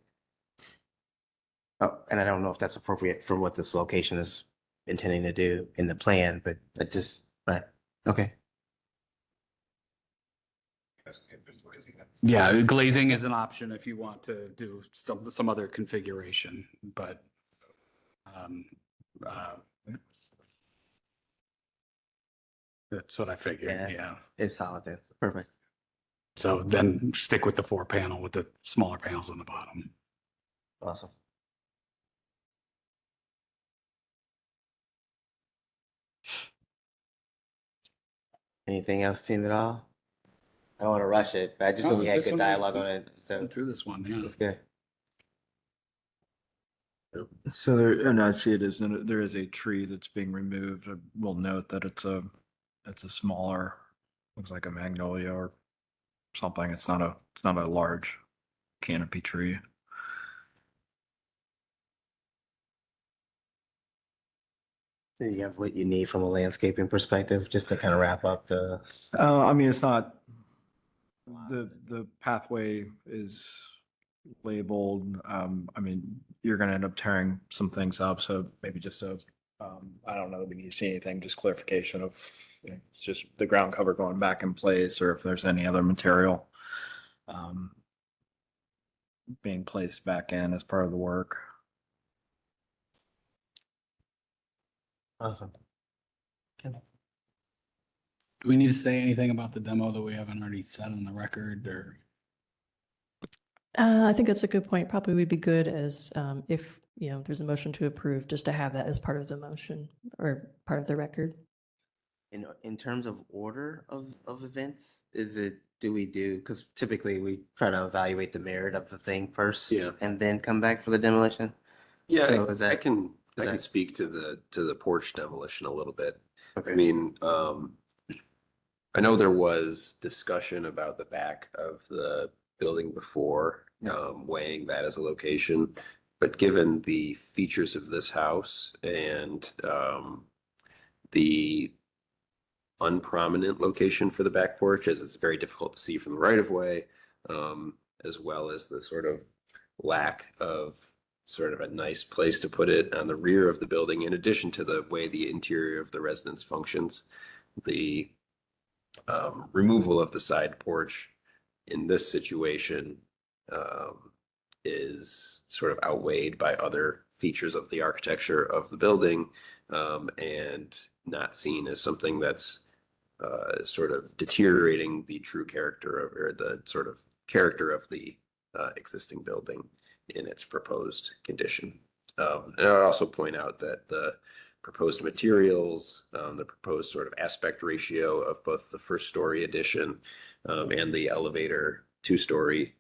Oh, and I don't know if that's appropriate for what this location is intending to do in the plan, but it just, right, okay. That's if there's ways you can. Yeah, glazing is an option if you want to do some other configuration, but That's what I figured, Yeah. yeah. It's solid then. Perfect. So then stick with the 4 panel with the smaller panels on the bottom. Awesome. Anything else, team, at all? I don't want to rush it, but I just know we had This good one, dialogue on it, so Went through this one, yeah. it's good. So there, and I see it is, there is a tree that's being removed. I will note that it's a smaller, looks like a magnolia or something. It's not a large canopy tree. Do you have what you need from a landscaping perspective, just to kind of wrap up the? I mean, it's not, the pathway is labeled. I mean, you're gonna end up tearing some things up, so maybe just I don't know that we need to see anything, just clarification of, it's just the ground cover going back in place, or if there's any other material being placed back in as part of the work. Awesome. Do we need to say anything about the demo that we haven't already said on the record, or? I think that's a good point. Probably would be good as if, there's a motion to approve, just to have that as part of the motion or part of the record. In terms of order of events, because typically we try to evaluate the merit of the thing first. Yeah. And then come back for the demolition? Yeah, So is I that- can is that- speak to the porch demolition a little bit. Okay. I mean, I know there was discussion about the back of the building before, weighing that as a location. But given the features of this house and the unprominent location for the back porch, as it's very difficult to see from the right of way, as well as the sort of lack of sort of a nice place to put it on the rear of the building, in addition to the way the interior of the residence functions, the removal of the side porch in this situation is sort of outweighed by other features of the architecture of the building, and not seen as something that's sort of deteriorating the true character of, or the sort of character of the existing building in its proposed condition. And I'd also point out that the proposed materials, the proposed sort of aspect ratio of both the first story addition and the elevator 2-story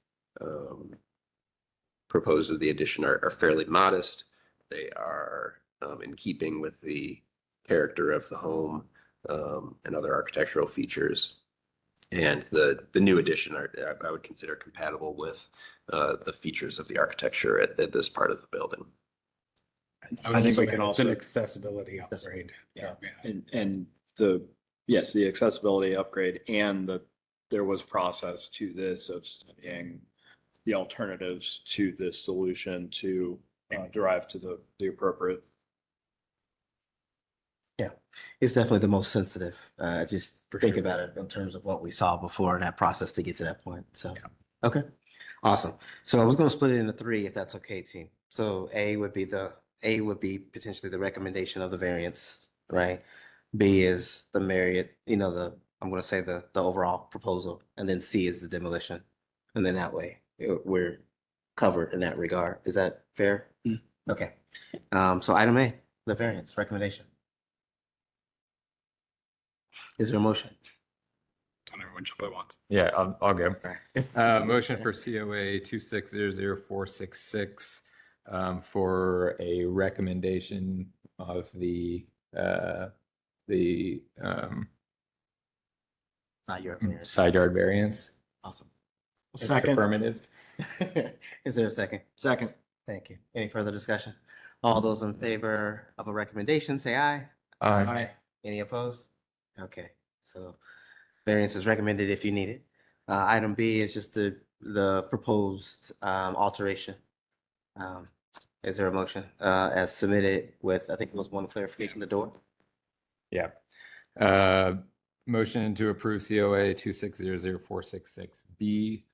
proposed of the addition are fairly modest. They are in keeping with the character of the home and other architectural features. And the new addition I would consider compatible with the features of the architecture at this part of the building. I think we can It's also- an accessibility upgrade. Yeah. And yes, the accessibility upgrade and there was process to this of studying the alternatives to this solution to derive to the appropriate. Yeah, it's definitely the most sensitive. Just For think sure. about it in terms of what we saw before and that process to get to that point. So, okay, awesome. So I was going to split it into 3, if that's okay, team. So A would be potentially the recommendation of the variance, right? B is the merit, I'm going to say the overall proposal, and then C is the demolition, and then that way we're covered in that regard. Is that fair? Mm. Okay. So item A, the variance recommendation. Is there a motion? Don't everyone jump at once. Yeah, I'll go. Sorry. Motion for COA 2600466 for a recommendation of the Not your variance. side yard variance. Awesome. Affirmative. Is there a second? Second. Thank you. Any further discussion? All those in favor of a recommendation, say aye. Aye. Any opposed? Okay, so variance is recommended if you need it. Item B is just the proposed alteration. Is there a motion as submitted with, I think it was one clarification, the door? Yeah. Motion to approve COA 2600466B,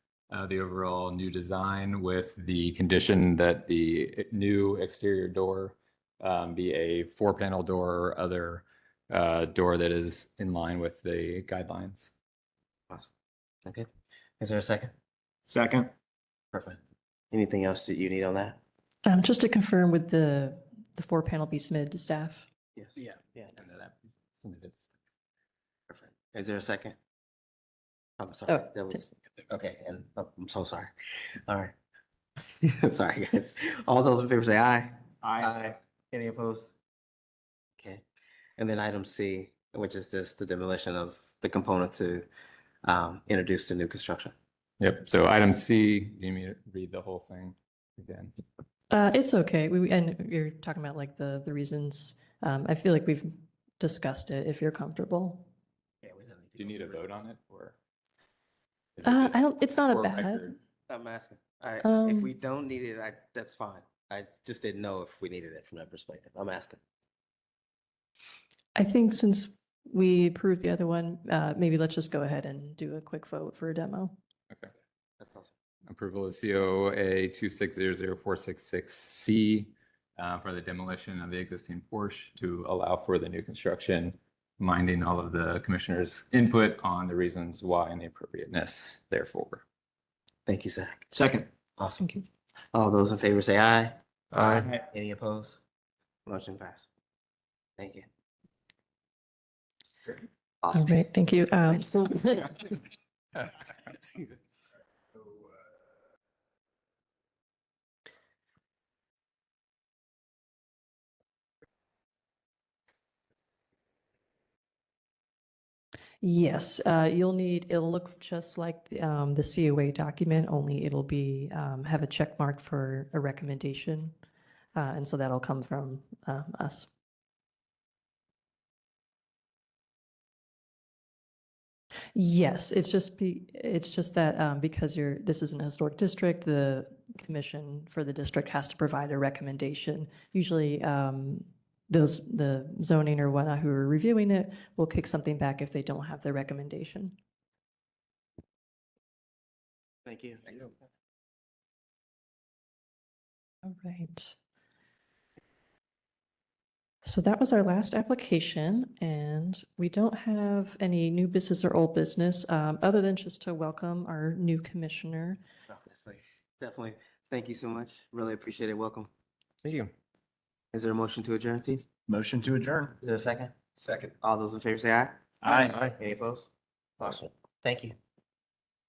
the overall new design with the condition that the new exterior door be a 4-panel door or other door that is in line with the guidelines. Awesome. Okay. Is there a second? Second. Perfect. Anything else that you need on that? Just to confirm, would the 4-panel be submitted to staff? Yes. Yeah. Yeah. And that was submitted. Perfect. Is there a second? I'm sorry. Oh, That was, okay. And I'm so sorry. All right. Sorry, guys. All those in favor say aye. Aye. Any opposed? Okay. And then item C, which is just the demolition of the component to introduce the new construction. Yep. So item C, do you need me to read the whole thing again? It's okay. And you're talking about like the reasons. I feel like we've discussed it if you're comfortable. Yeah, we don't need to Do you go need a through it. vote on it or? is it I just don't, it's not a for bad. record? I'm asking. If Um, we don't need it, that's fine. I just didn't know if we needed it from that perspective. I'm asking. I think since we approved the other one, maybe let's just go ahead and do a quick vote for a demo. Okay. That's awesome. Approval of COA 2600466C for the demolition of the existing Porsche to allow for the new construction, minding all of the commissioners' input on the reasons why and the appropriateness therefore. Thank you, Zach. Second. Awesome. Thank you. All those in favor say aye. Aye. Any opposed? Motion passed. Thank you. All Awesome. right, thank you. So yes, you'll need, it'll look just like the COA document, only it'll be, have a check mark for a recommendation. And so that'll come from us. Yes, it's just that because this is an historic district, the commission for the district has to provide a recommendation. Usually, the zoning or whatnot who are reviewing it will kick something back if they don't have the recommendation. Thank you. All right. So that was our last application, and we don't have any new business or old business, other than just to welcome our new commissioner. Definitely. Thank you so much. Really appreciate it. Welcome. Thank you. Is there a motion to adjourn, team? Motion to adjourn. Is there a second? Second. All those in favor say aye. Aye. Aye. Any opposed? Awesome. Thank you.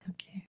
Okay.